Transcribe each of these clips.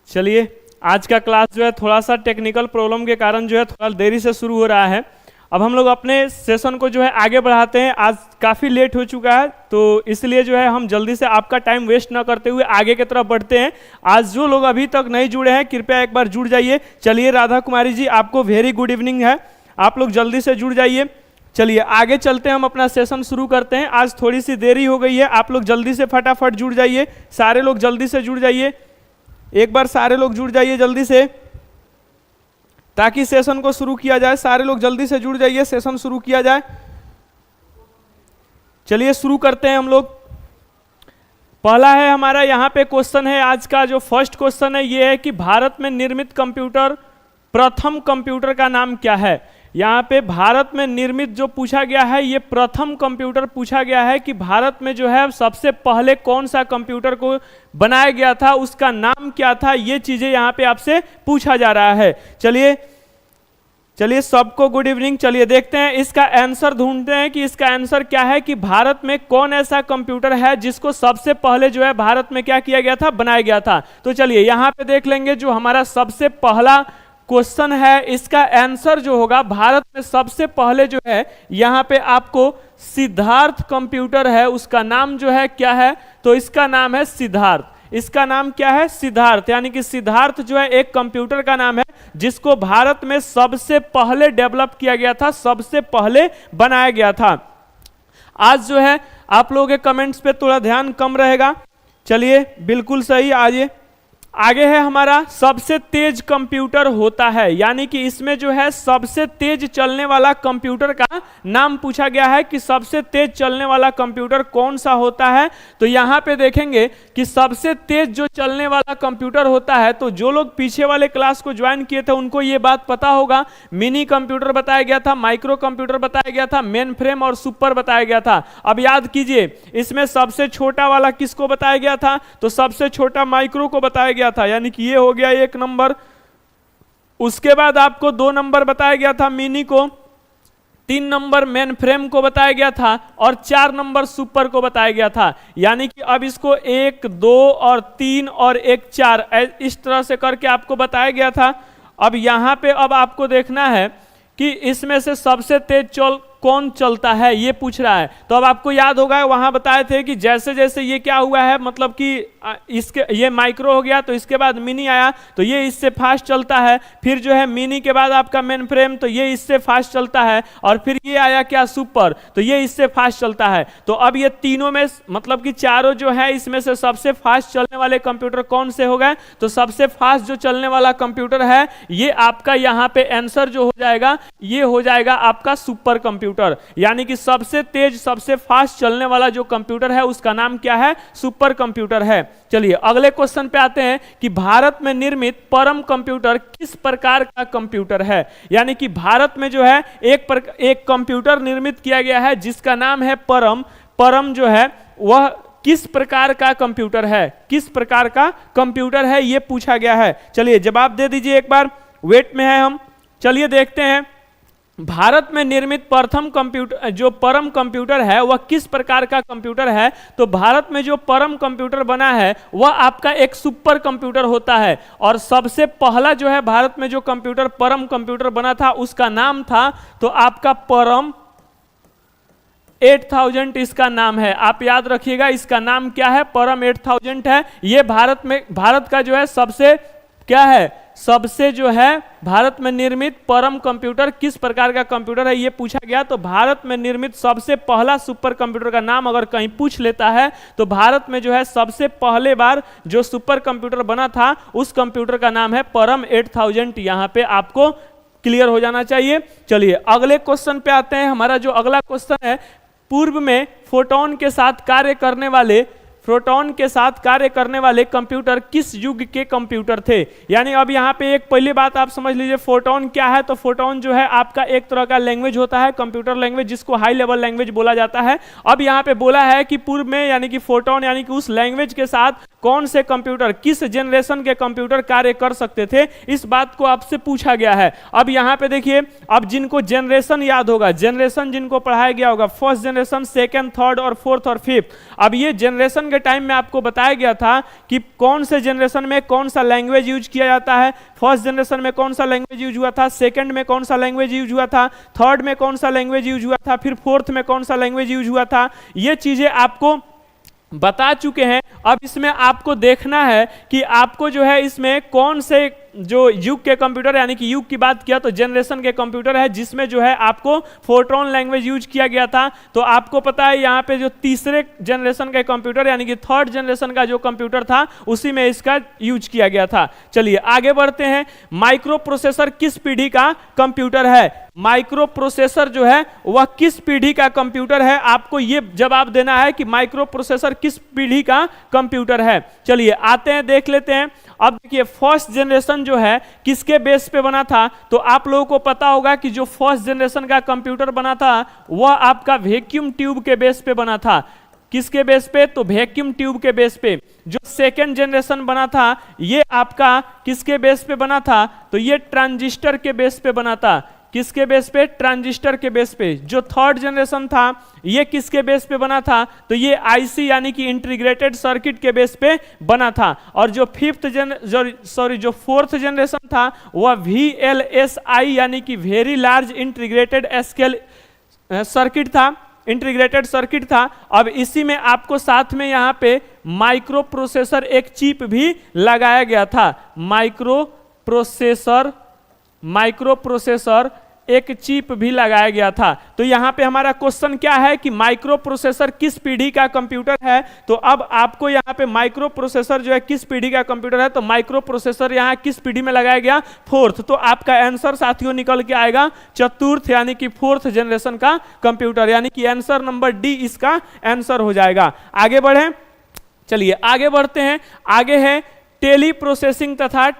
चलिए, आज का क्लास जो है थोड़ा सा टेक्निकल प्रॉब्लम के कारण जो है थोड़ा देरी से शुरू हो रहा है। अब हम लोग अपने सेशन को जो है आगे बढ़ाते हैं। आज काफ़ी लेट हो चुका है, तो इसलिए जो है हम जल्दी से आपका टाइम वेस्ट ना करते हुए आगे की तरफ बढ़ते हैं। आज जो लोग अभी तक नहीं जुड़े हैं कृपया एक बार जुड़ जाइए। चलिए राधा कुमारी जी, आपको वेरी गुड इवनिंग है, आप लोग जल्दी से जुड़ जाइए। चलिए आगे चलते हैं, हम अपना सेशन शुरू करते हैं। आज थोड़ी सी देरी हो गई है, आप लोग जल्दी से फटाफट जुड़ जाइए। सारे लोग जल्दी से जुड़ जाइए, एक बार सारे लोग जुड़ जाइए जल्दी से, ताकि सेशन को शुरू किया जाए। सारे लोग जल्दी से जुड़ जाइए, सेशन शुरू किया जाए। चलिए शुरू करते हैं हम लोग। पहला है हमारा यहाँ पे क्वेश्चन है, आज का जो फर्स्ट क्वेश्चन है ये है कि भारत में निर्मित कंप्यूटर, प्रथम कंप्यूटर का नाम क्या है। यहाँ पे भारत में निर्मित जो पूछा गया है, ये प्रथम कंप्यूटर पूछा गया है कि भारत में जो है सबसे पहले कौन सा कंप्यूटर को बनाया गया था, उसका नाम क्या था, ये चीजें यहाँ पे आपसे पूछा जा रहा है। चलिए सबको गुड इवनिंग। चलिए देखते हैं इसका आंसर, ढूंढते हैं कि इसका आंसर क्या है कि भारत में कौन ऐसा कंप्यूटर है जिसको सबसे पहले जो है भारत में क्या किया गया था, बनाया गया था। तो चलिए यहाँ पे देख लेंगे, जो हमारा सबसे पहला क्वेश्चन है इसका आंसर जो होगा, भारत में सबसे पहले जो है यहाँ पे आपको सिद्धार्थ कंप्यूटर है, उसका नाम जो है क्या है, तो इसका नाम है सिद्धार्थ। इसका नाम क्या है, सिद्धार्थ। यानी कि सिद्धार्थ जो है एक कंप्यूटर का नाम है जिसको भारत में सबसे पहले डेवलप किया गया था, सबसे पहले बनाया गया था। आज जो है आप लोगों के कमेंट्स पे थोड़ा ध्यान कम रहेगा। चलिए बिल्कुल सही। आगे है हमारा सबसे तेज कंप्यूटर होता है, यानी कि इसमें जो है सबसे तेज चलने वाला कंप्यूटर का नाम पूछा गया है कि सबसे तेज चलने वाला कंप्यूटर कौन सा होता है। तो यहाँ पे देखेंगे कि सबसे तेज जो चलने वाला कंप्यूटर होता है, तो जो लोग पीछे वाले क्लास को ज्वाइन किए थे उनको ये बात पता होगा। मिनी कंप्यूटर बताया गया था, माइक्रो कंप्यूटर बताया गया था, मेन फ्रेम और सुपर बताया गया था। अब याद कीजिए, इसमें सबसे छोटा वाला किसको बताया गया था, तो सबसे छोटा माइक्रो को बताया गया था, यानी कि ये हो गया 1 नंबर। उसके बाद आपको 2 नंबर बताया गया था मिनी को, 3 नंबर मेन फ्रेम को बताया गया था और 4 नंबर सुपर को बताया गया था। यानी कि अब इसको 1, 2 और 3 और 1, 4 इस तरह से करके आपको बताया गया था। अब यहां पे अब आपको देखना है कि इसमें से सबसे तेज कौन चलता है, ये पूछ रहा है। तो अब आपको याद होगा वहां बताए थे कि जैसे जैसे ये क्या हुआ है, मतलब कि इसके ये माइक्रो हो गया, तो इसके बाद मिनी आया, तो ये इससे फास्ट चलता है। फिर जो है मिनी के बाद आपका मेन फ्रेम, तो ये इससे फास्ट चलता है। और फिर ये आया क्या, सुपर, तो ये इससे फास्ट चलता है। तो अब ये तीनों में मतलब कि चारों जो है इसमें से सबसे फास्ट चलने वाले कंप्यूटर कौन से हो गए, तो सबसे फास्ट जो चलने वाला कंप्यूटर है ये आपका यहाँ पे आंसर जो हो जाएगा, ये हो जाएगा आपका सुपर कंप्यूटर। यानी कि सबसे तेज सबसे फास्ट चलने वाला जो कंप्यूटर है उसका नाम क्या है, सुपर कंप्यूटर है। चलिए अगले क्वेश्चन पे आते हैं कि भारत में निर्मित परम कंप्यूटर किस प्रकार का कंप्यूटर है। यानी कि भारत में जो है एक कंप्यूटर निर्मित किया गया है जिसका नाम है परम। परम जो है वह किस प्रकार का कंप्यूटर है, किस प्रकार का कंप्यूटर है, यह पूछा गया है। चलिए जवाब दे दीजिए एक बार, वेट में है हम। चलिए देखते हैं भारत में निर्मित प्रथम कंप्यूटर, जो परम कंप्यूटर है वह किस प्रकार का कंप्यूटर है। तो भारत में जो परम कंप्यूटर बना है वह आपका एक सुपर कंप्यूटर होता है। और सबसे पहला जो है भारत में जो कंप्यूटर परम कंप्यूटर बना था उसका नाम था तो आपका परम 8000 इसका नाम है। आप याद रखिएगा इसका नाम क्या है, परम 8000 है। ये भारत का जो है सबसे क्या है, सबसे जो है भारत में निर्मित परम कंप्यूटर किस प्रकार का कंप्यूटर है ये पूछा गया। तो भारत में निर्मित सबसे पहला सुपर कंप्यूटर का नाम अगर कहीं पूछ लेता है तो भारत में जो है सबसे पहले बार जो सुपर कंप्यूटर बना था उस कंप्यूटर का नाम है परम 8000। यहां पे आपको क्लियर हो जाना चाहिए। चलिए अगले क्वेश्चन पे आते हैं। हमारा जो अगला क्वेश्चन है, पूर्व में फोटोन के साथ कार्य करने वाले कंप्यूटर किस युग के कंप्यूटर थे। यानी अब यहाँ पे एक पहली बात आप समझ लीजिए, फोटोन क्या है। तो फोटोन जो है आपका एक तरह का लैंग्वेज होता है, कंप्यूटर लैंग्वेज, जिसको हाई लेवल लैंग्वेज बोला जाता है। अब यहाँ पे बोला है कि पूर्व में, यानी कि फोटोन यानी कि उस लैंग्वेज के साथ कौन से कंप्यूटर, किस जनरेशन के कंप्यूटर कार्य कर सकते थे, इस बात को आपसे पूछा गया है। अब यहां पे देखिए, अब जिनको जनरेशन याद होगा, जनरेशन जिनको पढ़ाया गया होगा, फर्स्ट जनरेशन, सेकंड, थर्ड और फोर्थ और फिफ्थ, अब ये जनरेशन के टाइम में आपको बताया गया था कि कौन से जनरेशन में कौन सा लैंग्वेज यूज किया जाता है। फर्स्ट जनरेशन में कौन सा लैंग्वेज यूज हुआ था, सेकंड में कौन सा लैंग्वेज यूज हुआ था, थर्ड में कौन सा लैंग्वेज यूज हुआ था, फिर फोर्थ में कौन सा लैंग्वेज यूज हुआ था। ये चीजें आपको बता चुके हैं। अब इसमें आपको देखना है कि आपको जो है इसमें कौन से जो युग के कंप्यूटर, यानी कि युग की बात किया तो जनरेशन के कंप्यूटर है जिसमें जो है आपको फोर्ट्रॉन लैंग्वेज यूज किया गया था। तो आपको पता है यहाँ पे जो तीसरे जनरेशन के कंप्यूटर यानी कि थर्ड जनरेशन का जो कंप्यूटर था उसी में इसका यूज किया गया था। चलिए आगे बढ़ते हैं। माइक्रो प्रोसेसर किस पीढ़ी का कंप्यूटर है? माइक्रो प्रोसेसर जो है वह किस पीढ़ी का कंप्यूटर है, आपको यह जवाब देना है कि माइक्रो प्रोसेसर किस पीढ़ी का कंप्यूटर है। चलिए आते हैं, देख लेते हैं। अब देखिए फर्स्ट जनरेशन जो है किसके बेस पे बना था, तो आप लोगों को पता होगा कि जो फर्स्ट जनरेशन का कंप्यूटर बना था वह आपका वैक्यूम ट्यूब के बेस पे बना था। किसके बेस पे? तो वैक्यूम ट्यूब के बेस पे। जो सेकेंड जनरेशन बना था ये आपका किसके बेस पे बना था, तो ये ट्रांजिस्टर के बेस पे बना था। किसके बेस पे? ट्रांजिस्टर के बेस पे। जो थर्ड जनरेशन था ये किसके बेस पे बना था, तो ये आईसी यानी कि इंटीग्रेटेड सर्किट के बेस पे बना था। और जो जो फोर्थ जनरेशन था वह VLSI यानी कि very large integrated scale circuit था, इंटीग्रेटेड सर्किट था। अब इसी में आपको साथ में यहाँ पे माइक्रो प्रोसेसर एक चिप भी लगाया गया था। माइक्रो प्रोसेसर एक चिप भी लगाया गया था। तो यहां पे हमारा क्वेश्चन क्या है कि माइक्रो प्रोसेसर किस पीढ़ी का कंप्यूटर है। तो अब आपको यहां पे माइक्रो प्रोसेसर जो है किस पीढ़ी का कंप्यूटर है, तो माइक्रो प्रोसेसर यहां किस पीढ़ी में लगाया गया? फोर्थ। तो आपका आंसर साथियों निकल के आएगा चतुर्थ यानी कि फोर्थ जनरेशन का कंप्यूटर, यानी कि आंसर नंबर डी इसका आंसर हो जाएगा। आगे बढ़े, चलिए आगे बढ़ते हैं। आगे है टेली प्रोसेसिंग तथा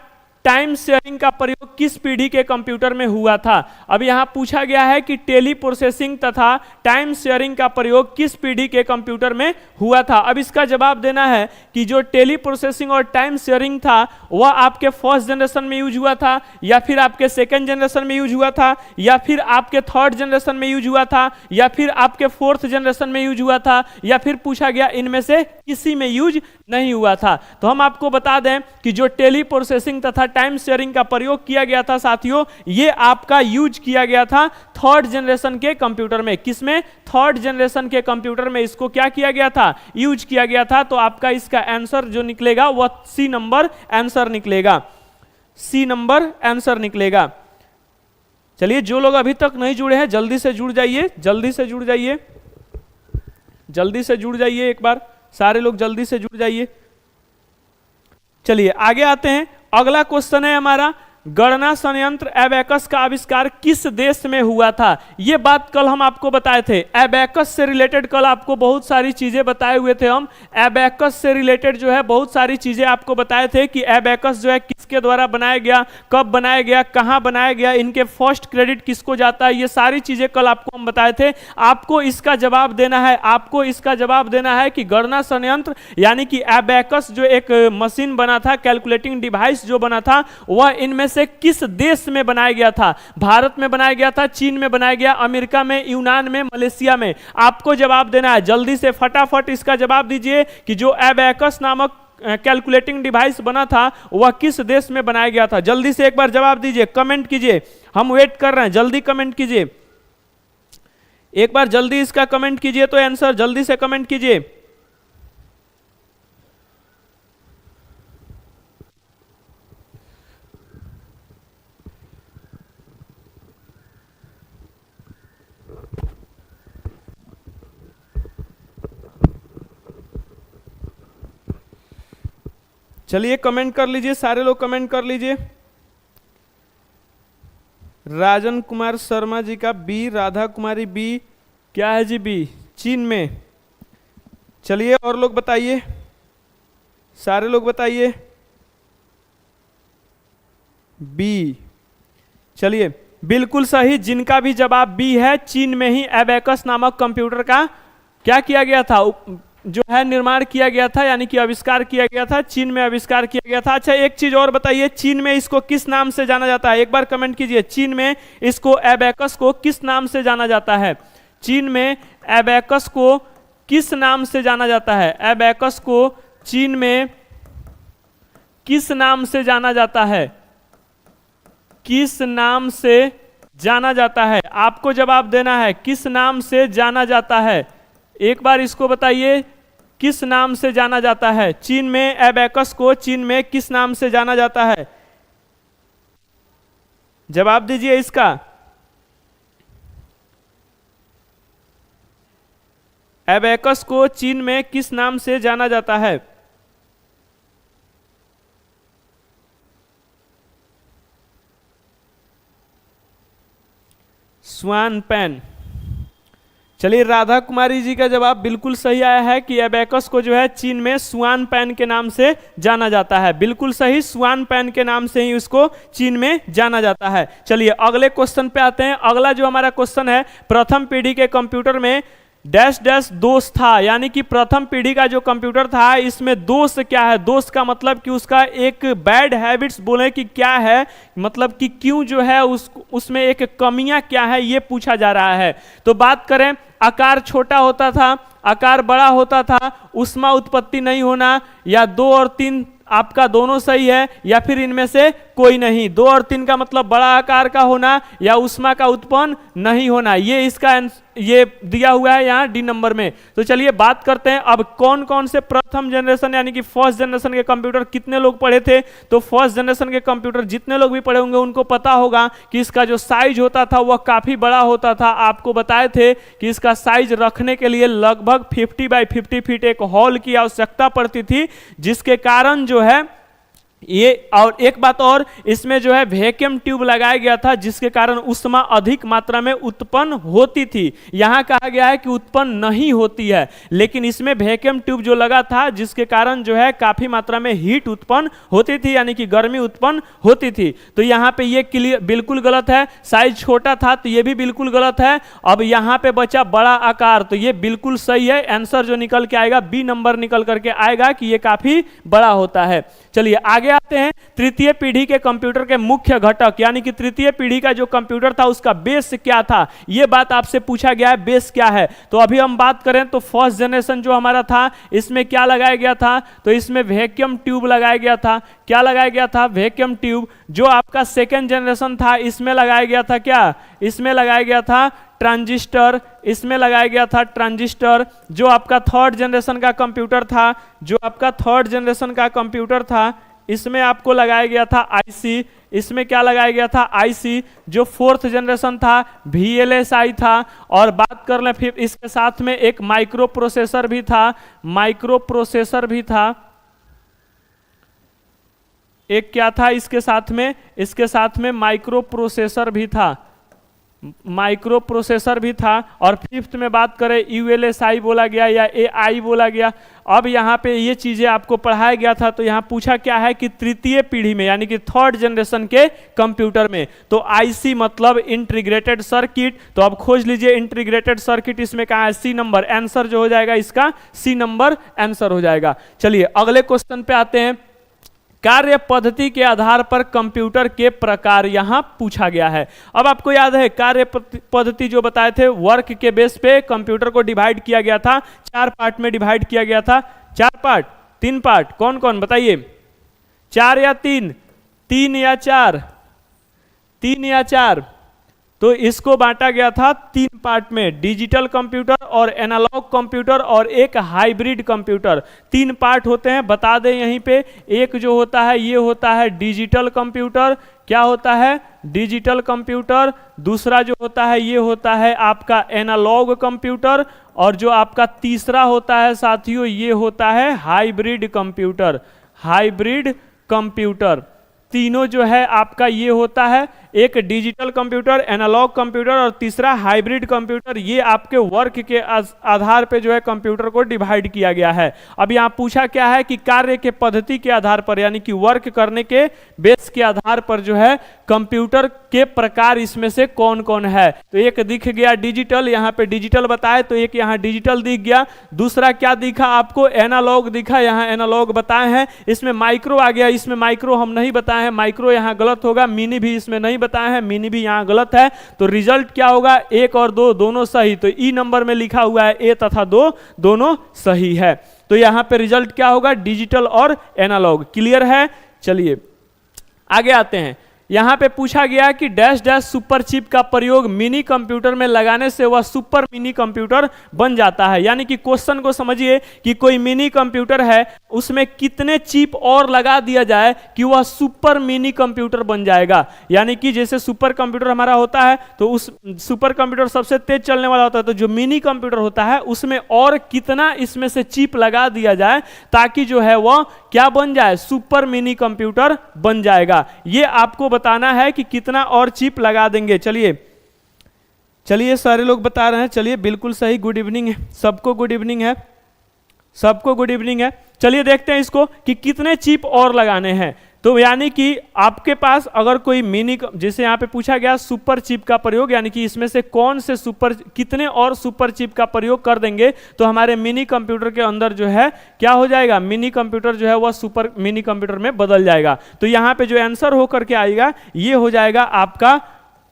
टाइम शेयरिंग का प्रयोग किस पीढ़ी के कंप्यूटर में हुआ था। अब यहां पूछा गया है कि टेली प्रोसेसिंग तथा टाइम शेयरिंग का प्रयोग किस पीढ़ी के कंप्यूटर में हुआ था। अब इसका जवाब देना है कि जो टेली प्रोसेसिंग और टाइम शेयरिंग था वह आपके फर्स्ट जनरेशन में यूज हुआ था, या फिर आपके सेकेंड जनरेशन में यूज हुआ था, या फिर आपके थर्ड जनरेशन में यूज हुआ था, या फिर आपके फोर्थ जनरेशन में यूज हुआ था, या फिर पूछा गया इनमें से किसी में यूज नहीं हुआ था। तो हम आपको बता दें कि जो टेली प्रोसेसिंग तथा टाइम शेयरिंग का प्रयोग किया गया था साथियों, ये आपका यूज किया गया था थर्ड जनरेशन के कंप्यूटर में। किसमें? थर्ड जनरेशन के कंप्यूटर में इसको क्या किया गया था? यूज किया गया था। तो आपका इसका आंसर जो निकलेगा वह सी नंबर आंसर निकलेगा, सी नंबर आंसर निकलेगा। चलिए जो लोग अभी तक नहीं जुड़े हैं जल्दी से जुड़ जाइए, जल्दी से जुड़ जाइए, जल्दी से जुड़ जाइए, एक बार सारे लोग जल्दी से जुड़ जाइए। चलिए आगे आते हैं। अगला क्वेश्चन है हमारा, गणना संयंत्र एबेकस का आविष्कार किस देश में हुआ था। यह बात कल हम आपको बताए थे। एबेकस से रिलेटेड कल आपको बहुत सारी चीजें बताए हुए थे हम। एबेकस से रिलेटेड जो है बहुत सारी चीजें आपको बताए थे कि एबेकस जो है किसके द्वारा बनाया गया, कब बनाया गया, कहां बनाया गया, इनके फर्स्ट क्रेडिट किसको जाता है, ये सारी चीजें कल आपको हम बताए थे। आपको इसका जवाब देना है, आपको इसका जवाब देना है कि गणना संयंत्र यानी कि एबेकस जो एक मशीन बना था, कैलकुलेटिंग डिवाइस जो बना था, वह इनमें से किस देश में बनाया गया था। भारत में बनाया गया था, चीन में बनाया गया, अमेरिका में, यूनान में, मलेशिया में। आपको जवाब देना है, जल्दी से फटाफट इसका जवाब दीजिए कि जो एबेकस नामक कैलकुलेटिंग डिवाइस बना था वह किस देश में बनाया गया था। जल्दी से एक बार जवाब दीजिए, कमेंट कीजिए, हम वेट कर रहे हैं, जल्दी कमेंट कीजिए, एक बार जल्दी इसका कमेंट कीजिए तो आंसर जल्दी से कमेंट कीजिए। चलिए कमेंट कर लीजिए, सारे लोग कमेंट कर लीजिए। राजन कुमार शर्मा जी का बी, राधा कुमारी बी, क्या है जी बी? चीन में। चलिए और लोग बताइए, सारे लोग बताइए बी। चलिए बिल्कुल सही, जिनका भी जवाब बी है, चीन में ही एबेकस नामक कंप्यूटर का क्या किया गया था, जो है निर्माण किया गया था, यानी कि आविष्कार किया गया था, चीन में आविष्कार किया गया था। अच्छा एक चीज और बताइए, चीन में इसको किस नाम से जाना जाता है? एक बार कमेंट कीजिए, चीन में इसको एबेकस को किस नाम से जाना जाता है? चीन में एबेकस को किस नाम से जाना जाता है? एबेकस को चीन में किस नाम से जाना जाता है? किस नाम से जाना जाता है? आपको जवाब देना है, किस नाम से जाना जाता है? एक बार इसको बताइए, किस नाम से जाना जाता है? चीन में एबेकस को चीन में किस नाम से जाना जाता है? जवाब दीजिए इसका। एबेकस को चीन में किस नाम से जाना जाता है? स्वान पेन। चलिए, राधा कुमारी जी का जवाब बिल्कुल सही आया है कि एबेकस को जो है चीन में स्वान पेन के नाम से जाना जाता है। बिल्कुल सही, स्वान पेन के नाम से ही उसको चीन में जाना जाता है। चलिए अगले क्वेश्चन पे आते हैं। अगला जो हमारा क्वेश्चन है, प्रथम पीढ़ी के कंप्यूटर में डैश डैश दोष था, यानी कि प्रथम पीढ़ी का जो कंप्यूटर था इसमें दोष क्या है? दोष का मतलब कि उसका एक बैड हैबिट्स बोले कि क्या है, मतलब कि क्यों जो है उसमें एक कमियां क्या है, ये पूछा जा रहा है। तो बात करें, आकार छोटा होता था, आकार बड़ा होता था, ऊष्मा उत्पत्ति नहीं होना, या 2 और 3 आपका दोनों सही है, या फिर इनमें से कोई नहीं। 2 और 3 का मतलब बड़ा आकार का होना या ऊष्मा का उत्पन्न नहीं होना, ये इसका ये दिया हुआ है यहाँ डी नंबर में। तो चलिए बात करते हैं अब कौन कौन से प्रथम जनरेशन यानी कि फर्स्ट जनरेशन के कंप्यूटर कितने लोग पढ़े थे। तो फर्स्ट जनरेशन के कंप्यूटर जितने लोग भी पढ़े होंगे उनको पता होगा कि इसका जो साइज होता था वह काफी बड़ा होता था। आपको बताए थे कि इसका साइज रखने के लिए लगभग 50 बाई 50 फीट एक हॉल की आवश्यकता पड़ती थी, जिसके कारण जो है ये, और एक बात और, इसमें जो है वैक्यूम ट्यूब लगाया गया था, जिसके कारण ऊष्मा अधिक मात्रा में उत्पन्न होती थी। यहां कहा गया है कि उत्पन्न नहीं होती है, लेकिन इसमें वैक्यूम ट्यूब जो लगा था जिसके कारण जो है काफी मात्रा में हीट उत्पन्न होती थी, यानी कि गर्मी उत्पन्न होती थी। तो यहां पे ये क्लियर बिल्कुल गलत है। साइज छोटा था तो ये भी बिल्कुल गलत है। अब यहां पे बचा बड़ा आकार, तो ये बिल्कुल सही है। आंसर जो निकल के आएगा बी नंबर निकल करके आएगा कि ये काफी बड़ा होता है। चलिए आगे आते हैं। तृतीय पीढ़ी के कंप्यूटर के मुख्य घटक, यानी कि तृतीय पीढ़ी का जो कंप्यूटर था उसका बेस क्या था, यह बात आपसे पूछा गया है, बेस क्या है। तो अभी हम बात करें तो फर्स्ट जनरेशन जो हमारा था इसमें क्या लगाया गया था, तो इसमें वैक्यूम ट्यूब लगाया गया था। क्या लगाया गया था? Vacuum tube. जो आपका सेकेंड जनरेशन था इसमें लगाया गया था क्या? इसमें लगाया गया था ट्रांजिस्टर, इसमें लगाया गया था ट्रांजिस्टर। जो आपका थर्ड जनरेशन का कंप्यूटर था, जो आपका थर्ड जनरेशन का कंप्यूटर था इसमें आपको लगाया गया था आईसी। इसमें क्या लगाया गया था? आईसी। जो फोर्थ जनरेशन था VLSI था। और बात कर लें फिर इसके साथ में एक माइक्रो प्रोसेसर भी था, माइक्रो प्रोसेसर भी था। एक क्या था इसके साथ में? इसके साथ में माइक्रो प्रोसेसर भी था, माइक्रो प्रोसेसर भी था। और फिफ्थ में बात करें ULSI बोला गया या AI बोला गया। अब यहाँ पे ये चीजें आपको पढ़ाया गया था, तो यहाँ पूछा क्या है कि तृतीय पीढ़ी में यानी कि थर्ड जनरेशन के कंप्यूटर में, तो IC मतलब इंटीग्रेटेड सर्किट। तो अब खोज लीजिए इंटीग्रेटेड सर्किट इसमें कहाँ है? C number. आंसर जो हो जाएगा इसका C नंबर आंसर हो जाएगा। चलिए अगले क्वेश्चन पे आते हैं। कार्य पद्धति के आधार पर कंप्यूटर के प्रकार यहां पूछा गया है। अब आपको याद है कार्य पद्धति जो बताए थे, वर्क के बेस पे कंप्यूटर को डिवाइड किया गया था, 4 पार्ट में डिवाइड किया गया था। 4 पार्ट, 3 पार्ट, कौन कौन बताइए? 4 या 3? 3 या 4? 3 या 4? तो इसको बांटा गया था 3 पार्ट में, डिजिटल कंप्यूटर और एनालॉग कंप्यूटर और एक हाइब्रिड कंप्यूटर। 3 पार्ट होते हैं, बता दें यहीं पे। एक जो होता है ये होता है डिजिटल कंप्यूटर। क्या होता है? Digital computer. दूसरा जो होता है ये होता है आपका एनालॉग कंप्यूटर। और जो आपका तीसरा होता है साथियों ये होता है हाइब्रिड कंप्यूटर, हाइब्रिड कंप्यूटर। तीनों जो है आपका ये होता है, एक डिजिटल कंप्यूटर, एनालॉग कंप्यूटर और तीसरा हाइब्रिड कंप्यूटर। ये आपके वर्क के आधार पे जो है कंप्यूटर को डिवाइड किया गया है। अब यहाँ पूछा क्या है कि कार्य के पद्धति के आधार पर यानी कि वर्क करने के बेस के आधार पर जो है कंप्यूटर के प्रकार इसमें से कौन कौन है। तो एक दिख गया डिजिटल, यहाँ पे डिजिटल बताए तो एक यहाँ डिजिटल दिख गया। दूसरा क्या दिखा आपको, एनालॉग दिखा, यहाँ एनालॉग बताए हैं। इसमें माइक्रो आ गया, इसमें माइक्रो हम नहीं बताए हैं, माइक्रो यहाँ गलत होगा। मिनी भी इसमें नहीं बताए हैं, मिनी भी यहाँ गलत है। तो रिजल्ट क्या होगा, 1 और 2 दोनों सही। तो ई नंबर में लिखा हुआ है ए तथा 2 दोनों सही है। तो यहाँ पे रिजल्ट क्या होगा, डिजिटल और एनालॉग। क्लियर है। चलिए आगे आते हैं। यहां पे पूछा गया कि डैश डैश सुपर चिप का प्रयोग मिनी कंप्यूटर में लगाने से वह सुपर मिनी कंप्यूटर बन जाता है। यानी कि क्वेश्चन को समझिए कि कोई मिनी कंप्यूटर है, उसमें कितने चिप और लगा दिया जाए कि वह सुपर मिनी कंप्यूटर बन जाएगा। यानी कि जैसे सुपर कंप्यूटर हमारा होता है तो उस सुपर कंप्यूटर सबसे तेज चलने वाला होता है, तो जो मिनी कंप्यूटर होता है उसमें और कितना इसमें से चिप लगा दिया जाए ताकि जो है वह क्या बन जाए, सुपर मिनी कंप्यूटर बन जाएगा। ये आपको बताना है कि कितना और चिप लगा देंगे। चलिए चलिए सारे लोग बता रहे हैं, चलिए बिल्कुल सही। गुड इवनिंग है सबको, गुड इवनिंग है सबको, गुड इवनिंग है। चलिए देखते हैं इसको कि कितने चिप और लगाने हैं। तो यानी कि आपके पास अगर कोई मिनी, जैसे यहाँ पे पूछा गया सुपर चिप का प्रयोग, यानी कि इसमें से कौन से सुपर, कितने और सुपर चिप का प्रयोग कर देंगे तो हमारे मिनी कंप्यूटर के अंदर जो है क्या हो जाएगा, मिनी कंप्यूटर जो है वह सुपर मिनी कंप्यूटर में बदल जाएगा। तो यहाँ पे जो आंसर होकर के आएगा ये हो जाएगा आपका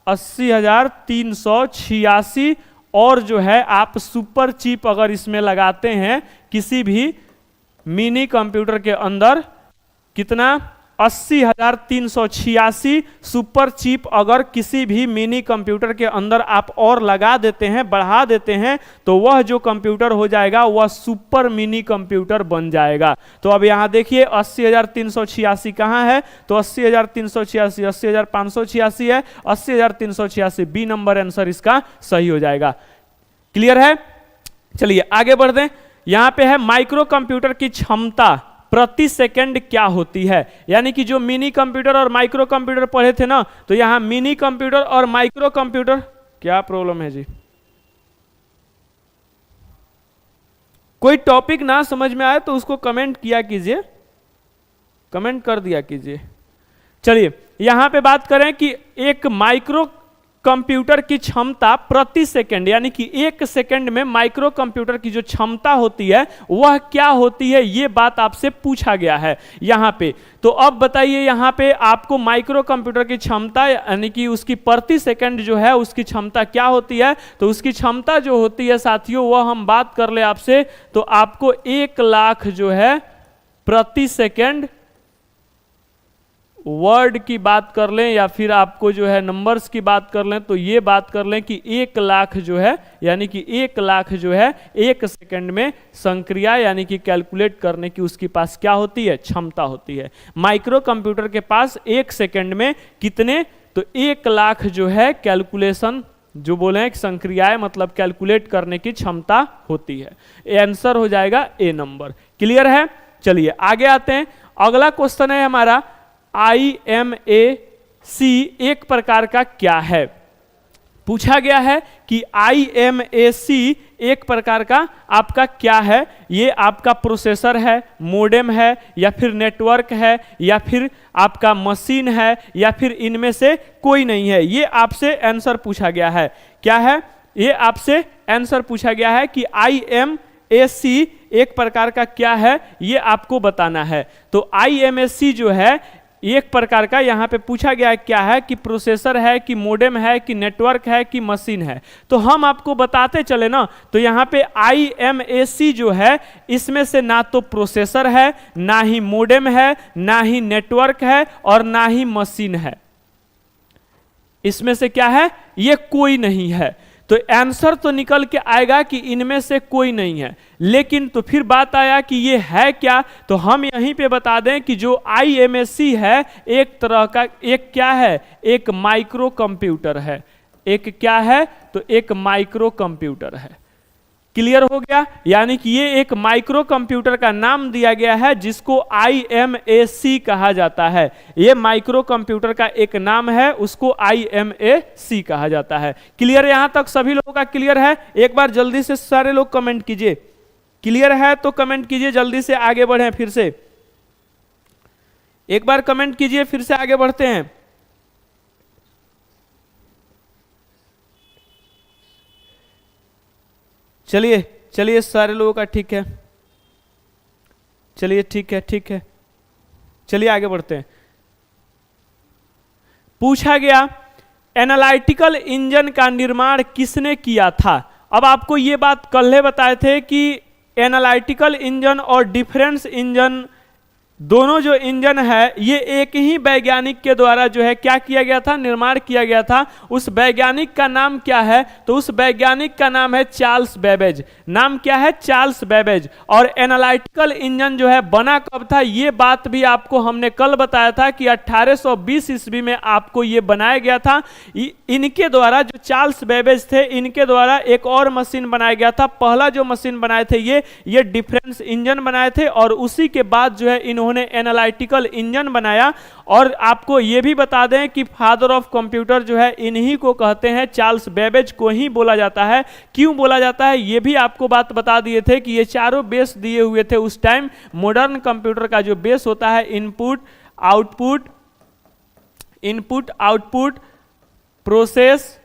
80,386। और जो है आप सुपर चिप अगर इसमें लगाते हैं किसी भी मिनी कंप्यूटर के अंदर, कितना 80,386 सुपर चिप अगर किसी भी मिनी कंप्यूटर के अंदर आप और लगा देते हैं, बढ़ा देते हैं, तो वह जो कंप्यूटर हो जाएगा वह सुपर मिनी कंप्यूटर बन जाएगा। तो अब यहां देखिए 80,386 कहां है, तो 80,386 80,586 है, 80,386 बी नंबर आंसर इसका सही हो जाएगा। क्लियर है। चलिए आगे बढ़ दें। यहां पे है माइक्रो कंप्यूटर की क्षमता प्रति सेकंड क्या होती है। यानी कि जो मिनी कंप्यूटर और माइक्रो कंप्यूटर पढ़े थे ना, तो यहां मिनी कंप्यूटर और माइक्रो कंप्यूटर, क्या प्रॉब्लम है जी, कोई टॉपिक ना समझ में आए तो उसको कमेंट किया कीजिए, कमेंट कर दिया कीजिए। चलिए यहां पे बात करें कि एक माइक्रो कंप्यूटर की क्षमता प्रति सेकंड, यानी कि 1 सेकंड में माइक्रो कंप्यूटर की जो क्षमता होती है वह क्या होती है, यह बात आपसे पूछा गया है यहां पे। तो अब बताइए यहां पे आपको माइक्रो कंप्यूटर की क्षमता यानी कि उसकी प्रति सेकंड जो है उसकी क्षमता क्या होती है। तो उसकी क्षमता जो होती है साथियों वह हम बात कर ले आपसे, तो आपको 1 लाख जो है प्रति सेकंड वर्ड की बात कर लें या फिर आपको जो है नंबर्स की बात कर लें, तो ये बात कर लें कि 1 लाख जो है, यानी कि 1 लाख जो है 1 सेकंड में संक्रिया यानी कि कैलकुलेट करने की उसके पास क्या होती है, क्षमता होती है। माइक्रो कंप्यूटर के पास 1 सेकंड में कितने, तो 1 लाख जो है कैलकुलेशन, जो बोले हैं संक्रियाएं मतलब कैलकुलेट करने की क्षमता होती है। आंसर हो जाएगा ए नंबर। क्लियर है। चलिए आगे आते हैं। अगला क्वेश्चन है हमारा IMAC एक प्रकार का क्या है। पूछा गया है कि IMAC एक प्रकार का आपका क्या है। ये आपका प्रोसेसर है, मोडेम है, या फिर नेटवर्क है, या फिर आपका मशीन है, या फिर इनमें से कोई नहीं है। ये आपसे आंसर पूछा गया है। क्या है, ये आपसे आंसर पूछा गया है कि IMAC एक प्रकार का क्या है, ये आपको बताना है। तो IMAC जो है एक प्रकार का, यहां पे पूछा गया है क्या है, कि प्रोसेसर है, कि मोडेम है, कि नेटवर्क है, कि मशीन है। तो हम आपको बताते चले ना, तो यहां पे IMAC जो है इसमें से ना तो प्रोसेसर है, ना ही मोडेम है, ना ही नेटवर्क है, और ना ही मशीन है। इसमें से क्या है, ये कोई नहीं है। तो आंसर तो निकल के आएगा कि इनमें से कोई नहीं है, लेकिन तो फिर बात आया कि ये है क्या। तो हम यहीं पे बता दें कि जो IMAC है एक तरह का, एक क्या है, एक माइक्रो कंप्यूटर है। एक क्या है, तो एक माइक्रो कंप्यूटर है। क्लियर हो गया। यानी कि ये एक माइक्रो कंप्यूटर का नाम दिया गया है जिसको IMAC कहा जाता है। ये माइक्रो कंप्यूटर का एक नाम है, उसको IMAC कहा जाता है। क्लियर, यहां तक सभी लोगों का क्लियर है। एक बार जल्दी से सारे लोग कमेंट कीजिए। क्लियर है तो कमेंट कीजिए, जल्दी से आगे बढ़े। फिर से एक बार कमेंट कीजिए, फिर से आगे बढ़ते हैं। चलिए चलिए, सारे लोगों का ठीक है, चलिए ठीक है ठीक है, चलिए आगे बढ़ते हैं। पूछा गया एनालिटिकल इंजन का निर्माण किसने किया था। अब आपको ये बात कल बताए थे कि एनालिटिकल इंजन और डिफरेंस इंजन दोनों जो इंजन है ये एक ही वैज्ञानिक के द्वारा जो है क्या किया गया था, निर्माण किया गया था। उस वैज्ञानिक का नाम क्या है, तो उस वैज्ञानिक का नाम है चार्ल्स बेबेज। नाम क्या है, चार्ल्स बेबेज। और एनालिटिकल इंजन जो है बना कब था, ये बात भी आपको हमने कल बताया था कि 1820 ईस्वी में आपको ये बनाया गया था। इनके द्वारा, जो चार्ल्स बेबेज थे, इनके द्वारा एक और मशीन बनाया गया था। पहला जो मशीन बनाए थे ये डिफरेंस इंजन बनाए थे, और उसी के बाद जो है इन्होंने एनालिटिकल इंजन बनाया। और आपको यह भी बता दें कि फादर ऑफ कंप्यूटर जो है इन्हीं को कहते हैं, चार्ल्स बेबेज को ही बोला जाता है। क्यों बोला जाता है ये भी आपको बात बता दिए थे कि ये चारों बेस दिए हुए थे उस टाइम। मॉडर्न कंप्यूटर का जो बेस होता है इनपुट आउटपुट प्रोसेस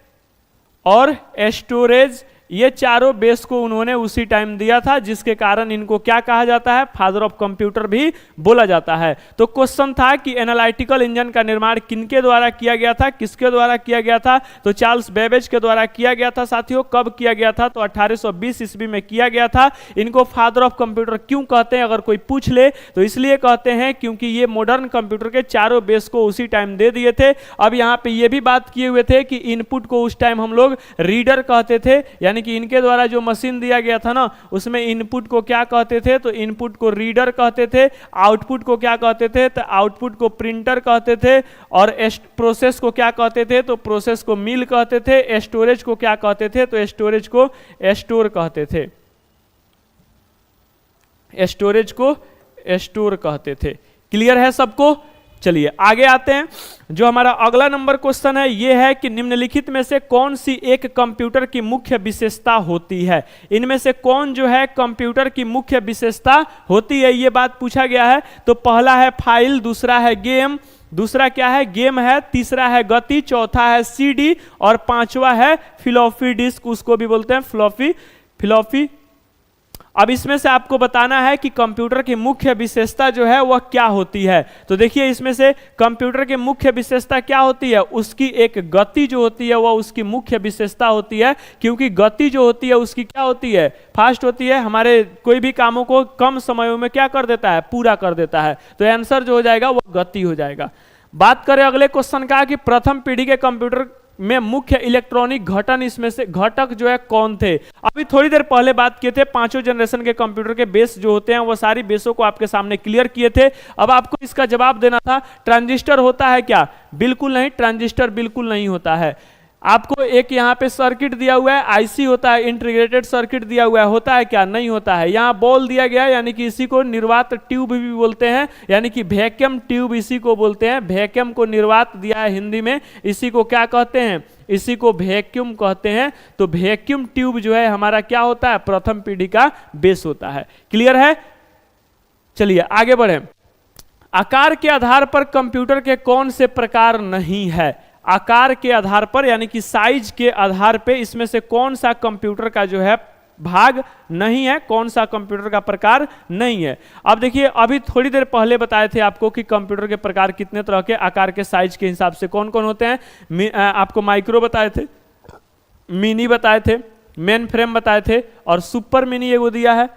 और स्टोरेज, ये चारों बेस को उन्होंने उसी टाइम दिया था, जिसके कारण इनको क्या कहा जाता है, फादर ऑफ कंप्यूटर भी बोला जाता है। तो क्वेश्चन था कि एनालिटिकल इंजन का निर्माण किनके द्वारा किया गया था, किसके द्वारा किया गया था, तो चार्ल्स बेबेज के द्वारा किया गया था। साथियों कब किया गया था, तो 1820 ईस्वी में किया गया था। इनको फादर ऑफ कंप्यूटर क्यों कहते हैं, अगर कोई पूछ ले तो इसलिए कहते हैं क्योंकि ये मॉडर्न कंप्यूटर के चारों बेस को उसी टाइम दे दिए थे। अब यहाँ पे ये भी बात किए हुए थे कि इनपुट को उस टाइम हम लोग रीडर कहते थे, यानी कि इनके द्वारा जो मशीन दिया गया था ना, उसमें इनपुट को क्या कहते थे, तो इनपुट को रीडर कहते थे। आउटपुट को क्या कहते थे, तो आउटपुट को प्रिंटर कहते थे। और प्रोसेस को क्या कहते थे, तो प्रोसेस को मिल कहते थे। स्टोरेज को क्या कहते थे, तो स्टोरेज को स्टोर कहते थे। स्टोरेज को स्टोर कहते थे। क्लियर है सबको। चलिए आगे आते हैं। जो हमारा अगला नंबर क्वेश्चन है ये है कि निम्नलिखित में से कौन सी एक कंप्यूटर की मुख्य विशेषता होती है। इनमें से कौन जो है कंप्यूटर की मुख्य विशेषता होती है, ये बात पूछा गया है। तो पहला है फाइल, दूसरा है गेम, दूसरा क्या है, गेम है, तीसरा है गति, चौथा है सीडी और पांचवा है फ्लॉपी डिस्क, उसको भी बोलते हैं फ्लॉपी। अब इसमें से आपको बताना है कि कंप्यूटर की मुख्य विशेषता जो है वह क्या होती है। तो देखिए इसमें से कंप्यूटर की मुख्य विशेषता क्या होती है, उसकी एक गति जो होती है वह उसकी मुख्य विशेषता होती है। क्योंकि गति जो होती है उसकी क्या होती है, फास्ट होती है, हमारे कोई भी कामों को कम समयों में क्या कर देता है, पूरा कर देता है। तो आंसर जो हो जाएगा वह गति हो जाएगा। बात करें अगले क्वेश्चन का कि प्रथम पीढ़ी के कंप्यूटर में मुख्य इलेक्ट्रॉनिक घटक, इसमें से घटक जो है कौन थे। अभी थोड़ी देर पहले बात किए थे, पांचों जनरेशन के कंप्यूटर के बेस जो होते हैं वो सारी बेसों को आपके सामने क्लियर किए थे। अब आपको इसका जवाब देना था ट्रांजिस्टर होता है क्या, बिल्कुल नहीं, ट्रांजिस्टर बिल्कुल नहीं होता है। आपको एक यहाँ पे सर्किट दिया हुआ है, आईसी होता है, इंटीग्रेटेड सर्किट दिया हुआ है, होता है क्या, नहीं होता है। यहाँ बॉल दिया गया है, यानी कि इसी को निर्वात ट्यूब भी बोलते हैं, यानी कि वैक्यूम ट्यूब इसी को बोलते हैं। वैक्यूम को निर्वात दिया है हिंदी में, इसी को क्या कहते हैं, इसी को वैक्यूम कहते हैं। तो वैक्यूम ट्यूब जो है हमारा क्या होता है, प्रथम पीढ़ी का बेस होता है। क्लियर है। चलिए आगे बढ़े। आकार के आधार पर कंप्यूटर के कौन से प्रकार नहीं है। आकार के आधार पर यानी कि साइज के आधार पे इसमें से कौन सा कंप्यूटर का जो है भाग नहीं है, कौन सा कंप्यूटर का प्रकार नहीं है। अब देखिए अभी थोड़ी देर पहले बताए थे आपको कि कंप्यूटर के प्रकार कितने तरह के, आकार के साइज के हिसाब से कौन कौन होते हैं। आपको माइक्रो बताए थे, मिनी बताए थे, मेन फ्रेम बताए थे और सुपर मिनी एगो दिया है।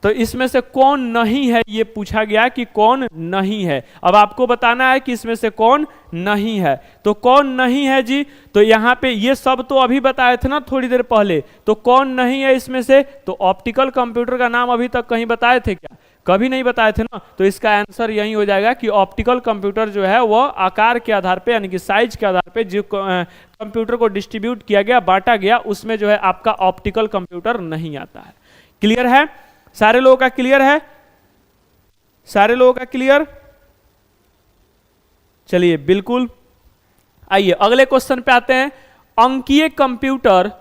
तो इसमें से कौन नहीं है ये पूछा गया कि कौन नहीं है। अब आपको बताना है कि इसमें से कौन नहीं है। तो कौन नहीं है जी, तो यहाँ पे ये सब तो अभी बताए थे ना थोड़ी देर पहले। तो कौन नहीं है इसमें से, तो ऑप्टिकल कंप्यूटर का नाम अभी तक कहीं बताए थे क्या, कभी नहीं बताए थे ना। तो इसका आंसर यही हो जाएगा कि ऑप्टिकल कंप्यूटर जो है वह आकार के आधार पे यानी कि साइज के आधार पे जो कंप्यूटर को डिस्ट्रीब्यूट किया गया, बांटा गया, उसमें जो है आपका ऑप्टिकल कंप्यूटर नहीं आता है। क्लियर है, सारे लोगों का क्लियर है, सारे लोगों का क्लियर। चलिए बिल्कुल, आइए अगले क्वेश्चन पे आते हैं। अंकीय कंप्यूटर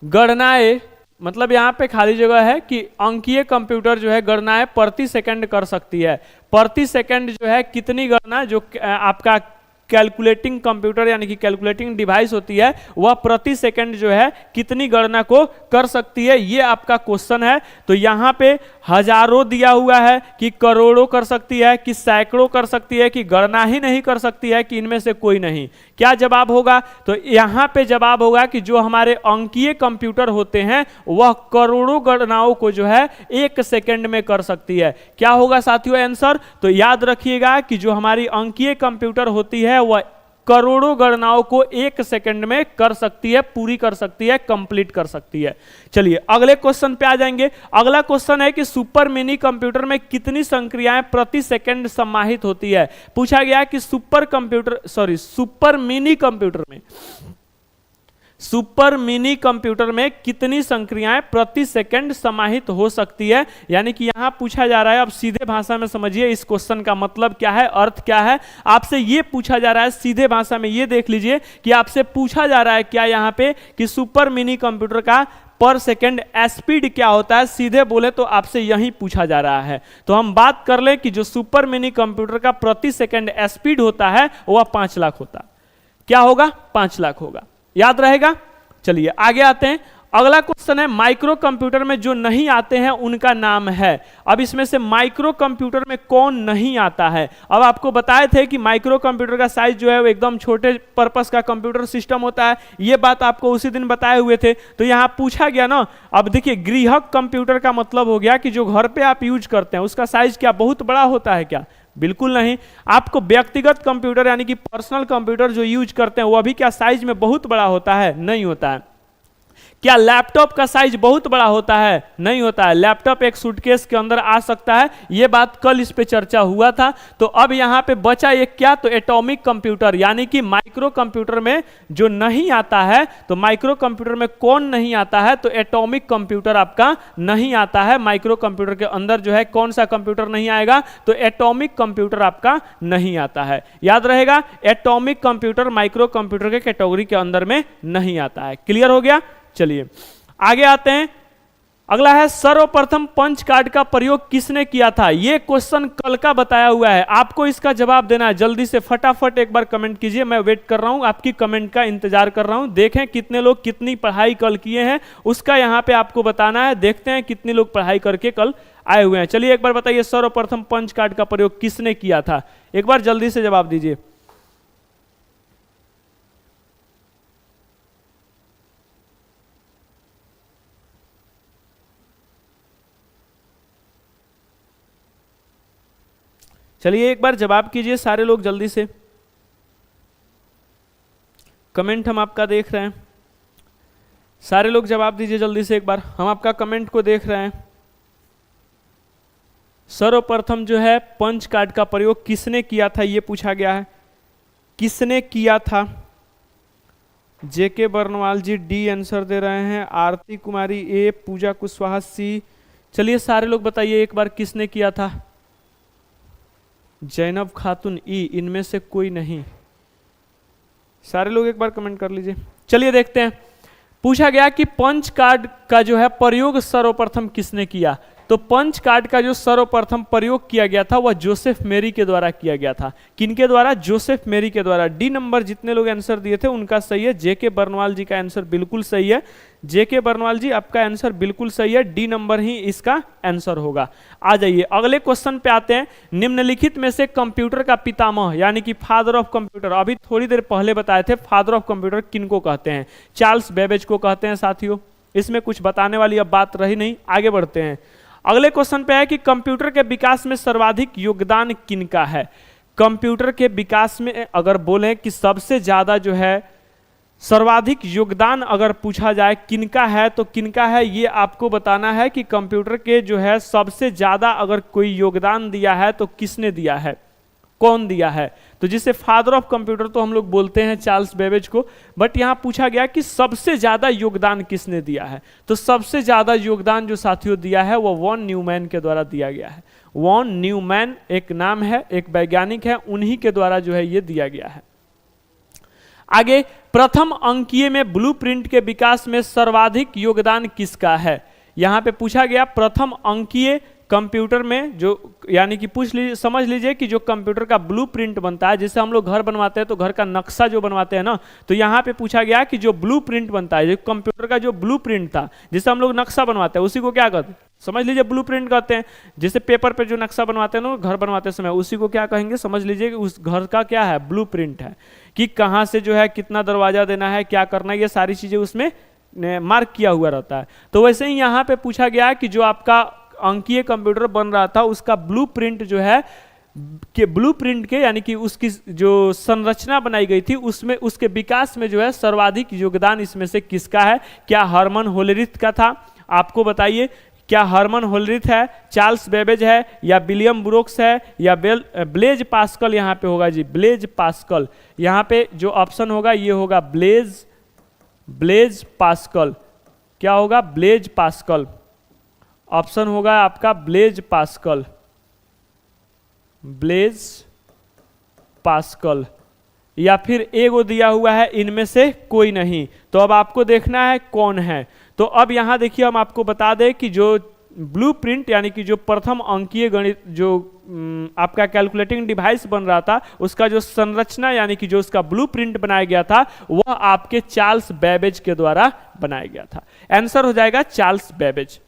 गणनाएं, मतलब यहां पे खाली जगह है कि अंकीय कंप्यूटर जो है गणनाएं प्रति सेकंड कर सकती है। प्रति सेकंड जो है कितनी गणना, जो आपका कैलकुलेटिंग कंप्यूटर यानी कि कैलकुलेटिंग डिवाइस होती है वह प्रति सेकंड जो है कितनी गणना को कर सकती है, ये आपका क्वेश्चन है। तो यहाँ पे हजारों दिया हुआ है कि करोड़ों कर सकती है कि सैकड़ों कर सकती है कि गणना ही नहीं कर सकती है कि इनमें से कोई नहीं। क्या जवाब होगा? तो यहाँ पे जवाब होगा कि जो हमारे अंकीय कंप्यूटर होते हैं वह करोड़ों गणनाओं को जो है 1 सेकंड में कर सकती है। क्या होगा साथियों आंसर? तो याद रखिएगा कि जो हमारी अंकीय कंप्यूटर होती है वह करोड़ों गणनाओं को 1 सेकंड में कर सकती है, पूरी कर सकती है, कंप्लीट कर सकती है। चलिए अगले क्वेश्चन पे आ जाएंगे। अगला क्वेश्चन है कि सुपर मिनी कंप्यूटर में कितनी संक्रियाएं प्रति सेकंड समाहित होती है। पूछा गया कि सुपर मिनी कंप्यूटर में कितनी संक्रियाएं प्रति सेकंड समाहित हो सकती है, यानी कि यहां पूछा जा रहा है। अब सीधे भाषा में समझिए इस क्वेश्चन का मतलब क्या है, अर्थ क्या है। आपसे यह पूछा जा रहा है सीधे भाषा में, यह देख लीजिए कि आपसे पूछा जा रहा है क्या यहां पे कि सुपर मिनी कंप्यूटर का पर सेकंड स्पीड क्या होता है। सीधे बोले तो आपसे यही पूछा जा रहा है। तो हम बात कर ले कि जो सुपर मिनी कंप्यूटर का प्रति सेकंड स्पीड होता है वह 5 लाख होता। क्या होगा? 5 लाख होगा। याद रहेगा। चलिए आगे आते हैं। अगला क्वेश्चन है माइक्रो कंप्यूटर में जो नहीं आते हैं उनका नाम है। अब इसमें से माइक्रो कंप्यूटर में कौन नहीं आता है? अब आपको बताए थे कि माइक्रो कंप्यूटर का साइज जो है वो एकदम छोटे पर्पस का कंप्यूटर सिस्टम होता है, ये बात आपको उसी दिन बताए हुए थे। तो यहां पूछा गया ना। अब देखिए गृहक कंप्यूटर का मतलब हो गया कि जो घर पे आप यूज करते हैं उसका साइज क्या बहुत बड़ा होता है क्या? बिल्कुल नहीं। आपको व्यक्तिगत कंप्यूटर यानी कि पर्सनल कंप्यूटर जो यूज करते हैं वह भी क्या साइज में बहुत बड़ा होता है? नहीं होता है। क्या लैपटॉप का साइज बहुत बड़ा होता है? नहीं होता है। लैपटॉप एक सूटकेस के अंदर आ सकता है, यह बात कल इस पे चर्चा हुआ था। तो अब यहां पे बचा एक क्या? तो एटॉमिक कंप्यूटर यानी कि माइक्रो कंप्यूटर में जो नहीं आता है। तो माइक्रो कंप्यूटर में कौन नहीं आता है? तो एटॉमिक कंप्यूटर आपका नहीं आता है। माइक्रो कंप्यूटर के अंदर जो है कौन सा कंप्यूटर नहीं आएगा? तो एटॉमिक कंप्यूटर आपका नहीं आता है। याद रहेगा, एटॉमिक कंप्यूटर माइक्रो कंप्यूटर के कैटेगरी के अंदर में नहीं आता है। क्लियर हो गया। चलिए आगे आते हैं। अगला है सर्वप्रथम पंच कार्ड का प्रयोग किसने किया था? यह क्वेश्चन कल का बताया हुआ है, आपको इसका जवाब देना है। जल्दी से फटाफट एक बार कमेंट कीजिए, मैं वेट कर रहा हूं, आपकी कमेंट का इंतजार कर रहा हूं। देखें कितने लोग कितनी पढ़ाई कल किए हैं उसका यहां पे आपको बताना है। देखते हैं कितने लोग पढ़ाई करके कल आए हुए हैं। चलिए एक बार बताइए सर्वप्रथम पंच कार्ड का प्रयोग किसने किया था? एक बार जल्दी से जवाब दीजिए। चलिए एक बार जवाब कीजिए सारे लोग जल्दी से। कमेंट हम आपका देख रहे हैं, सारे लोग जवाब दीजिए जल्दी से एक बार, हम आपका कमेंट को देख रहे हैं। सर्वप्रथम जो है पंच कार्ड का प्रयोग किसने किया था ये पूछा गया है। किसने किया था? जेके बर्नवाल जी डी आंसर दे रहे हैं, आरती कुमारी ए, पूजा कुशवाहा सी। चलिए सारे लोग बताइए एक बार किसने किया था। जैनब खातून ई, इनमें से कोई नहीं। सारे लोग एक बार कमेंट कर लीजिए। चलिए देखते हैं। पूछा गया कि पंच कार्ड का जो है प्रयोग सर्वप्रथम किसने किया। तो पंच कार्ड का जो सर्वप्रथम प्रयोग किया गया था वह जोसेफ मेरी के द्वारा किया गया था। किनके द्वारा? जोसेफ मेरी के द्वारा। डी नंबर जितने लोग आंसर दिए थे उनका सही है। जेके बर्नवाल जी का आंसर बिल्कुल सही है। जेके बर्नवाल जी आपका आंसर बिल्कुल सही है, डी नंबर ही इसका आंसर होगा। आ जाइए अगले क्वेश्चन पे आते हैं। निम्नलिखित में से कंप्यूटर का पितामह यानी कि फादर ऑफ कंप्यूटर, अभी थोड़ी देर पहले बताए थे फादर ऑफ कंप्यूटर किनको कहते हैं? चार्ल्स बेबेज को कहते हैं साथियों। इसमें कुछ बताने वाली अब बात रही नहीं, आगे बढ़ते हैं। अगले क्वेश्चन पे है कि कंप्यूटर के विकास में सर्वाधिक योगदान किनका है। कंप्यूटर के विकास में अगर बोलें कि सबसे ज्यादा जो है सर्वाधिक योगदान अगर पूछा जाए किनका है तो किनका है ये आपको बताना है कि कंप्यूटर के जो है सबसे ज्यादा अगर कोई योगदान दिया है तो किसने दिया है, कौन दिया है। तो जिसे फादर ऑफ कंप्यूटर तो हम लोग बोलते हैं चार्ल्स बेबेज को, बट यहां पूछा गया कि सबसे ज्यादा योगदान किसने दिया है। तो सबसे ज्यादा योगदान जो साथियों दिया है वो वॉन न्यूमैन के द्वारा दिया गया है। वॉन न्यूमैन एक नाम है, एक वैज्ञानिक है, उन्हीं के द्वारा जो है ये दिया गया है। आगे प्रथम अंकीय में ब्लूप्रिंट के विकास में सर्वाधिक योगदान किसका है। यहां पे पूछा गया प्रथम अंकीय कंप्यूटर में जो यानी कि पूछ लीजिए, समझ लीजिए कि जो कंप्यूटर का ब्लूप्रिंट बनता है, जैसे हम लोग घर बनवाते हैं तो घर का नक्शा जो बनवाते हैं ना, तो यहाँ पे पूछा गया कि जो ब्लूप्रिंट बनता है, जो कंप्यूटर का जो ब्लूप्रिंट था जिससे हम लोग नक्शा बनवाते हैं, उसी को क्या कहते हैं? समझ लीजिए ब्लूप्रिंट कहते हैं। जैसे पेपर पे जो नक्शा बनवाते हैं ना घर बनवाते समय, उसी को क्या कहेंगे? समझ लीजिए कि उस घर का क्या है? ब्लूप्रिंट है, कि कहाँ से जो है कितना दरवाजा देना है, क्या करना है, ये सारी चीजें उसमें मार्क किया हुआ रहता है। तो वैसे ही यहाँ पे पूछा गया कि जो आपका अंकीय कंप्यूटर बन रहा था उसका ब्लूप्रिंट जो है कि ब्लूप्रिंट के यानी कि उसकी जो संरचना बनाई गई थी उसमें उसके विकास में जो है सर्वाधिक योगदान इसमें से किसका है? क्या हरमन होलरिथ का था? आपको बताइए, क्या हरमन होलरिथ है, चार्ल्स बेबेज है, या विलियम ब्रूक्स है, या ब्लेज पास्कल यहाँ पे होगा जी, ब्लेज पास्कल। यहाँ पे जो ऑप्शन होगा ये होगा ब्लेज पास्कल। क्या होगा? Blaise Pascal. ऑप्शन होगा आपका ब्लेज पास्कल, ब्लेज पास्कल, या फिर एगो दिया हुआ है इनमें से कोई नहीं। तो अब आपको देखना है कौन है। तो अब यहां देखिए हम आपको बता दें कि जो ब्लूप्रिंट यानी कि जो प्रथम अंकीय गणित जो आपका कैलकुलेटिंग डिवाइस बन रहा था उसका जो संरचना यानी कि जो उसका ब्लूप्रिंट बनाया गया था वह आपके चार्ल्स बेबेज के द्वारा बनाया गया था। आंसर हो जाएगा चार्ल्स बेबेज।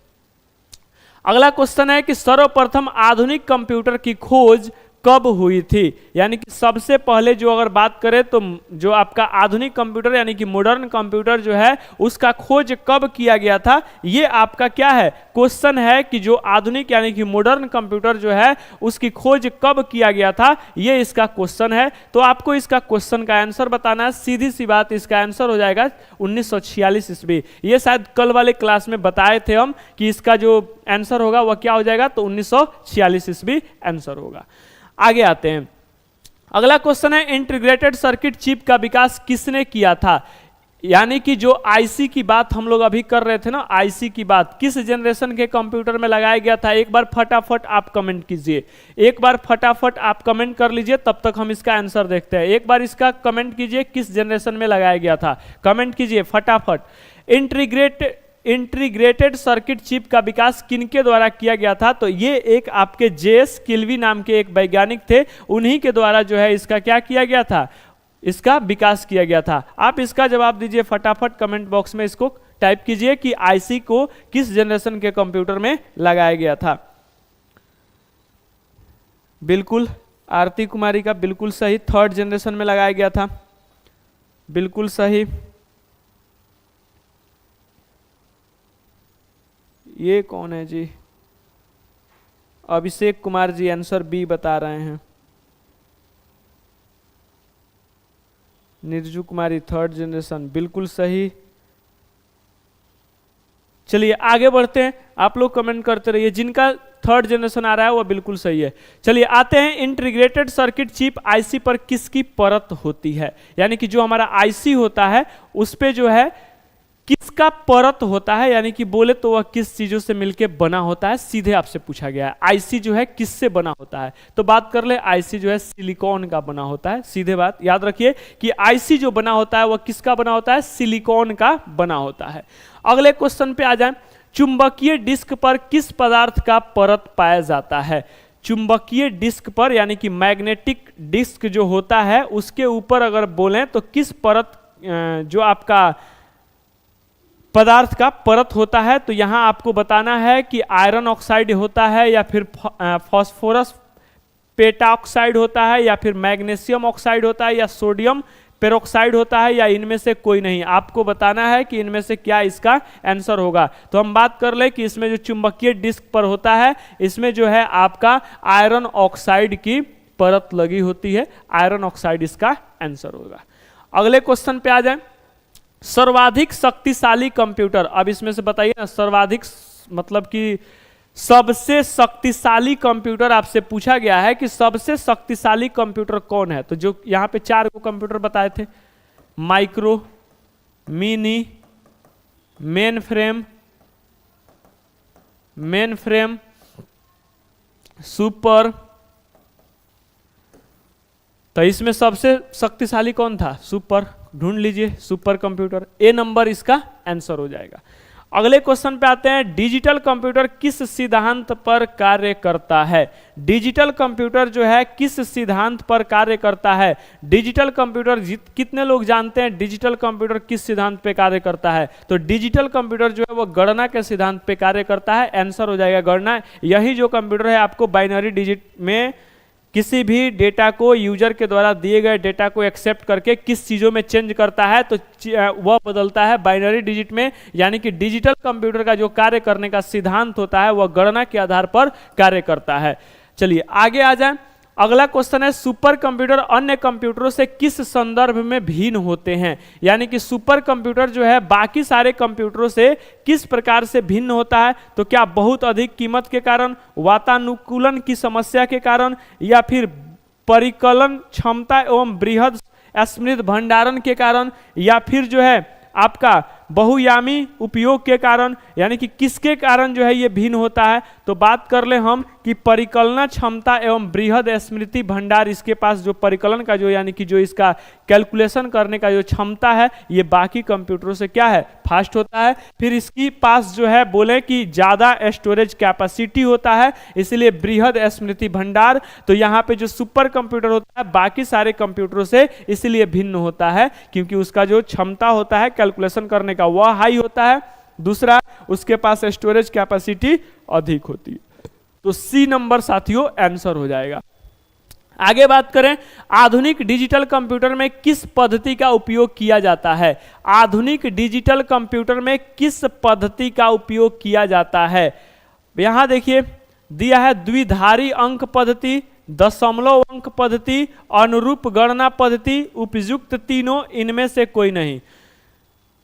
अगला क्वेश्चन है कि सर्वप्रथम आधुनिक कंप्यूटर की खोज कब हुई थी? यानी कि सबसे पहले जो अगर बात करें तो जो आपका आधुनिक कंप्यूटर यानी कि मॉडर्न कंप्यूटर जो है उसका खोज कब किया गया था, ये आपका क्या है? क्वेश्चन है कि जो आधुनिक यानी कि मॉडर्न कंप्यूटर जो है उसकी खोज कब किया गया था, ये इसका क्वेश्चन है। तो आपको इसका क्वेश्चन का आंसर बताना है। सीधी सी बात, इसका आंसर हो जाएगा 1946 ईस्वी। ये शायद कल वाले क्लास में बताए थे हम कि इसका जो आंसर होगा वह क्या हो जाएगा, तो 1946 ईस्वी आंसर होगा। आगे आते हैं। अगला क्वेश्चन है इंटीग्रेटेड सर्किट चिप का विकास किसने किया था? यानी कि जो आईसी की बात हम लोग अभी कर रहे थे ना, आईसी की बात किस जनरेशन के कंप्यूटर में लगाया गया था? एक बार फटाफट आप कमेंट कीजिए, एक बार फटाफट आप कमेंट कर लीजिए, तब तक हम इसका आंसर देखते हैं। एक बार इसका कमेंट कीजिए किस जनरेशन में लगाया गया था, कमेंट कीजिए फटाफट। इंटीग्रेटेड सर्किट चिप का विकास किनके द्वारा किया गया था? तो ये एक आपके जेएस किल्वी नाम के एक वैज्ञानिक थे, उन्हीं के द्वारा जो है इसका क्या किया गया था? इसका विकास किया गया था। आप इसका जवाब दीजिए फटाफट कमेंट बॉक्स में, इसको टाइप कीजिए कि आईसी को किस जनरेशन के कंप्यूटर में लगाया गया था। बिल्कुल आरती कुमारी का बिल्कुल सही, 3rd जनरेशन में लगाया गया था, बिल्कुल सही। ये कौन है जी? अभिषेक कुमार जी आंसर बी बता रहे हैं। निर्जू कुमारी 3rd जनरेशन, बिल्कुल सही। चलिए आगे बढ़ते हैं, आप लोग कमेंट करते रहिए, जिनका 3rd जनरेशन आ रहा है वो बिल्कुल सही है। चलिए आते हैं, इंटीग्रेटेड सर्किट चिप आईसी पर किसकी परत होती है? यानी कि जो हमारा आईसी होता है उस पे जो है किसका परत होता है, यानी कि बोले तो वह किस चीजों से मिलके बना होता है, सीधे आपसे पूछा गया है। आईसी जो है किससे बना होता है? तो बात कर ले, आईसी जो है सिलिकॉन का बना होता है। सीधे बात याद रखिए कि आईसी जो बना होता है वह किसका बना होता है? सिलिकॉन का बना होता है। अगले क्वेश्चन पे आ जाए, चुंबकीय डिस्क पर किस पदार्थ का परत पाया जाता है? चुंबकीय डिस्क पर यानी कि मैग्नेटिक डिस्क जो होता है उसके ऊपर अगर बोलें तो किस परत जो आपका पदार्थ का परत होता है? तो यहां आपको बताना है कि आयरन ऑक्साइड होता है, या फिर फास्फोरस पेटाऑक्साइड होता है, या फिर मैग्नीशियम ऑक्साइड होता है, या सोडियम पेरोक्साइड होता है, या इनमें से कोई नहीं। आपको बताना है कि इनमें से क्या इसका आंसर होगा। तो हम बात कर ले कि इसमें जो चुंबकीय डिस्क पर होता है इसमें जो है आपका आयरन ऑक्साइड की परत लगी होती है, आयरन ऑक्साइड इसका आंसर होगा। अगले क्वेश्चन पे आ जाए, सर्वाधिक शक्तिशाली कंप्यूटर। अब इसमें से बताइए ना, सर्वाधिक मतलब कि सबसे शक्तिशाली कंप्यूटर आपसे पूछा गया है कि सबसे शक्तिशाली कंप्यूटर कौन है? तो जो यहां पे 4 को कंप्यूटर बताए थे, micro, mini, main frame, super, तो इसमें सबसे शक्तिशाली कौन था? सुपर। ढूंढ लीजिए सुपर कंप्यूटर, ए नंबर इसका आंसर हो जाएगा। अगले क्वेश्चन पे आते हैं, डिजिटल कंप्यूटर किस सिद्धांत पर कार्य करता है? डिजिटल कंप्यूटर जो है किस सिद्धांत पर कार्य करता है? डिजिटल कंप्यूटर कितने लोग जानते हैं डिजिटल कंप्यूटर किस सिद्धांत पे कार्य करता है? तो डिजिटल कंप्यूटर जो है वो गणना के सिद्धांत पे कार्य करता है। आंसर हो जाएगा गणना। यही जो कंप्यूटर है आपको बाइनरी डिजिट में किसी भी डेटा को यूजर के द्वारा दिए गए डेटा को एक्सेप्ट करके किस चीज़ों में चेंज करता है, तो वह बदलता है बाइनरी डिजिट में। यानी कि डिजिटल कंप्यूटर का जो कार्य करने का सिद्धांत होता है वह गणना के आधार पर कार्य करता है। चलिए आगे आ जाए। अगला क्वेश्चन है, सुपर कंप्यूटर अन्य कंप्यूटरों से किस संदर्भ में भिन्न होते हैं? यानी कि सुपर कंप्यूटर जो है बाकी सारे कंप्यूटरों से किस प्रकार से भिन्न होता है? तो क्या बहुत अधिक कीमत के कारण, वातानुकूलन की समस्या के कारण, या फिर परिकलन क्षमता एवं बृहद स्मृति भंडारण के कारण, या फिर जो है आपका बहुयामी उपयोग के कारण, यानी कि किसके कारण जो है ये भिन्न होता है? तो बात कर ले हम कि परिकलना क्षमता एवं बृहद स्मृति भंडार, इसके पास जो परिकलन का जो यानी कि जो इसका कैलकुलेशन करने का जो क्षमता है ये बाकी कंप्यूटरों से क्या है, फास्ट होता है। फिर इसकी पास जो है बोले कि ज़्यादा स्टोरेज कैपेसिटी होता है, इसलिए बृहद स्मृति भंडार। तो यहाँ पे जो सुपर कंप्यूटर होता है बाकी सारे कंप्यूटरों से इसलिए भिन्न होता है क्योंकि उसका जो क्षमता होता है कैलकुलेशन करने का वह हाई होता है। दूसरा, उसके पास स्टोरेज कैपेसिटी अधिक होती है। तो सी नंबर साथियों आंसर हो जाएगा। आगे बात करें, आधुनिक डिजिटल कंप्यूटर में किस पद्धति का उपयोग किया जाता है? आधुनिक डिजिटल कंप्यूटर में किस पद्धति का उपयोग किया जाता है? यहां देखिए दिया है द्विधारी अंक पद्धति, दशमलव अंक पद्धति, अनुरूप गणना पद्धति, उपयुक्त तीनों, इनमें से कोई नहीं।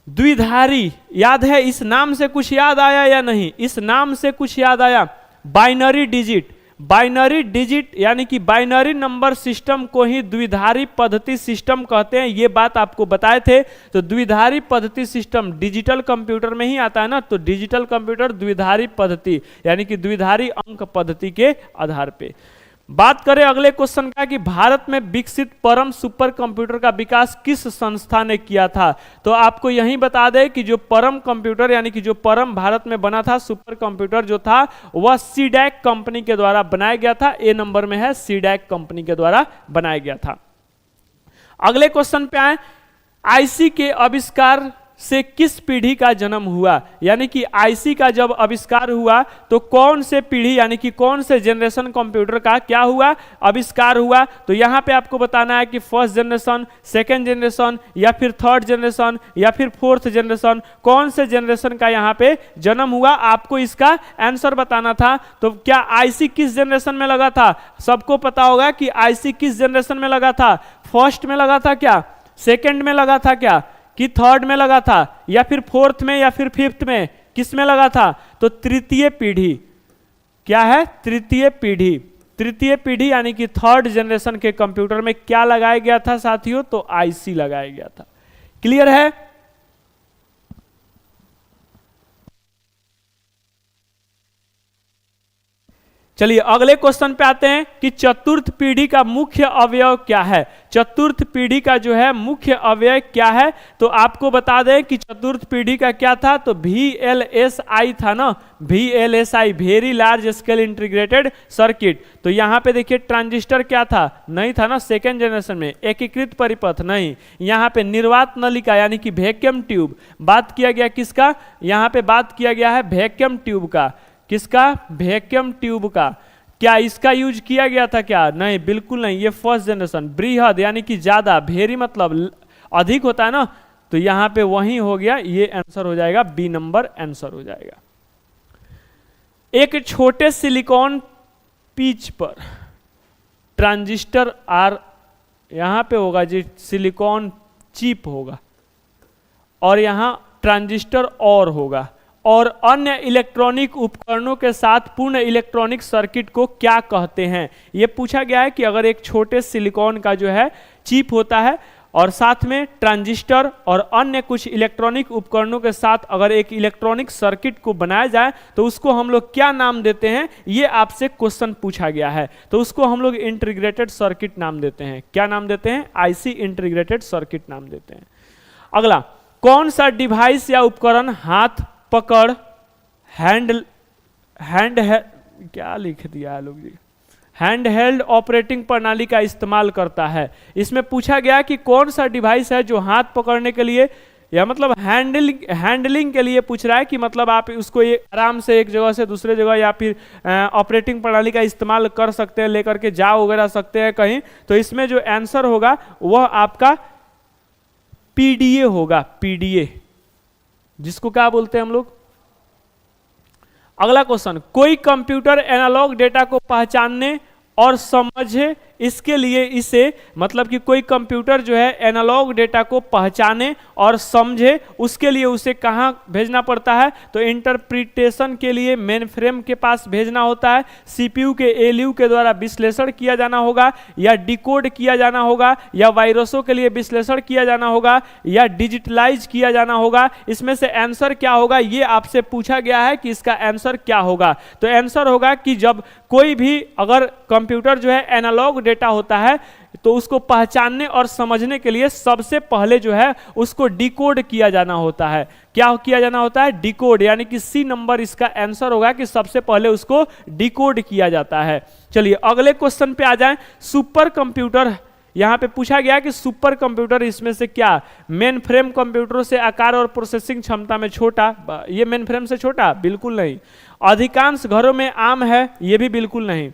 द्विधारी याद है, इस नाम से कुछ याद आया या नहीं? इस नाम से कुछ याद आया? बाइनरी डिजिट, बाइनरी डिजिट यानी कि बाइनरी नंबर सिस्टम को ही द्विधारी पद्धति सिस्टम कहते हैं। ये बात आपको बताए थे। तो द्विधारी पद्धति सिस्टम डिजिटल कंप्यूटर में ही आता है ना, तो डिजिटल कंप्यूटर द्विधारी पद्धति यानी कि द्विधारी अंक पद्धति के आधार पे। बात करें अगले क्वेश्चन का कि भारत में विकसित परम सुपर कंप्यूटर का विकास किस संस्था ने किया था? तो आपको यही बता दें कि जो परम कंप्यूटर यानी कि जो परम भारत में बना था सुपर कंप्यूटर जो था वह सीडैक कंपनी के द्वारा बनाया गया था। ए नंबर में है, सीडैक कंपनी के द्वारा बनाया गया था। अगले क्वेश्चन पे आए, आईसी के आविष्कार से किस पीढ़ी का जन्म हुआ? यानी कि आईसी का जब आविष्कार हुआ तो कौन से पीढ़ी यानी कि कौन से जनरेशन कंप्यूटर का क्या हुआ, आविष्कार हुआ? तो यहां पे आपको बताना है कि फर्स्ट जनरेशन, सेकंड जनरेशन, या फिर थर्ड जनरेशन, या फिर फोर्थ जनरेशन, कौन से जनरेशन का यहां पे जन्म हुआ, आपको इसका आंसर बताना था। तो क्या आईसी किस जनरेशन में लगा था? सबको पता होगा कि आईसी किस जनरेशन में लगा था। फर्स्ट में लगा था क्या, सेकंड में लगा था क्या, कि थर्ड में लगा था, या फिर फोर्थ में, या फिर फिफ्थ में, किस में लगा था? तो तृतीय पीढ़ी। क्या है? तृतीय पीढ़ी। तृतीय पीढ़ी यानी कि थर्ड जनरेशन के कंप्यूटर में क्या लगाया गया था साथियों? तो आईसी लगाया गया था। क्लियर है? चलिए अगले क्वेश्चन पे आते हैं कि चतुर्थ पीढ़ी का मुख्य अवयव क्या है? चतुर्थ पीढ़ी का जो है मुख्य अवयव क्या है? तो आपको बता दें कि चतुर्थ पीढ़ी का क्या था? तो VLSI था ना, VLSI very large scale integrated circuit. तो यहाँ पे देखिए ट्रांजिस्टर क्या था? नहीं था ना सेकेंड जनरेशन में। एकीकृत परिपथ नहीं। यहाँ पे निर्वात नलिका यानी कि वैक्यूम ट्यूब। बात किया गया किसका? यहाँ पे बात किया गया है वैक्यूम ट्यूब का। किसका? वैक्यूम ट्यूब का। क्या इसका यूज किया गया था क्या? नहीं, बिल्कुल नहीं। ये फर्स्ट जनरेशन। बृहद यानी कि ज्यादा, वेरी मतलब अधिक होता है ना, तो यहां पे वही हो गया। ये आंसर हो जाएगा, बी नंबर आंसर हो जाएगा। एक छोटे सिलिकॉन पिच पर ट्रांजिस्टर आर, यहां पे होगा जी सिलिकॉन चिप होगा, और यहां ट्रांजिस्टर और होगा, और अन्य इलेक्ट्रॉनिक उपकरणों के साथ पूर्ण इलेक्ट्रॉनिक सर्किट को क्या कहते हैं? यह पूछा गया है कि अगर एक छोटे सिलिकॉन का जो है चिप होता है और साथ में ट्रांजिस्टर और अन्य कुछ इलेक्ट्रॉनिक उपकरणों के साथ अगर एक इलेक्ट्रॉनिक सर्किट को बनाया जाए तो उसको हम लोग क्या नाम देते हैं? ये आपसे क्वेश्चन पूछा गया है। तो उसको हम लोग इंटीग्रेटेड सर्किट नाम देते हैं। क्या नाम देते हैं? आईसी इंटीग्रेटेड सर्किट नाम देते हैं। अगला, कौन सा डिवाइस या उपकरण हाथ पकड़ हैंड है, क्या लिख दिया है लोग जी, हैंड हेल्ड ऑपरेटिंग प्रणाली का इस्तेमाल करता है। इसमें पूछा गया कि कौन सा डिवाइस है जो हाथ पकड़ने के लिए या मतलब हैंडलिंग के लिए पूछ रहा है कि मतलब आप उसको आराम से एक जगह से दूसरे जगह या फिर ऑपरेटिंग प्रणाली का इस्तेमाल कर सकते हैं, लेकर के जा वगैरह सकते हैं कहीं। तो इसमें जो आंसर होगा वह आपका पीडीए होगा, पीडीए, जिसको क्या बोलते हैं हम लोग। अगला क्वेश्चन, कोई कंप्यूटर एनालॉग डेटा को पहचानने और समझे, इसके लिए इसे मतलब कि कोई कंप्यूटर जो है एनालॉग डेटा को पहचाने और समझे, उसके लिए उसे कहाँ भेजना पड़ता है, तो इंटरप्रिटेशन के लिए मेन फ्रेम के पास भेजना होता है, सीपीयू के एलयू के द्वारा विश्लेषण किया जाना होगा, या डिकोड किया जाना होगा, या वायरसों के लिए विश्लेषण किया जाना होगा, या डिजिटलाइज किया जाना होगा। इसमें से आंसर क्या होगा, ये आपसे पूछा गया है कि इसका आंसर क्या होगा। तो आंसर होगा कि जब कोई भी अगर कंप्यूटर जो है एनालॉग डेटा होता है तो उसको पहचानने और समझने के लिए सबसे पहले जो है उसको डिकोड किया जाना होता है। क्या किया जाना होता है, डिकोड, यानी कि सी नंबर इसका आंसर होगा कि सबसे पहले उसको डिकोड किया जाता है। चलिए अगले क्वेश्चन पे आ जाएं। सुपर कंप्यूटर, यहां पे पूछा गया कि सुपर कंप्यूटर इसमें से क्या मेन फ्रेम कंप्यूटरों से आकार और प्रोसेसिंग क्षमता में छोटा, ये मेन फ्रेम से छोटा, बिल्कुल नहीं। अधिकांश घरों में आम है, ये भी बिल्कुल नहीं।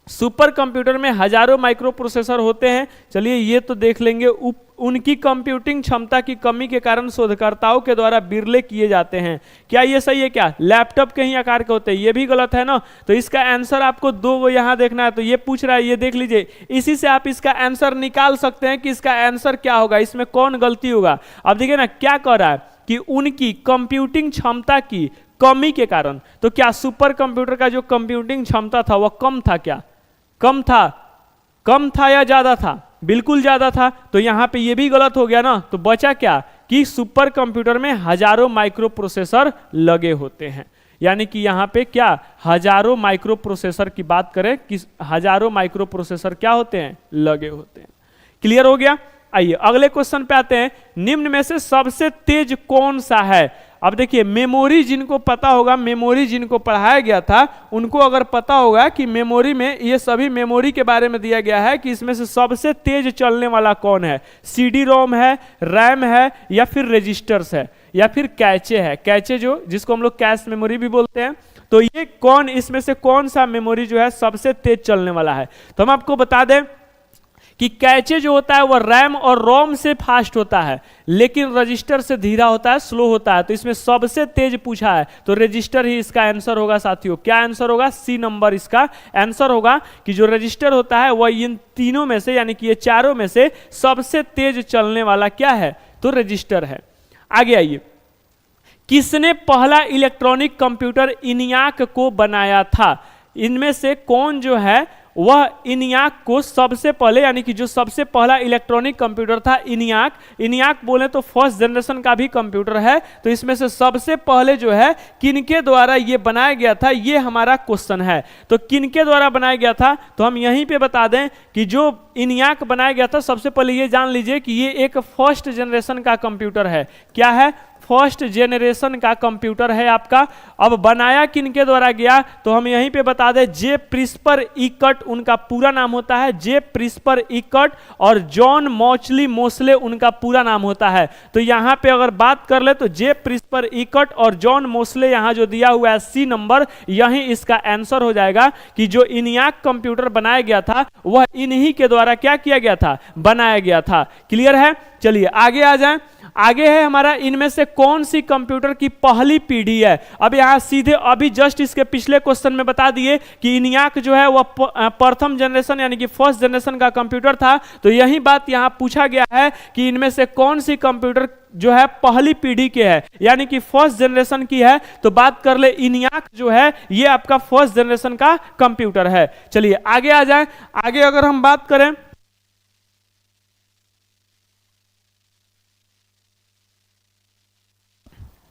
सुपर कंप्यूटर में हजारों माइक्रो प्रोसेसर होते हैं, चलिए ये तो देख लेंगे। उनकी कंप्यूटिंग क्षमता की कमी के कारण शोधकर्ताओं के द्वारा बिरले किए जाते हैं, क्या ये सही है? क्या लैपटॉप के ही आकार के होते हैं? ये भी गलत है ना। तो इसका आंसर आपको दो यहां देखना है, तो ये पूछ रहा है, ये देख लीजिए, इसी से आप इसका आंसर निकाल सकते हैं कि इसका आंसर क्या होगा, इसमें कौन गलती होगा। अब देखिए ना क्या कह रहा है कि उनकी कंप्यूटिंग क्षमता की कमी के कारण, तो क्या सुपर कंप्यूटर का जो कंप्यूटिंग क्षमता था वह कम था? क्या कम था या ज्यादा था? बिल्कुल ज्यादा था। तो यहां पे ये भी गलत हो गया ना। तो बचा क्या कि सुपर कंप्यूटर में हजारों माइक्रो प्रोसेसर लगे होते हैं, यानी कि यहां पे क्या हजारों माइक्रो प्रोसेसर की बात करें कि हजारों माइक्रो प्रोसेसर क्या होते हैं, लगे होते हैं। क्लियर हो गया। आइए अगले क्वेश्चन पे आते हैं। निम्न में से सबसे तेज कौन सा है? अब देखिए मेमोरी, जिनको पता होगा, मेमोरी जिनको पढ़ाया गया था उनको अगर पता होगा कि मेमोरी में, ये सभी मेमोरी के बारे में दिया गया है कि इसमें से सबसे तेज चलने वाला कौन है। सीडी रोम है, रैम है, या फिर रजिस्टर्स है, या फिर कैचे है। कैचे जो जिसको हम लोग कैश मेमोरी भी बोलते हैं। तो ये कौन, इसमें से कौन सा मेमोरी जो है सबसे तेज चलने वाला है? तो हम आपको बता दें कि कैचे जो होता है वह रैम और रोम से फास्ट होता है, लेकिन रजिस्टर से धीरा होता है, स्लो होता है। तो इसमें सबसे तेज पूछा है तो रजिस्टर ही इसका आंसर होगा साथियों। क्या आंसर होगा? सी नंबर इसका आंसर होगा कि जो रजिस्टर होता है वह इन तीनों में से, यानी कि ये चारों में से सबसे तेज चलने वाला क्या है, तो रजिस्टर है। आगे आइए, किसने पहला इलेक्ट्रॉनिक कंप्यूटर इनियाक को बनाया था? इनमें से कौन जो है वह इनियाक को सबसे पहले, यानी कि जो सबसे पहला इलेक्ट्रॉनिक कंप्यूटर था इनियाक बोले तो फर्स्ट जनरेशन का भी कंप्यूटर है। तो इसमें से सबसे पहले जो है किनके द्वारा ये बनाया गया था, ये हमारा क्वेश्चन है। तो किनके द्वारा बनाया गया था, तो हम यहीं पे बता दें कि जो इनियाक बनाया गया था, सबसे पहले ये जान लीजिए कि ये एक फर्स्ट जनरेशन का कंप्यूटर है। क्या है? फर्स्ट जेनरेशन का कंप्यूटर है आपका। अब बनाया किनके द्वारा गया, तो हम यहीं पे बता दें, जे प्रिस्पर इकट उनका पूरा नाम होता है, जे प्रिस्पर इकट, और जॉन मॉचली मोस्ले उनका पूरा नाम होता है। तो यहां पे अगर बात कर ले तो जे प्रिस्पर इकट और जॉन मोस्ले यहां जो दिया हुआ है सी नंबर, यही इसका आंसर हो जाएगा कि जो इनियाक कंप्यूटर बनाया गया था वह इन्हीं के द्वारा क्या किया गया था, बनाया गया था। क्लियर है। चलिए आगे आ जाएं। आगे है हमारा, इनमें से कौन सी कंप्यूटर की पहली पीढ़ी है? अब यहां सीधे अभी जस्ट इसके पिछले क्वेश्चन में बता दिए कि इनियाक जो है वह प्रथम जनरेशन यानी कि फर्स्ट जनरेशन का कंप्यूटर था। तो यही बात यहां पूछा गया है कि इनमें से कौन सी कंप्यूटर जो है पहली पीढ़ी के है, यानी कि फर्स्ट जनरेशन की है। तो बात कर ले, इनियाक जो है ये आपका फर्स्ट जनरेशन का कंप्यूटर है। चलिए आगे आ जाए। आगे अगर हम बात करें,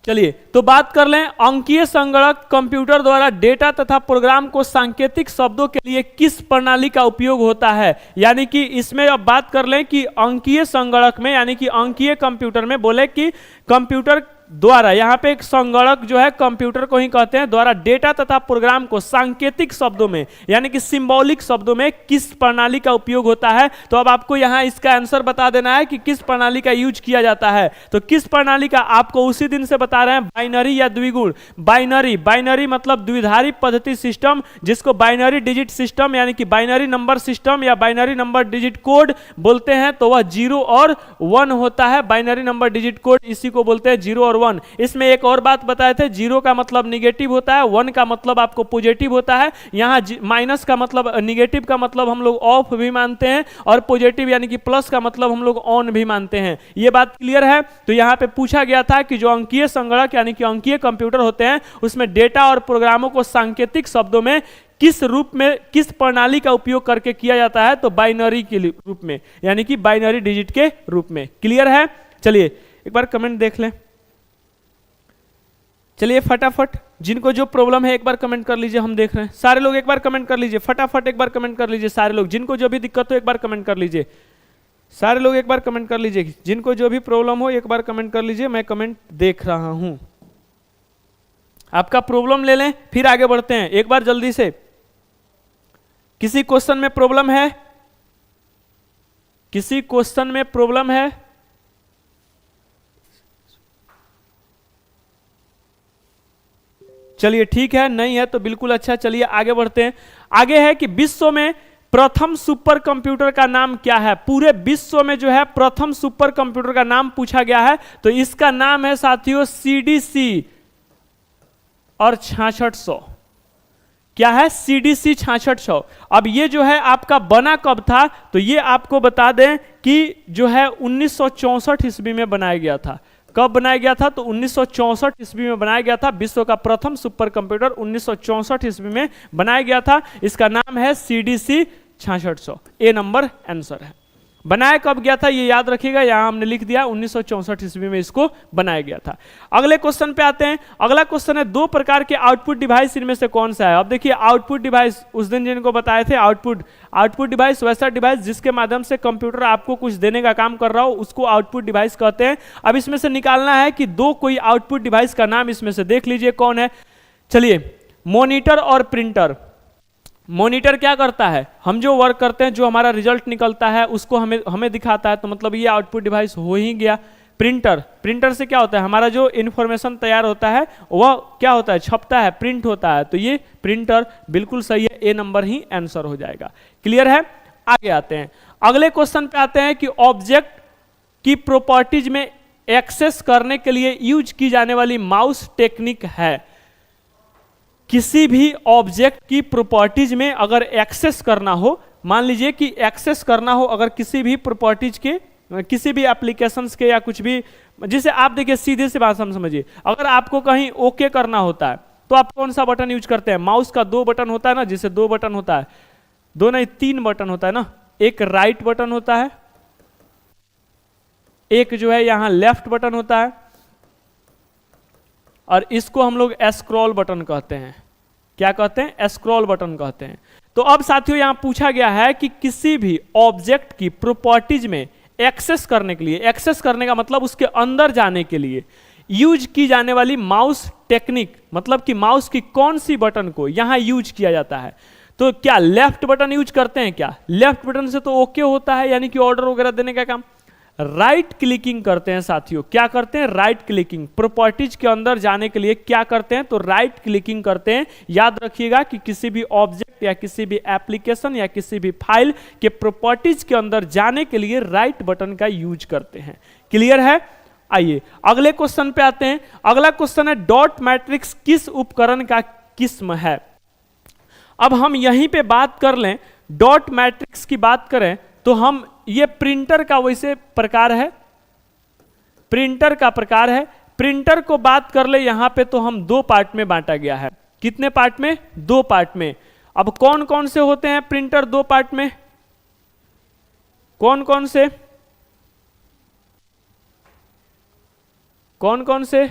चलिए तो बात कर लें, अंकीय संगणक कंप्यूटर द्वारा डेटा तथा प्रोग्राम को सांकेतिक शब्दों के लिए किस प्रणाली का उपयोग होता है? यानी कि इसमें अब बात कर लें कि अंकीय संगणक में, यानी कि अंकीय कंप्यूटर में बोले कि कंप्यूटर द्वारा, यहाँ पे एक संगणक जो है कंप्यूटर को ही कहते हैं, द्वारा डेटा तथा प्रोग्राम को सांकेतिक शब्दों में यानी कि सिंबॉलिक शब्दों में किस प्रणाली का उपयोग होता है। तो अब आपको यहाँ इसका आंसर बता देना है कि किस प्रणाली का यूज किया जाता है। तो किस प्रणाली का आपको उसी दिन से बता रहे हैं, बाइनरी या द्विगुण। बाइनरी, बाइनरी मतलब द्विधारी पद्धति सिस्टम, जिसको बाइनरी डिजिट सिस्टम यानी कि बाइनरी नंबर सिस्टम या बाइनरी नंबर डिजिट कोड बोलते हैं। तो वह 0 और 1 होता है। बाइनरी नंबर डिजिट कोड इसी को बोलते हैं 0 और 1। इसमें एक और बात बताए थे, 0 का मतलब निगेटिव होता है, 1 का मतलब आपको पॉजिटिव होता है। यहाँ माइनस का मतलब, निगेटिव का मतलब हम लोग ऑफ भी मानते हैं, और पॉजिटिव यानी कि प्लस का मतलब हम लोग ऑन भी मानते हैं। ये बात क्लियर है। तो यहाँ पे पूछा गया था कि जो अंकीय संगणक यानी कि अंकीय कंप्यूटर होते हैं, उसमें डेटा और प्रोग्रामों को सांकेतिक शब्दों में किस रूप में, किस प्रणाली का उपयोग करके किया जाता है। तो बाइनरी के रूप में यानी कि बाइनरी डिजिट के रूप में। क्लियर है। चलिए एक बार कमेंट देख लें। चलिए फटाफट, जिनको जो प्रॉब्लम है एक बार कमेंट कर लीजिए। हम देख रहे हैं सारे लोग, एक बार कमेंट कर लीजिए फटाफट, एक बार कमेंट कर लीजिए सारे लोग। जिनको जो भी दिक्कत हो एक बार कमेंट कर लीजिए सारे लोग, एक बार कमेंट कर लीजिए। जिनको जो भी प्रॉब्लम हो एक बार कमेंट कर लीजिए, मैं कमेंट देख रहा हूं। आपका प्रॉब्लम ले लें फिर आगे बढ़ते हैं। एक बार जल्दी से, किसी क्वेश्चन में प्रॉब्लम है? किसी क्वेश्चन में प्रॉब्लम है? चलिए ठीक है, नहीं है तो बिल्कुल अच्छा। चलिए आगे बढ़ते हैं। आगे है कि विश्व में प्रथम सुपर कंप्यूटर का नाम क्या है। पूरे विश्व में जो है प्रथम सुपर कंप्यूटर का नाम पूछा गया है। तो इसका नाम है साथियों CDC और 6600। क्या है? CDC 6600। अब ये जो है आपका बना कब था? तो ये आपको बता दें कि जो है 1964 ईस्वी में बनाया गया था। कब बनाया गया था? तो 1964 ईस्वी में बनाया गया था। विश्व का प्रथम सुपर कंप्यूटर 1964 ईस्वी में बनाया गया था। इसका नाम है CDC 6600। ए नंबर आंसर है। बनाया कब गया था ये याद रखिएगा, यहां हमने लिख दिया 1964 ईस्वी में इसको बनाया गया था। अगले क्वेश्चन पे आते हैं। अगला क्वेश्चन है, दो प्रकार के आउटपुट डिवाइस इनमें से कौन सा है। अब देखिए आउटपुट डिवाइस उस दिन जिनको बताए थे, आउटपुट डिवाइस वैसा डिवाइस जिसके माध्यम से कंप्यूटर आपको कुछ देने का काम कर रहा हो, उसको आउटपुट डिवाइस कहते हैं। अब इसमें से निकालना है कि दो कोई आउटपुट डिवाइस का नाम इसमें से देख लीजिए कौन है। चलिए, मॉनिटर और प्रिंटर। मॉनिटर क्या करता है? हम जो वर्क करते हैं, जो हमारा रिजल्ट निकलता है उसको हमें दिखाता है, तो मतलब ये आउटपुट डिवाइस हो ही गया। प्रिंटर से क्या होता है? हमारा जो इंफॉर्मेशन तैयार होता है वह क्या होता है? छपता है, प्रिंट होता है। तो ये प्रिंटर बिल्कुल सही है, ए नंबर ही आंसर हो जाएगा। क्लियर है। आगे आते हैं, अगले क्वेश्चन पे आते हैं कि ऑब्जेक्ट की प्रॉपर्टीज में एक्सेस करने के लिए यूज की जाने वाली माउस टेक्निक है। किसी भी ऑब्जेक्ट की प्रॉपर्टीज में अगर एक्सेस करना हो, मान लीजिए कि एक्सेस करना हो अगर किसी भी प्रॉपर्टीज के, किसी भी एप्लीकेशंस के या कुछ भी, जिसे आप देखिए सीधे से बात समझिए, अगर आपको कहीं ओके करना होता है तो आप कौन सा बटन यूज करते हैं? माउस का दो बटन होता है ना, जिसे दो बटन होता है, दो नहीं तीन बटन होता है ना। एक राइट बटन होता है, एक जो है यहां लेफ्ट बटन होता है, और इसको हम लोग स्क्रॉल बटन कहते हैं। क्या कहते हैं? स्क्रॉल बटन कहते हैं। तो अब साथियों यहां पूछा गया है कि किसी भी ऑब्जेक्ट की प्रॉपर्टीज में एक्सेस करने के लिए, एक्सेस करने का मतलब उसके अंदर जाने के लिए यूज की जाने वाली माउस टेक्निक, मतलब कि माउस की कौन सी बटन को यहां यूज किया जाता है। तो क्या लेफ्ट बटन यूज करते हैं? क्या लेफ्ट बटन से तो ओके होता है, यानी कि ऑर्डर वगैरह देने का काम। राइट क्लिकिंग करते हैं साथियों। क्या करते हैं? Right clicking. प्रॉपर्टीज के अंदर जाने के लिए क्या करते हैं? तो राइट क्लिकिंग करते हैं। याद रखिएगा कि किसी भी ऑब्जेक्ट या किसी भी एप्लीकेशन या किसी भी फाइल के प्रॉपर्टीज के अंदर जाने के लिए राइट बटन का यूज करते हैं। क्लियर है। आइए अगले क्वेश्चन पे आते हैं। अगला क्वेश्चन है, डॉट मैट्रिक्स किस उपकरण का किस्म है। अब हम यहीं पे बात कर लें, डॉट मैट्रिक्स की बात करें तो हम, ये प्रिंटर का वैसे प्रकार है, प्रिंटर का प्रकार है। प्रिंटर को बात कर ले यहां पे तो हम दो पार्ट में बांटा गया है। कितने पार्ट में? दो पार्ट में। अब कौन कौन से होते हैं प्रिंटर दो पार्ट में? कौन कौन से? कौन कौन से?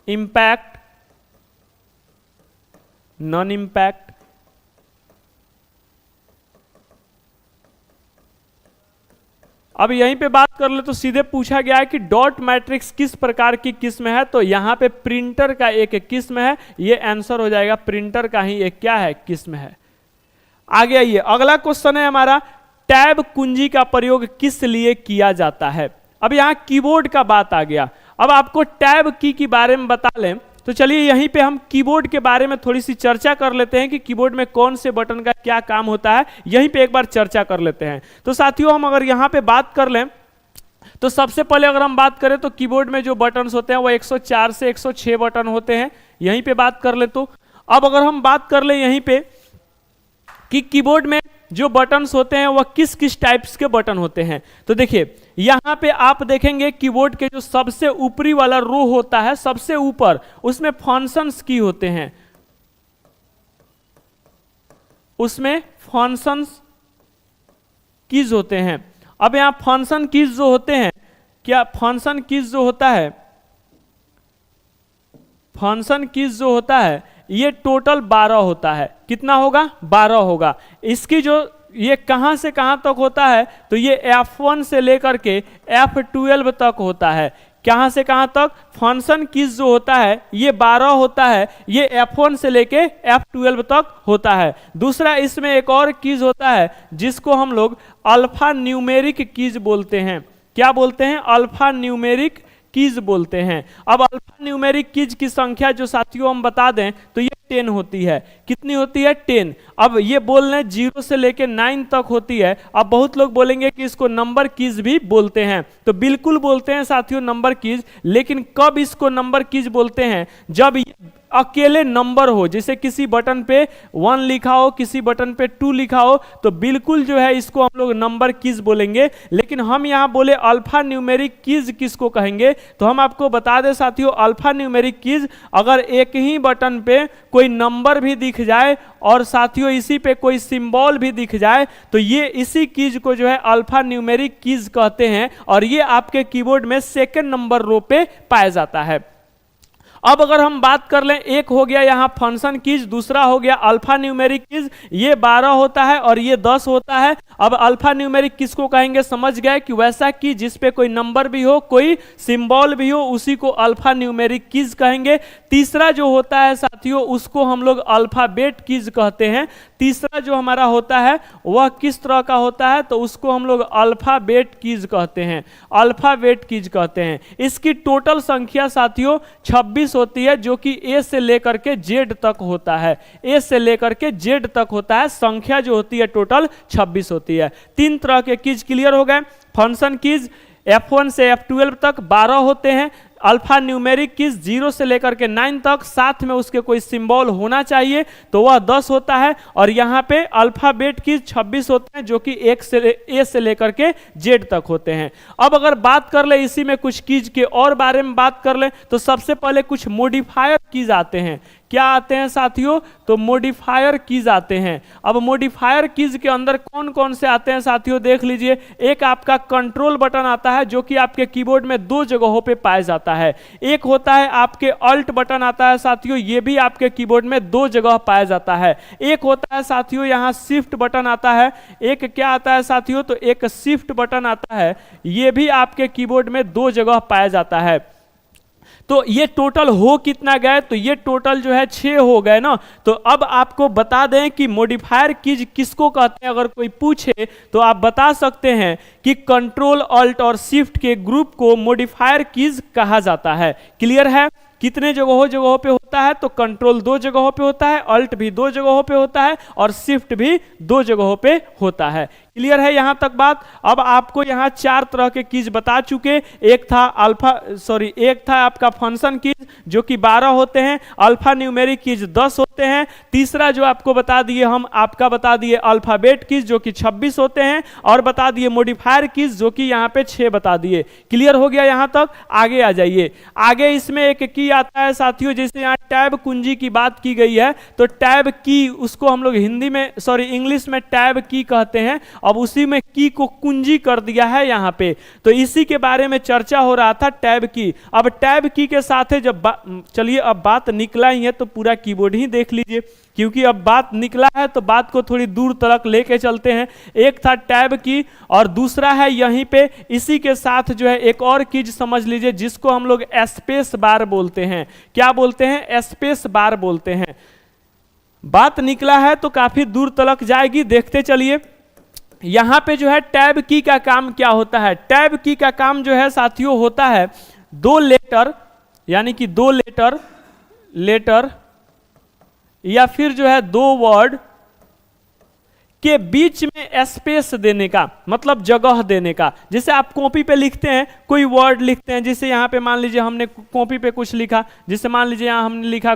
इंपैक्ट, नॉन इंपैक्ट, अब यहीं पे बात कर ले तो सीधे पूछा गया है कि डॉट मैट्रिक्स किस प्रकार की किस्म है, तो यहाँ पे प्रिंटर का एक किस्म है, ये आंसर हो जाएगा प्रिंटर का ही एक क्या है, किस्म है। आगे आइए, अगला क्वेश्चन है हमारा, टैब कुंजी का प्रयोग किस लिए किया जाता है। अब यहाँ कीबोर्ड का बात आ गया। अब आपको टैब की बारे में बता लें तो चलिए यहीं पे हम कीबोर्ड के बारे में थोड़ी सी चर्चा कर लेते हैं कि कीबोर्ड में कौन से बटन का क्या काम होता है, यहीं पे एक बार चर्चा कर लेते हैं। तो साथियों हम अगर यहाँ पे बात कर लें तो सबसे पहले अगर हम बात करें तो कीबोर्ड में जो बटन्स होते हैं वो 104 से 106 बटन होते हैं, यहीं पे बात कर ले। तो अब अगर हम बात कर ले यहीं पे कि कीबोर्ड में जो बटन्स होते हैं वह किस किस टाइप्स के बटन होते हैं, तो देखिए यहां पे आप देखेंगे कीबोर्ड के जो सबसे ऊपरी वाला रो होता है, सबसे ऊपर उसमें फंक्शंस की होते हैं, उसमें फंक्शंस कीज होते हैं। अब यहां फंक्शन कीज जो होते हैं, क्या फंक्शन कीज जो होता है, फंक्शन कीज जो होता है ये टोटल 12 होता है। कितना होगा, 12 होगा। इसकी जो ये कहां से कहां तक होता है, तो ये F1 से लेकर के F12 तक होता है। कहां से कहां तक, फंक्शन कीज जो होता है ये 12 होता है, ये F1 से लेके F12 तक होता है। दूसरा इसमें एक और कीज होता है जिसको हम लोग अल्फा न्यूमेरिक कीज बोलते हैं। क्या बोलते हैं, अल्फा न्यूमेरिक कीज बोलते हैं। अब अल्फा न्यूमेरिक कीज की संख्या जो साथियों हम बता दें तो ये 10 होती है। कितनी होती है, 10। अब ये बोल रहे 0 से लेके 9 तक होती है। अब बहुत लोग बोलेंगे कि इसको नंबर कीज भी बोलते हैं, तो बिल्कुल बोलते हैं साथियों नंबर कीज। लेकिन कब इसको नंबर कीज बोलते हैं, जब ये अकेले नंबर हो, जैसे किसी बटन पे 1 लिखा हो, किसी बटन पे 2 लिखा हो, तो बिल्कुल जो है इसको हम लोग नंबर कीज बोलेंगे। लेकिन हम यहाँ बोले अल्फा न्यूमेरिक कीज किसको कहेंगे, तो हम आपको बता दें साथियों अल्फा न्यूमेरिक कीज अगर एक ही बटन पे कोई नंबर भी दिख जाए और साथियों इसी पे कोई सिंबल भी दिख जाए, तो ये इसी कीज को जो है अल्फा न्यूमेरिक कीज कहते हैं, और ये आपके कीबोर्ड में सेकंड नंबर रो पे पाया जाता है। अब अगर हम बात कर लें, एक हो गया यहाँ फंक्शन कीज, दूसरा हो गया अल्फा न्यूमेरिक कीज, ये 12 होता है और ये 10 होता है। अब अल्फा न्यूमेरिक किसको कहेंगे, समझ गए कि वैसा की जिस पे कोई नंबर भी हो, कोई सिंबल भी हो, उसी को अल्फा न्यूमेरिक कीज कहेंगे। तीसरा जो होता है साथियों उसको हम लोग अल्फाबेट कीज कहते हैं। तीसरा जो हमारा होता है वह किस तरह का होता है, तो उसको हम लोग अल्फाबेट कीज कहते हैं, अल्फाबेट कीज कहते हैं। इसकी टोटल संख्या साथियों 26 होती है, जो कि ए से लेकर के जेड तक होता है, ए से लेकर के जेड तक होता है। संख्या जो होती है टोटल 26 होती है। 3 तरह के कीज क्लियर हो गए। फंक्शन कीज F1 से F12 तक 12 होते हैं। अल्फा न्यूमेरिक कीज 0 से लेकर के 9 तक, साथ में उसके कोई सिंबल होना चाहिए, तो वह 10 होता है। और यहाँ पे अल्फाबेट कीज 26 होते हैं, जो कि ए से लेकर के जेड तक होते हैं। अब अगर बात कर ले इसी में कुछ कीज के और बारे में बात कर ले, तो सबसे पहले कुछ मॉडिफायर कीज आते हैं। क्या आते हैं साथियों, तो मॉडिफायर कीज आते हैं। अब मॉडिफायर कीज के अंदर कौन कौन से आते हैं साथियों देख लीजिए। एक आपका कंट्रोल बटन आता है, जो कि आपके कीबोर्ड में 2 जगहों पे पाया जाता है। एक होता है आपके अल्ट बटन आता है साथियों, ये भी आपके कीबोर्ड में 2 जगह पाया जाता है। एक होता है साथियों यहाँ शिफ्ट बटन आता है। एक क्या आता है साथियों, तो एक शिफ्ट बटन आता है, ये भी आपके कीबोर्ड में 2 जगह पाया जाता है। तो ये टोटल हो कितना गए, तो ये टोटल जो है 6 हो गए ना। तो अब आपको बता दें कि मॉडिफायर कीज किसको कहते हैं, अगर कोई पूछे तो आप बता सकते हैं कि कंट्रोल अल्ट और शिफ्ट के ग्रुप को मॉडिफायर कीज कहा जाता है। क्लियर है, कितने जगहों पे होता है, तो कंट्रोल 2 जगहों पे होता है, अल्ट भी 2 जगहों पे होता है और शिफ्ट भी 2 जगहों पे होता है। क्लियर है यहां तक बात। अब आपको यहां 4 तरह के कीज बता चुके। एक था एक था आपका फंक्शन कीज, जो कि 12 होते हैं। अल्फा न्यूमेरिक कीज 10 होते हैं। तीसरा जो आपको बता दिए हम, आपका बता दिए अल्फाबेट कीज, जो कि 26 होते हैं। और बता दिए मॉडिफायर कीज, जो कि यहाँ पे 6 बता दिए। क्लियर हो गया यहां तक। आगे आ जाइए। आगे इसमें एक की आता है साथियों, जैसे यहाँ टैब कुंजी की बात की गई है, तो टैब की उसको हम लोग इंग्लिश में टैब की कहते हैं। अब उसी में की को कुंजी कर दिया है यहाँ पे, तो इसी के बारे में चर्चा हो रहा था, टैब की। अब टैब की के साथ है जब चलिए अब बात निकला ही है तो पूरा कीबोर्ड ही देख लीजिए। क्योंकि अब बात निकला है तो बात को थोड़ी दूर तक लेके चलते हैं। एक था टैब की और दूसरा है यहीं पे इसी के साथ जो है एक और चीज समझ लीजिए जिसको हम लोग स्पेस बार बोलते हैं। क्या बोलते हैं? स्पेस बार बोलते हैं। बात निकला है तो काफी दूर तक जाएगी, देखते चलिए। यहां पे जो है टैब की का काम क्या होता है? टैब की का काम जो है साथियों होता है दो लेटर, यानी कि दो लेटर या फिर जो है दो वर्ड के बीच में स्पेस देने का, मतलब जगह देने का। जैसे आप कॉपी पे लिखते हैं, कोई वर्ड लिखते हैं, जैसे यहां पे मान लीजिए हमने कॉपी पे कुछ लिखा, जैसे मान लीजिए यहां हमने लिखा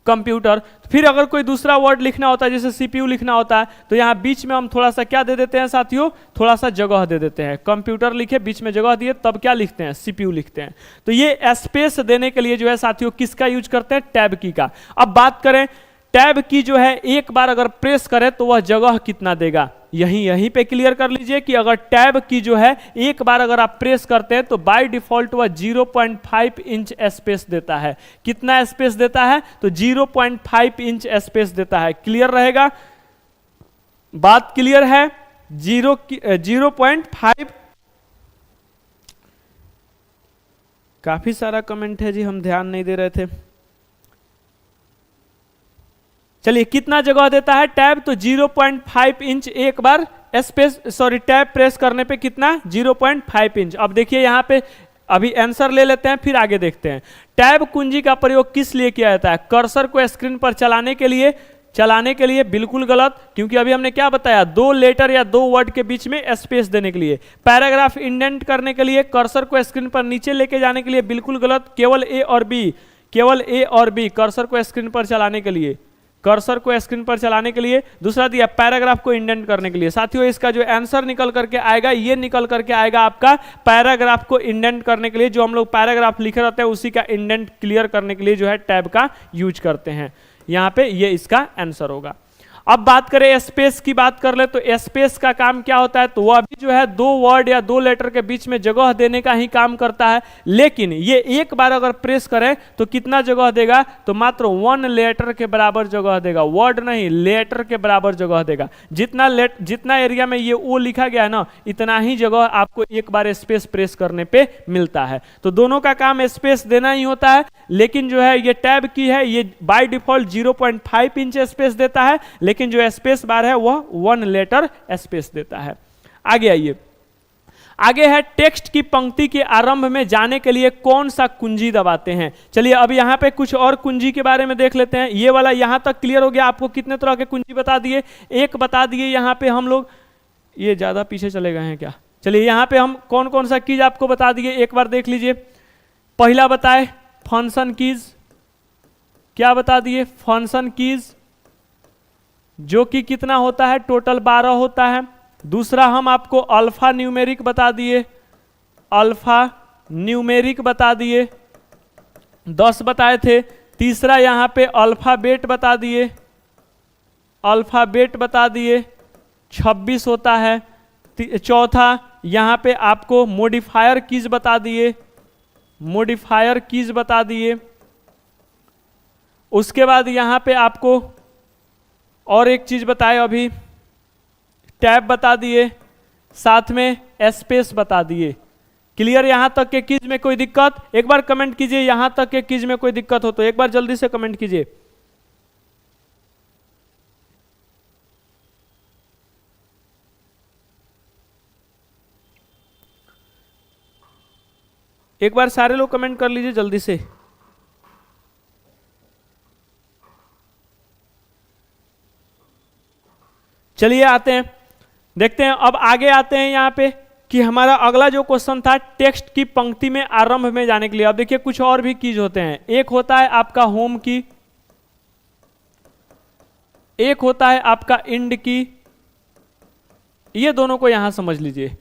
कंप्यूटर, फिर अगर कोई दूसरा वर्ड लिखना होता है जैसे सीपीयू लिखना होता है तो यहाँ बीच में हम थोड़ा सा क्या दे देते हैं साथियों? थोड़ा सा जगह दे देते हैं। कंप्यूटर लिखे, बीच में जगह दिए, तब क्या लिखते हैं? सीपीयू लिखते हैं। तो ये स्पेस देने के लिए जो है साथियों किसका यूज करते हैं? टैब की का। अब बात करें टैब की जो है एक बार अगर प्रेस करें तो वह जगह कितना देगा? यहीं पे क्लियर कर लीजिए कि अगर टैब की जो है एक बार अगर आप प्रेस करते हैं तो बाय डिफॉल्ट वह 0.5 इंच स्पेस देता है। कितना स्पेस देता है? तो 0.5 इंच स्पेस देता है। क्लियर रहेगा? बात क्लियर है? 0.5। काफी सारा कमेंट है जी, हम ध्यान नहीं दे रहे थे। चलिए, कितना जगह देता है टैब? तो 0.5 इंच एक बार स्पेस, सॉरी टैब प्रेस करने पे कितना? 0.5 इंच। अब देखिए यहाँ पे अभी आंसर ले लेते हैं, फिर आगे देखते हैं। टैब कुंजी का प्रयोग किस लिए किया जाता है? कर्सर को स्क्रीन पर चलाने के लिए बिल्कुल गलत, क्योंकि अभी हमने क्या बताया? दो लेटर या दो वर्ड के बीच में स्पेस देने के लिए। पैराग्राफ इंडेंट करने के लिए, कर्सर को स्क्रीन पर नीचे लेके जाने के लिए बिल्कुल गलत, केवल ए और बी कर्सर को स्क्रीन पर चलाने के लिए, दूसरा दिया पैराग्राफ को इंडेंट करने के लिए। साथियों इसका जो आंसर निकल करके आएगा, ये निकल करके आएगा आपका पैराग्राफ को इंडेंट करने के लिए। जो हम लोग पैराग्राफ लिखे रहते हैं उसी का इंडेंट क्लियर करने के लिए जो है टैब का यूज करते हैं। यहां पे ये इसका आंसर होगा। अब बात करें स्पेस की, बात कर ले तो स्पेस का काम क्या होता है? तो वह भी जो है दो वर्ड या दो लेटर के बीच में जगह देने का ही काम करता है। लेकिन ये एक बार अगर प्रेस करें तो कितना जगह देगा? तो मात्र 1 लेटर के बराबर जगह देगा। वर्ड नहीं, लेटर के बराबर जगह देगा। जितना एरिया में ये ओ लिखा गया है ना, इतना ही जगह आपको एक बार स्पेस प्रेस करने पे मिलता है। तो दोनों का काम स्पेस देना ही होता है। लेकिन जो है ये टैब की है, ये बाय डिफॉल्ट 0.5 इंच स्पेस देता है, लेकिन जो स्पेस बार है वह 1 लेटर स्पेस देता है। आगे आइए, आगे है टेक्स्ट की पंक्ति के आरंभ में जाने के लिए कौन सा कुंजी दबाते हैं। चलिए अब यहां पे कुछ और कुंजी के बारे में देख लेते हैं। ये वाला यहां तक क्लियर हो गया। आपको कितने तरह के कुंजी बता दिए? एक बता दिए यहां पे हम लोग। ये ज्यादा पीछे चले गए हैं क्या? चलिए यहां पे हम कौन कौन सा कीज आपको बता दिए, एक बार देख लीजिए। पहला बताए फंक्शन कीज। क्या बता दिए? फंक्शन कीज, जो कि कितना होता है? टोटल 12 होता है। दूसरा हम आपको अल्फा न्यूमेरिक बता दिए, 10 बताए थे। तीसरा यहां पे अल्फाबेट बता दिए, 26 होता है। चौथा यहां पे आपको मॉडिफायर कीज बता दिए, उसके बाद यहां पे आपको और एक चीज बताए, अभी टैब बता दिए, साथ में स्पेस बता दिए। क्लियर? यहां तक के कीज में कोई दिक्कत? एक बार कमेंट कीजिए, यहां तक के कीज में कोई दिक्कत हो तो एक बार जल्दी से कमेंट कीजिए। एक बार सारे लोग कमेंट कर लीजिए जल्दी से। चलिए आते हैं, देखते हैं। अब आगे आते हैं यहां पे कि हमारा अगला जो क्वेश्चन था टेक्स्ट की पंक्ति में आरंभ में जाने के लिए। अब देखिए कुछ और भी कीज होते हैं। एक होता है आपका होम की, एक होता है आपका इंड की। ये दोनों को यहां समझ लीजिए।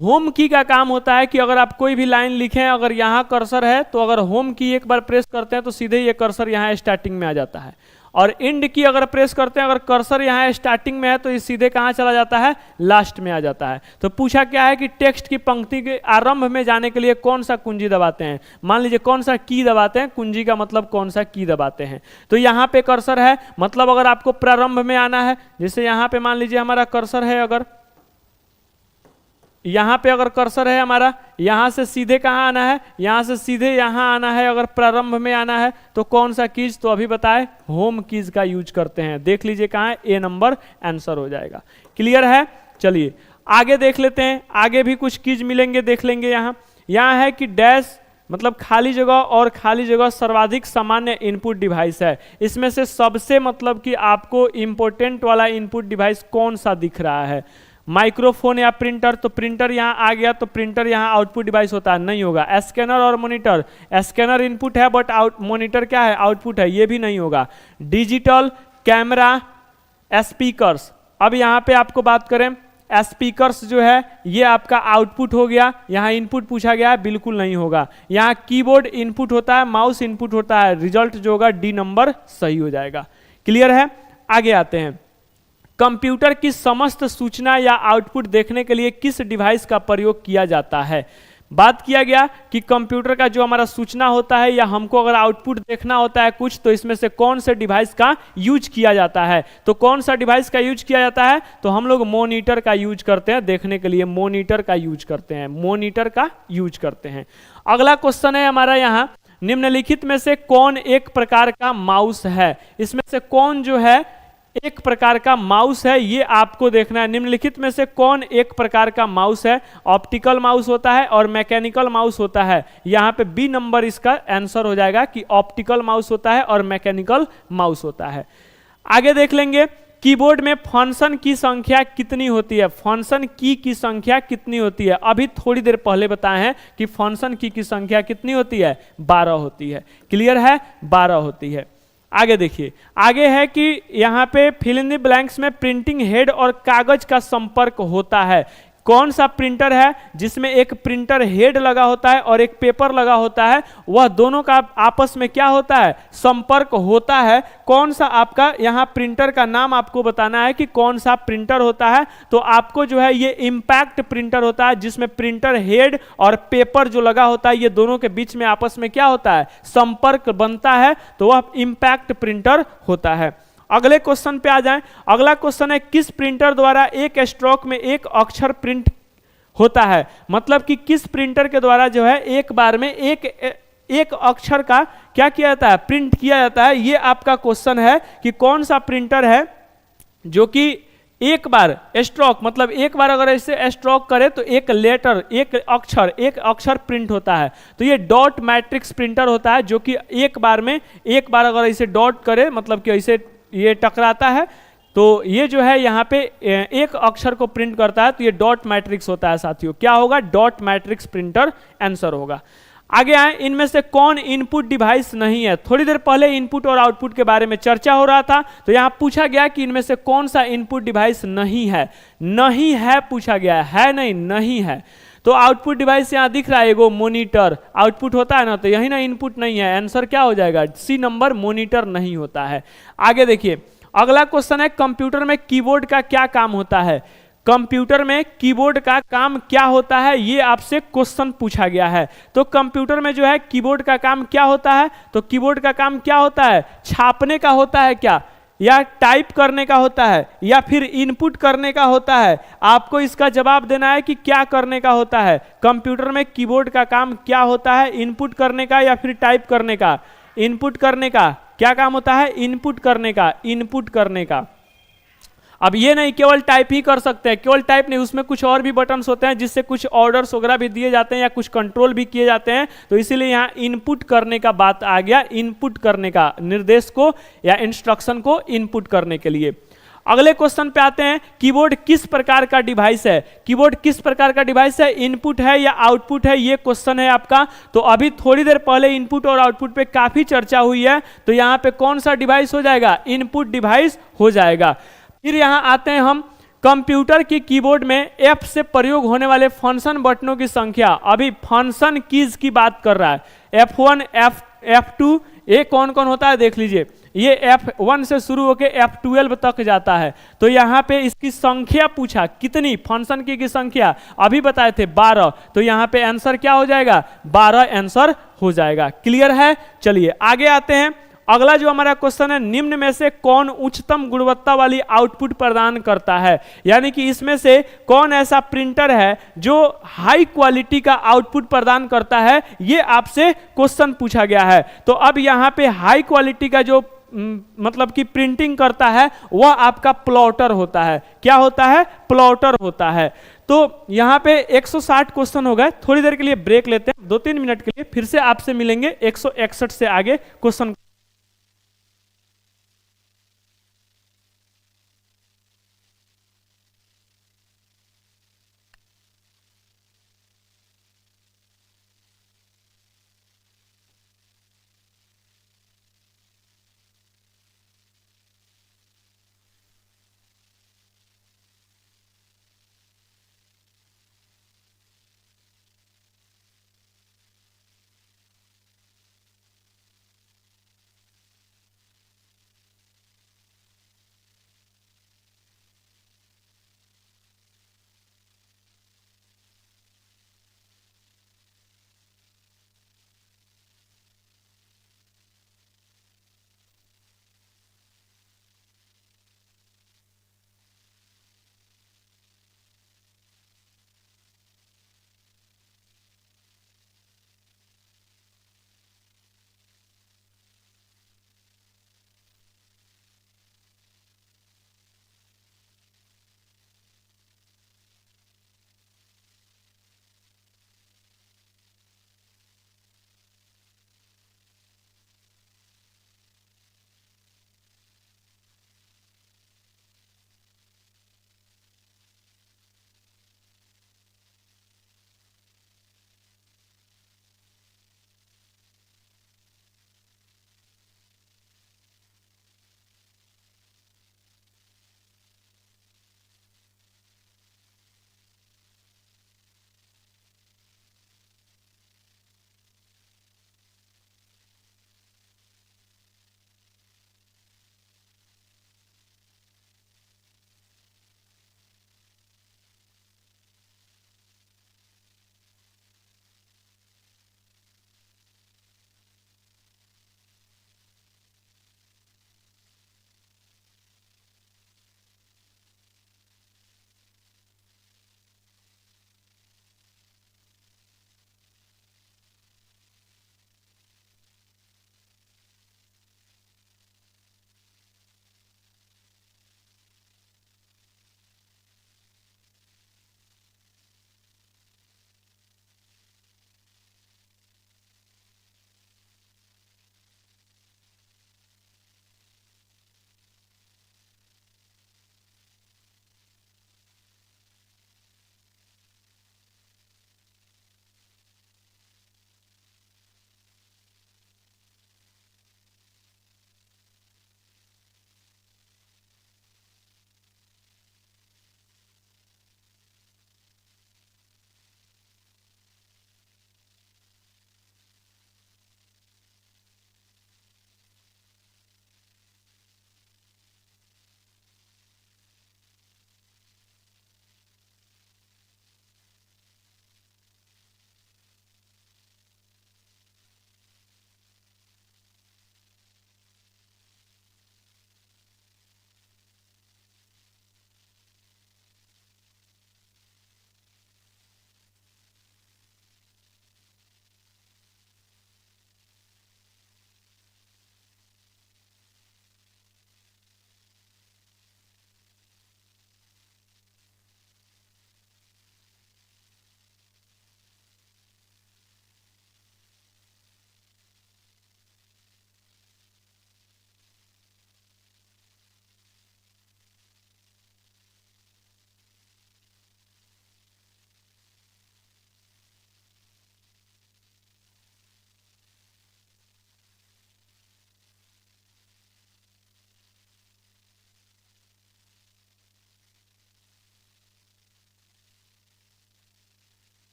होम की का काम होता है कि अगर आप कोई भी लाइन लिखें, अगर यहां कर्सर है तो अगर होम की एक बार प्रेस करते हैं तो सीधे ये कर्सर यहां स्टार्टिंग में आ जाता है। और इंड की अगर प्रेस करते हैं, अगर कर्सर यहाँ स्टार्टिंग में है तो ये सीधे कहाँ चला जाता है, लास्ट में आ जाता है। तो पूछा क्या है कि टेक्स्ट की पंक्ति के आरंभ में जाने के लिए कौन सा कुंजी दबाते हैं, मान लीजिए कौन सा की दबाते हैं, कुंजी का मतलब कौन सा की दबाते हैं। तो यहाँ पे कर्सर है, मतलब अगर आपको प्रारंभ में आना है, जैसे यहाँ पे मान लीजिए हमारा कर्सर है, अगर यहाँ पे अगर कर्सर है हमारा, यहाँ से सीधे कहाँ आना है, यहाँ से सीधे यहाँ आना है, अगर प्रारंभ में आना है तो कौन सा कीज, तो अभी बताए होम कीज का यूज करते हैं। देख लीजिए कहाँ है, ए नंबर आंसर हो जाएगा। क्लियर है, चलिए आगे देख लेते हैं, आगे भी कुछ कीज मिलेंगे, देख लेंगे। यहाँ है कि डैश मतलब खाली जगह, और खाली जगह सर्वाधिक सामान्य इनपुट डिवाइस है। इसमें से सबसे मतलब कि आपको इंपॉर्टेंट वाला इनपुट डिवाइस कौन सा दिख रहा है, माइक्रोफोन या प्रिंटर, तो प्रिंटर यहाँ आ गया, तो प्रिंटर यहाँ आउटपुट डिवाइस होता है, नहीं होगा। स्कैनर और मॉनिटर, स्कैनर इनपुट है बट मॉनिटर क्या है, आउटपुट है, ये भी नहीं होगा। डिजिटल, कैमरा, स्पीकर्स, अब यहाँ पे आपको बात करें, स्पीकर्स जो है ये आपका आउटपुट हो गया, यहाँ इनपुट पूछा गया है, बिल्कुल नहीं होगा। यहाँ कीबोर्ड इनपुट होता है, माउस इनपुट होता है, रिजल्ट जो होगा डी नंबर सही हो जाएगा। क्लियर है, आगे आते हैं। कंप्यूटर की समस्त सूचना या आउटपुट देखने के लिए किस डिवाइस का प्रयोग किया जाता है। बात किया गया कि कंप्यूटर का जो हमारा सूचना होता है या हमको अगर आउटपुट देखना होता है कुछ, तो इसमें से कौन से डिवाइस का यूज किया जाता है। तो कौन सा डिवाइस का यूज किया जाता है, तो हम लोग मॉनिटर का यूज करते हैं, देखने के लिए मॉनिटर का यूज करते हैं, मॉनिटर का यूज करते हैं। अगला क्वेश्चन है हमारा यहाँ, निम्नलिखित में से कौन एक प्रकार का माउस है। इसमें से कौन जो है एक प्रकार का माउस है, ये आपको देखना है। निम्नलिखित में से कौन एक प्रकार का माउस है। ऑप्टिकल माउस होता है और मैकेनिकल माउस होता है। यहाँ पे बी नंबर इसका आंसर हो जाएगा कि ऑप्टिकल माउस होता है और मैकेनिकल माउस होता है। आगे देख लेंगे, कीबोर्ड में फंक्शन की संख्या कितनी होती है, फंक्शन की संख्या कितनी होती है। अभी थोड़ी देर पहले बताए हैं कि फंक्शन की संख्या कितनी होती है, 12 होती है। क्लियर है, 12 होती है। आगे देखिए, आगे है कि यहाँ पे फिल इन द ब्लैंक्स में प्रिंटिंग हेड और कागज का संपर्क होता है। कौन सा प्रिंटर है जिसमें एक प्रिंटर हेड लगा होता है और एक पेपर लगा होता है, वह दोनों का आपस में क्या होता है, संपर्क होता है। कौन सा आपका यहाँ प्रिंटर का नाम आपको बताना है कि कौन सा प्रिंटर होता है। तो आपको जो है ये इम्पैक्ट प्रिंटर होता है, जिसमें प्रिंटर हेड और पेपर जो लगा होता है ये दोनों के बीच में आपस में क्या होता है, संपर्क बनता है, तो वह इम्पैक्ट प्रिंटर होता है। अगले क्वेश्चन पे आ जाएं। अगला क्वेश्चन है, किस प्रिंटर द्वारा एक स्ट्रोक में एक अक्षर प्रिंट होता है। मतलब कि किस प्रिंटर के द्वारा जो है एक बार में एक अक्षर का क्या किया जाता है, प्रिंट किया जाता है। ये आपका क्वेश्चन है कि कौन सा प्रिंटर है जो कि एक बार स्ट्रोक, मतलब एक बार अगर ऐसे स्ट्रोक करे तो एक लेटर, एक अक्षर प्रिंट होता है। तो ये डॉट मैट्रिक्स प्रिंटर होता है, जो कि एक बार अगर ऐसे डॉट करे, मतलब कि ऐसे ये टकराता है, तो ये जो है यहाँ पे एक अक्षर को प्रिंट करता है, तो ये डॉट मैट्रिक्स होता है साथियों। क्या होगा, डॉट मैट्रिक्स प्रिंटर आंसर होगा। आगे आए, इनमें से कौन इनपुट डिवाइस नहीं है। थोड़ी देर पहले इनपुट और आउटपुट के बारे में चर्चा हो रहा था, तो यहाँ पूछा गया कि इनमें से कौन सा इनपुट डिवाइस नहीं है। नहीं है पूछा गया है, नहीं है। तो आउटपुट डिवाइस यहाँ दिख रहा है, एगो मॉनिटर आउटपुट होता है ना, तो यही ना इनपुट नहीं है। आंसर क्या हो जाएगा, सी नंबर, मॉनिटर नहीं होता है। आगे देखिए, अगला क्वेश्चन है, कंप्यूटर में कीबोर्ड का क्या काम होता है। कंप्यूटर में कीबोर्ड का काम क्या होता है, ये आपसे क्वेश्चन पूछा गया है। तो कंप्यूटर में जो है कीबोर्ड का काम क्या होता है, तो कीबोर्ड का काम क्या होता है, छापने का होता है क्या, या टाइप करने का होता है, या फिर इनपुट करने का होता है। आपको इसका जवाब देना है कि क्या करने का होता है। कंप्यूटर में कीबोर्ड का काम क्या होता है, इनपुट करने का या फिर टाइप करने का। इनपुट करने का क्या काम होता है, इनपुट करने का, इनपुट करने का। अब ये नहीं केवल टाइप ही कर सकते हैं, केवल टाइप नहीं, उसमें कुछ और भी बटन्स होते हैं जिससे कुछ ऑर्डर्स वगैरह भी दिए जाते हैं या कुछ कंट्रोल भी किए जाते हैं। तो इसीलिए यहाँ इनपुट करने का बात आ गया, इनपुट करने का, निर्देश को या इंस्ट्रक्शन को इनपुट करने के लिए। अगले क्वेश्चन पे आते हैं, कीबोर्ड किस प्रकार का डिवाइस है। कीबोर्ड किस प्रकार का डिवाइस है, इनपुट है या आउटपुट है, ये क्वेश्चन है आपका। तो अभी थोड़ी देर पहले इनपुट और आउटपुट पे काफी चर्चा हुई है, तो यहाँ पे कौन सा डिवाइस हो जाएगा, इनपुट डिवाइस हो जाएगा। फिर यहाँ आते हैं हम, कंप्यूटर की कीबोर्ड में F से प्रयोग होने वाले फंक्शन बटनों की संख्या। अभी फंक्शन कीज की बात कर रहा है, F1 F2, ये कौन कौन होता है देख लीजिए। ये F1 से शुरू होकर F12 तक जाता है। तो यहाँ पे इसकी संख्या पूछा, कितनी फंक्शन की संख्या अभी बताए थे 12, तो यहाँ पे आंसर क्या हो जाएगा, 12 आंसर हो जाएगा। क्लियर है? चलिए आगे आते हैं। अगला जो हमारा क्वेश्चन है, निम्न में से कौन उच्चतम गुणवत्ता वाली आउटपुट प्रदान करता है, यानी कि इसमें से कौन ऐसा प्रिंटर है जो हाई क्वालिटी का आउटपुट प्रदान करता है, ये आपसे क्वेश्चन पूछा गया है। तो अब यहाँ पे हाई क्वालिटी का जो मतलब कि प्रिंटिंग करता है वह आपका प्लॉटर होता है। क्या होता है? प्लॉटर होता है। तो यहाँ पे 160 क्वेश्चन हो गए, थोड़ी देर के लिए ब्रेक लेते हैं, 2-3 मिनट के लिए, फिर से आपसे मिलेंगे 161 से आगे क्वेश्चन।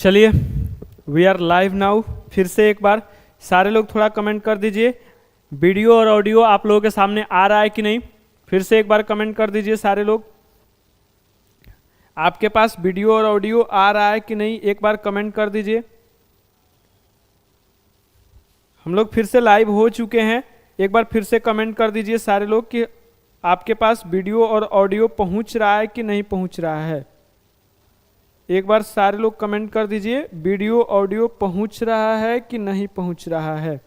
चलिए वी आर लाइव नाउ। फिर से एक बार सारे लोग थोड़ा कमेंट कर दीजिए, वीडियो और ऑडियो आप लोगों के सामने आ रहा है कि नहीं। फिर से एक बार कमेंट कर दीजिए सारे लोग, आपके पास वीडियो और ऑडियो आ रहा है कि नहीं, एक बार कमेंट कर दीजिए। हम लोग फिर से लाइव हो चुके हैं, एक बार फिर से कमेंट कर दीजिए सारे लोग कि आपके पास वीडियो और ऑडियो पहुंच रहा है कि नहीं पहुंच रहा है। एक बार सारे लोग कमेंट कर दीजिए, वीडियो ऑडियो पहुंच रहा है कि नहीं पहुंच रहा है।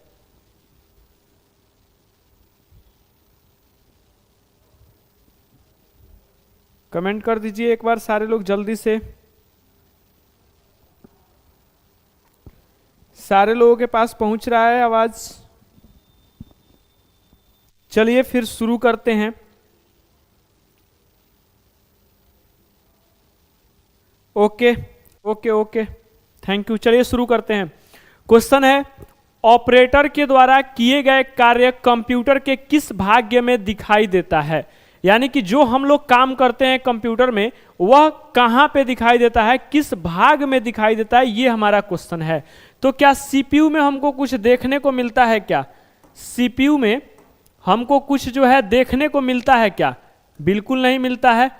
कमेंट कर दीजिए एक बार सारे लोग जल्दी से। सारे लोगों के पास पहुंच रहा है आवाज। चलिए फिर शुरू करते हैं। Okay okay okay, thank you. चलिए शुरू करते हैं। क्वेश्चन है, ऑपरेटर के द्वारा किए गए कार्य कंप्यूटर के किस भाग में दिखाई देता है? यानी कि जो हम लोग काम करते हैं कंप्यूटर में वह कहां पे दिखाई देता है, किस भाग में दिखाई देता है, ये हमारा क्वेश्चन है। तो क्या सीपीयू में हमको कुछ देखने को मिलता है क्या? सीपीयू में हमको कुछ जो है देखने को मिलता है क्या? बिल्कुल नहीं मिलता है।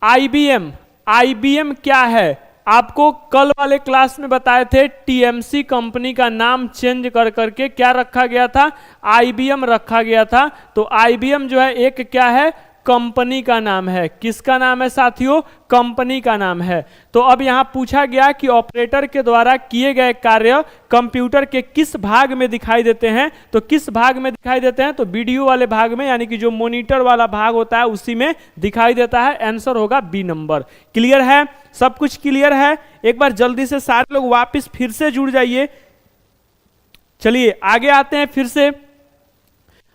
आईबीएम, आईबीएम क्या है? आपको कल वाले क्लास में बताए थे, टीएमसी कंपनी का नाम चेंज कर करके क्या रखा गया था? आईबीएम रखा गया था। तो आईबीएम जो है एक क्या है? कंपनी का नाम है। किसका नाम है साथियों? कंपनी का नाम है। तो अब यहां पूछा गया कि ऑपरेटर के द्वारा किए गए कार्य कंप्यूटर के किस भाग में दिखाई देते हैं? तो किस भाग में दिखाई देते हैं? तो वीडियो वाले भाग में, यानी कि जो मॉनिटर वाला भाग होता है उसी में दिखाई देता है। आंसर होगा बी नंबर। क्लियर है? सब कुछ क्लियर है? एक बार जल्दी से सारे लोग वापस फिर से जुड़ जाइए। चलिए आगे आते हैं। फिर से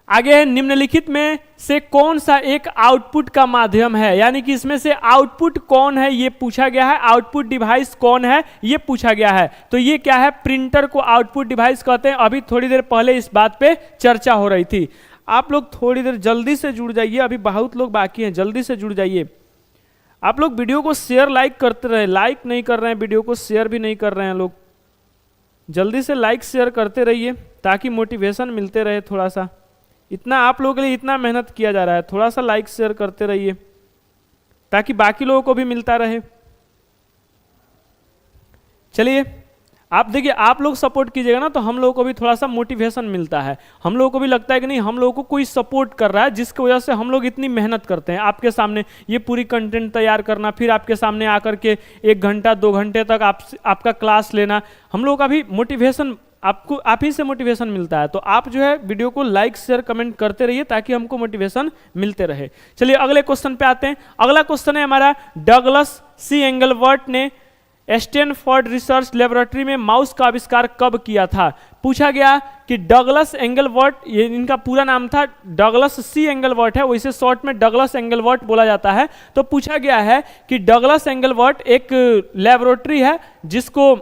आगे है, निम्नलिखित में से कौन सा एक आउटपुट का माध्यम है? यानी कि इसमें से आउटपुट कौन है ये पूछा गया है। आउटपुट डिवाइस कौन है ये पूछा गया है। तो ये क्या है? प्रिंटर को आउटपुट डिवाइस कहते हैं। अभी थोड़ी देर पहले इस बात पे चर्चा हो रही थी। आप लोग थोड़ी देर जल्दी से जुड़ जाइए, अभी बहुत लोग बाकी हैं, जल्दी से जुड़ जाइए। आप लोग वीडियो को शेयर लाइक करते रहे, लाइक नहीं कर रहे हैं, वीडियो को शेयर भी नहीं कर रहे हैं लोग। जल्दी से लाइक शेयर करते रहिए ताकि मोटिवेशन मिलते रहे। थोड़ा सा इतना आप लोगों के लिए इतना मेहनत किया जा रहा है, थोड़ा सा लाइक शेयर करते रहिए ताकि बाकी लोगों को भी मिलता रहे। चलिए आप देखिए, आप लोग सपोर्ट कीजिएगा ना तो हम लोगों को भी थोड़ा सा मोटिवेशन मिलता है। हम लोगों को भी लगता है कि नहीं, हम लोगों को कोई सपोर्ट कर रहा है, जिसकी वजह से हम लोग इतनी मेहनत करते हैं आपके सामने ये पूरी कंटेंट तैयार करना, फिर आपके सामने आकर के 1 घंटा 2 घंटे तक आपका क्लास लेना। हम लोगों का भी मोटिवेशन आपको आप ही से मोटिवेशन मिलता है। तो आप जो है वीडियो को लाइक शेयर कमेंट करते रहिए ताकि हमको मोटिवेशन मिलते रहे। चलिए अगले क्वेश्चन पे आते हैं। अगला क्वेश्चन है हमारा, डगलस सी एंगलवर्ट ने स्टैनफोर्ड रिसर्च लेबोरेटरी में माउस का आविष्कार कब किया था? पूछा गया कि डगलस एंगलवर्ट, ये इनका पूरा नाम था, डगलस सी एंगलवर्ट है, वैसे शॉर्ट में डगलस एंगलवर्ट बोला जाता है। तो पूछा गया है कि डगलस एंगलवर्ट एक लेबोरेटरी है जिसको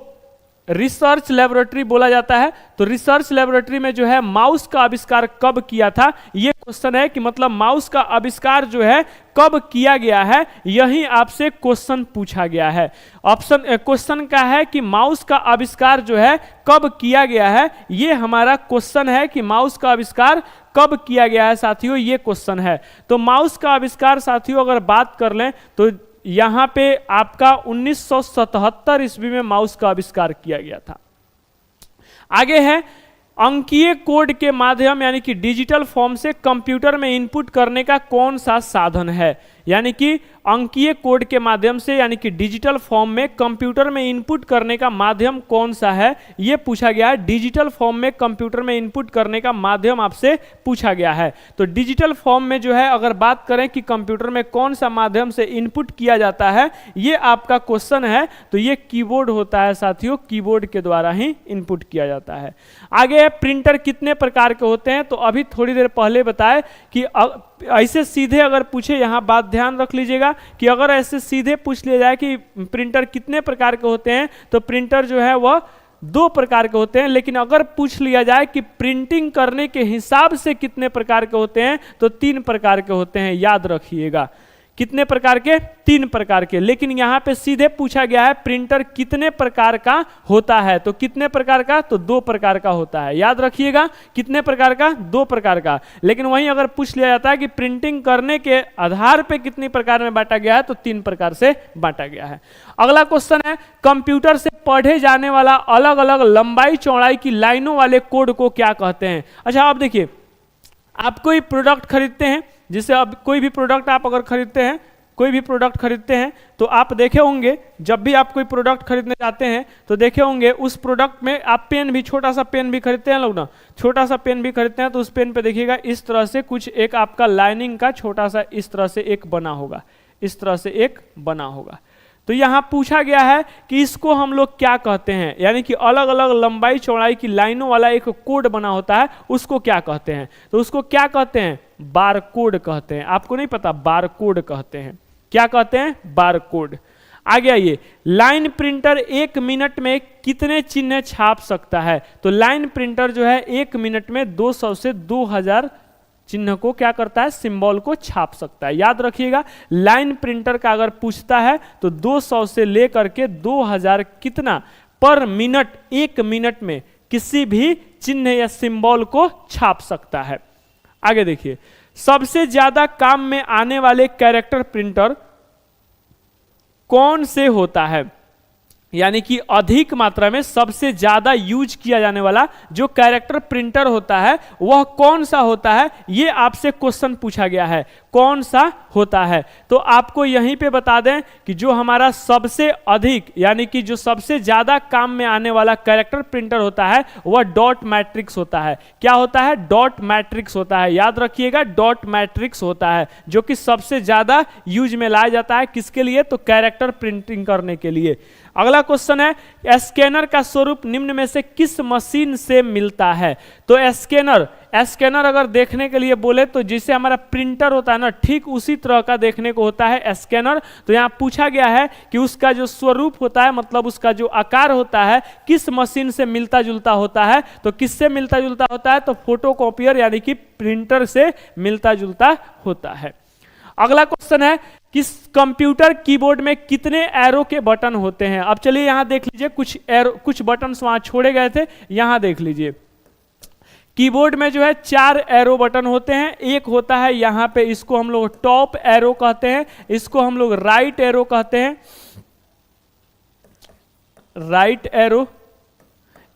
रिसर्च लेबोरेटरी बोला जाता है। तो रिसर्च लेबोरेटरी में जो है माउस का आविष्कार कब किया था, ये क्वेश्चन है कि मतलब माउस का आविष्कार जो है कब किया गया है, यही आपसे क्वेश्चन पूछा गया है। ऑप्शन क्वेश्चन का है कि माउस का आविष्कार जो है कब किया गया है, ये हमारा क्वेश्चन है कि माउस का आविष्कार कब किया गया है साथियों, ये क्वेश्चन है। तो माउस का आविष्कार साथियों अगर बात कर लें तो यहां पे आपका 1977 ईस्वी में माउस का आविष्कार किया गया था। आगे है, अंकीय कोड के माध्यम यानी कि डिजिटल फॉर्म से कंप्यूटर में इनपुट करने का कौन सा साधन है? यानी कि अंकीय कोड के माध्यम से यानी कि डिजिटल फॉर्म में कंप्यूटर में इनपुट करने का माध्यम कौन सा है, यह पूछा गया है। डिजिटल फॉर्म में कंप्यूटर में इनपुट करने का माध्यम आपसे पूछा गया है। तो डिजिटल फॉर्म में जो है अगर बात करें कि कंप्यूटर में कौन सा माध्यम से इनपुट किया जाता है, ये आपका क्वेश्चन है। तो ये कीबोर्ड होता है साथियों, कीबोर्ड के द्वारा ही इनपुट किया जाता है। आगे प्रिंटर कितने प्रकार के होते हैं? तो अभी थोड़ी देर पहले बताए कि ऐसे सीधे अगर पूछे, यहां बात ध्यान रख लीजिएगा कि अगर ऐसे सीधे पूछ लिया जाए कि प्रिंटर कितने प्रकार के होते हैं, तो प्रिंटर जो है वह 2 प्रकार के होते हैं। लेकिन अगर पूछ लिया जाए कि प्रिंटिंग करने के हिसाब से कितने प्रकार के होते हैं, तो 3 प्रकार के होते हैं, याद रखिएगा। कितने प्रकार के? 3 प्रकार के। लेकिन यहां पे सीधे पूछा गया है प्रिंटर कितने प्रकार का होता है, तो कितने प्रकार का? तो 2 प्रकार का होता है। याद रखिएगा कितने प्रकार का? 2 प्रकार का। लेकिन वहीं अगर पूछ लिया जाता है कि प्रिंटिंग करने के आधार पे कितनी प्रकार में बांटा गया है, तो 3 प्रकार से बांटा गया है। अगला क्वेश्चन है कंप्यूटर से पढ़े जाने वाला अलग अलग लंबाई चौड़ाई की लाइनों वाले कोड को क्या कहते हैं? अच्छा आप देखिए, आप कोई प्रोडक्ट खरीदते हैं, जिससे अब कोई भी प्रोडक्ट आप अगर खरीदते हैं, कोई भी प्रोडक्ट खरीदते हैं तो आप देखे होंगे, जब भी आप कोई प्रोडक्ट खरीदने जाते हैं तो देखे होंगे उस प्रोडक्ट में आप पेन भी, छोटा सा पेन भी खरीदते हैं लोग ना, छोटा सा पेन भी खरीदते हैं तो उस पेन पे देखिएगा इस तरह से कुछ एक आपका लाइनिंग का छोटा सा इस तरह से एक बना होगा, इस तरह से एक बना होगा। तो यहाँ पूछा गया है कि इसको हम लोग क्या कहते हैं, यानी कि अलग अलग लंबाई चौड़ाई की लाइनों वाला एक कोड बना होता है, उसको क्या कहते हैं? तो उसको क्या कहते हैं? बार कोड कहते हैं। आपको नहीं पता? बार कोड कहते हैं। क्या कहते हैं? Bar code. आगे आइए, लाइन प्रिंटर 1 मिनट में कितने चिन्ह छाप सकता है? तो लाइन प्रिंटर जो है 1 मिनट में 200 से 2000 चिन्ह को क्या करता है? सिंबल को छाप सकता है। याद रखिएगा, लाइन प्रिंटर का अगर पूछता है तो 200 से लेकर के 2000 कितना पर मिनट, 1 मिनट में किसी भी चिन्ह या सिंबल को छाप सकता है। आगे देखिए, सबसे ज्यादा काम में आने वाले कैरेक्टर प्रिंटर कौन से होता है? यानी कि अधिक मात्रा में सबसे ज्यादा यूज किया जाने वाला जो कैरेक्टर प्रिंटर होता है वह कौन सा होता है, ये आपसे क्वेश्चन पूछा गया है। कौन सा होता है? तो आपको यहीं पे बता दें कि जो हमारा सबसे अधिक यानी कि जो सबसे ज्यादा काम में आने वाला कैरेक्टर प्रिंटर होता है वह डॉट मैट्रिक्स होता है। क्या होता है? डॉट मैट्रिक्स होता है। याद रखिएगा, डॉट मैट्रिक्स होता है जो कि सबसे ज्यादा यूज में लाया जाता है। किसके लिए? तो कैरेक्टर प्रिंटिंग करने के लिए। अगला क्वेश्चन है स्कैनर का स्वरूप निम्न में से किस मशीन से मिलता है? तो स्कैनर अगर देखने के लिए बोले तो जैसे हमारा प्रिंटर होता है ना, ठीक उसी तरह का देखने को होता है स्कैनर। तो यहाँ पूछा गया है कि उसका जो स्वरूप होता है, मतलब उसका जो आकार होता है, किस मशीन से मिलता जुलता होता है? तो किससे मिलता जुलता होता है? तो फोटोकॉपियर यानी कि प्रिंटर से मिलता जुलता होता है। अगला क्वेश्चन है कि कंप्यूटर कीबोर्ड में कितने एरो के बटन होते हैं? अब चलिए यहां देख लीजिए, कुछ बटन वहां छोड़े गए थे, यहां देख लीजिए। कीबोर्ड में जो है 4 एरो बटन होते हैं। एक होता है यहां पे, इसको हम लोग टॉप एरो कहते हैं, इसको हम लोग राइट एरो कहते हैं, राइट एरो।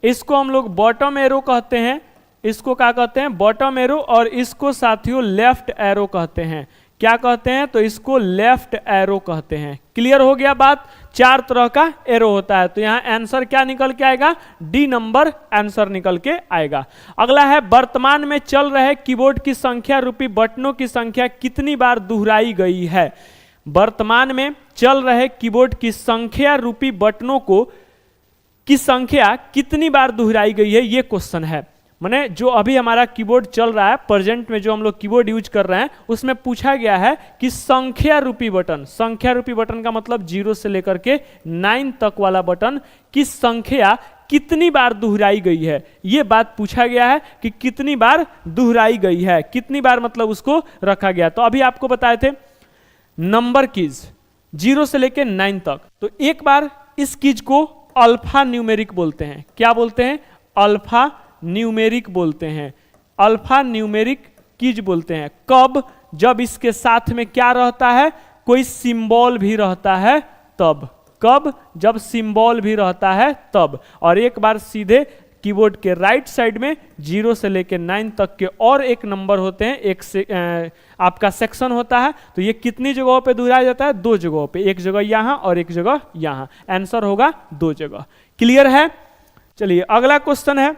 इसको हम लोग बॉटम एरो कहते हैं, इसको क्या कहते हैं? Bottom arrow. और इसको साथियों लेफ्ट एरो कहते हैं। क्या कहते हैं? तो इसको लेफ्ट एरो कहते हैं। क्लियर हो गया बात? 4 तरह का एरो होता है। तो यहां आंसर क्या निकल के आएगा? डी नंबर आंसर निकल के आएगा। अगला है वर्तमान में चल रहे कीबोर्ड की संख्या रूपी बटनों की संख्या कितनी बार दोहराई गई है? वर्तमान में चल रहे कीबोर्ड की संख्या रूपी बटनों की संख्या कितनी बार दोहराई गई है, ये क्वेश्चन है। माने जो अभी हमारा कीबोर्ड चल रहा है, प्रेजेंट में जो हम लोग कीबोर्ड यूज कर रहे हैं, उसमें पूछा गया है कि संख्या रूपी बटन, संख्या रूपी बटन का मतलब 0 से लेकर के 9 तक वाला बटन की संख्या कितनी बार दोहराई गई है, यह बात पूछा गया है कि कितनी बार दोहराई गई है। कितनी बार मतलब उसको रखा गया। तो अभी आपको बताए थे नंबर कीज 0 से लेकर 9 तक। तो एक बार इस कीज को अल्फा न्यूमेरिक बोलते हैं। क्या बोलते हैं? अल्फा न्यूमेरिक बोलते हैं। अल्फा न्यूमेरिक कीज बोलते हैं। कब? जब इसके साथ में क्या रहता है? कोई सिंबल भी रहता है तब। कब? जब सिंबल भी रहता है तब। और एक बार सीधे कीबोर्ड के राइट साइड में 0 से लेकर 9 तक के और एक नंबर होते हैं, एक से आपका सेक्शन होता है। तो ये कितनी जगहों पे दोहराया जाता है? 2 जगहों पे, एक जगह यहां और एक जगह यहां। आंसर होगा 2 जगह। क्लियर है? चलिए अगला क्वेश्चन है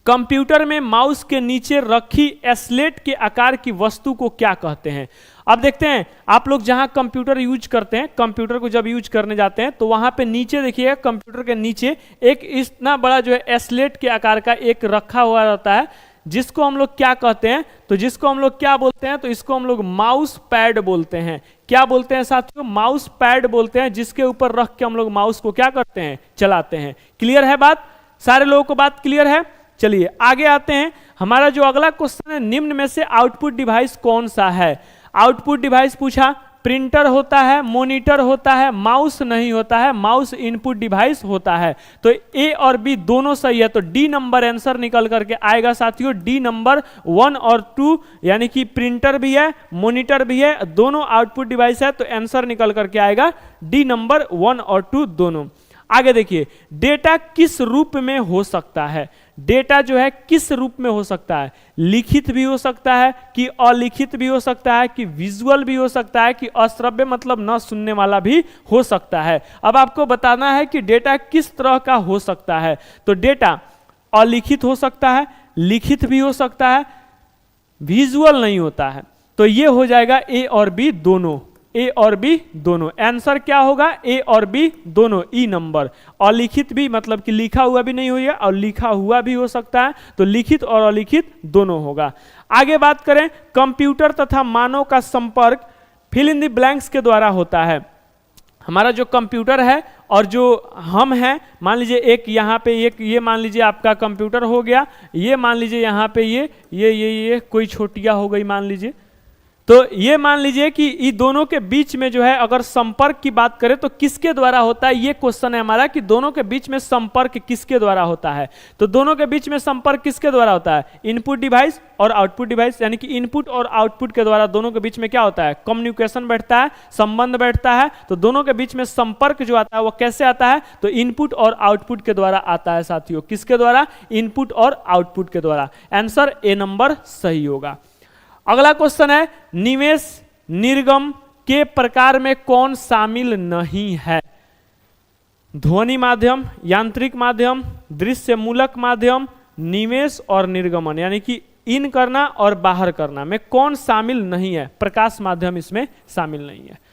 कंप्यूटर में माउस के नीचे रखी स्लेट के आकार की वस्तु को क्या कहते हैं? अब देखते हैं, आप लोग जहां कंप्यूटर यूज करते हैं, कंप्यूटर को जब यूज करने जाते हैं तो वहां पे नीचे देखिएगा, कंप्यूटर के नीचे एक इतना बड़ा जो है स्लेट के आकार का एक रखा हुआ रहता है, जिसको हम लोग क्या कहते हैं? तो जिसको हम लोग क्या बोलते हैं? तो इसको हम लोग माउस पैड बोलते हैं। क्या बोलते हैं साथियों? माउस पैड बोलते हैं, जिसके ऊपर रख के हम लोग माउस को क्या करते हैं? चलाते हैं। क्लियर है बात? सारे लोगों को बात क्लियर है? चलिए आगे आते हैं। हमारा जो अगला क्वेश्चन है, निम्न में से आउटपुट डिवाइस कौन सा है? आउटपुट डिवाइस पूछा, प्रिंटर होता है, मॉनिटर होता है, माउस नहीं होता है, माउस इनपुट डिवाइस होता है। तो ए और बी दोनों सही है, तो डी नंबर आंसर निकल करके आएगा साथियों, डी नंबर 1 और 2, यानी कि प्रिंटर भी है, मॉनिटर भी है, दोनों आउटपुट डिवाइस है, तो आंसर निकल करके आएगा डी नंबर 1 और 2 दोनों। आगे देखिए, डेटा किस रूप में हो सकता है? डेटा जो है किस रूप में हो सकता है? लिखित भी हो सकता है, कि अलिखित भी हो सकता है, कि विजुअल भी हो सकता है, कि अश्रव्य मतलब न सुनने वाला भी हो सकता है। अब आपको बताना है कि डेटा किस तरह का हो सकता है। तो डेटा अलिखित हो सकता है, लिखित भी हो सकता है, विजुअल नहीं होता है। तो ये हो जाएगा ए और बी दोनों, ए और बी दोनों। आंसर क्या होगा? ए और बी दोनों, ई नंबर। अलिखित भी मतलब कि लिखा हुआ भी नहीं होगा, और लिखा हुआ भी हो सकता है, तो लिखित और अलिखित दोनों होगा। आगे बात करें, कंप्यूटर तथा मानव का संपर्क फिल इन द ब्लैंक्स के द्वारा होता है। हमारा जो कंप्यूटर है और जो हम हैं, मान लीजिए एक यहाँ पे एक ये मान लीजिए आपका कंप्यूटर हो गया, ये मान लीजिए यहाँ पे ये कोई छोटिया हो गई मान लीजिए। तो ये मान लीजिए कि इन दोनों के बीच में जो है अगर संपर्क की बात करें तो किसके द्वारा होता है, ये क्वेश्चन है हमारा कि दोनों के बीच में संपर्क किसके द्वारा होता है। तो दोनों के बीच में संपर्क किसके द्वारा होता है? इनपुट डिवाइस और आउटपुट डिवाइस, यानी कि इनपुट और आउटपुट के द्वारा दोनों के बीच में क्या होता है? कम्युनिकेशन बैठता है, संबंध बैठता है। तो दोनों के बीच में संपर्क जो आता है वो कैसे आता है? तो इनपुट और आउटपुट के द्वारा आता है साथियों। किसके द्वारा? इनपुट और आउटपुट के द्वारा। आंसर ए नंबर सही होगा। अगला क्वेश्चन है, निवेश निर्गम के प्रकार में कौन शामिल नहीं है? ध्वनि माध्यम, यांत्रिक माध्यम, दृश्य मूलक माध्यम, निवेश और निर्गमन, यानी कि इन करना और बाहर करना में कौन शामिल नहीं है? प्रकाश माध्यम इसमें शामिल नहीं है।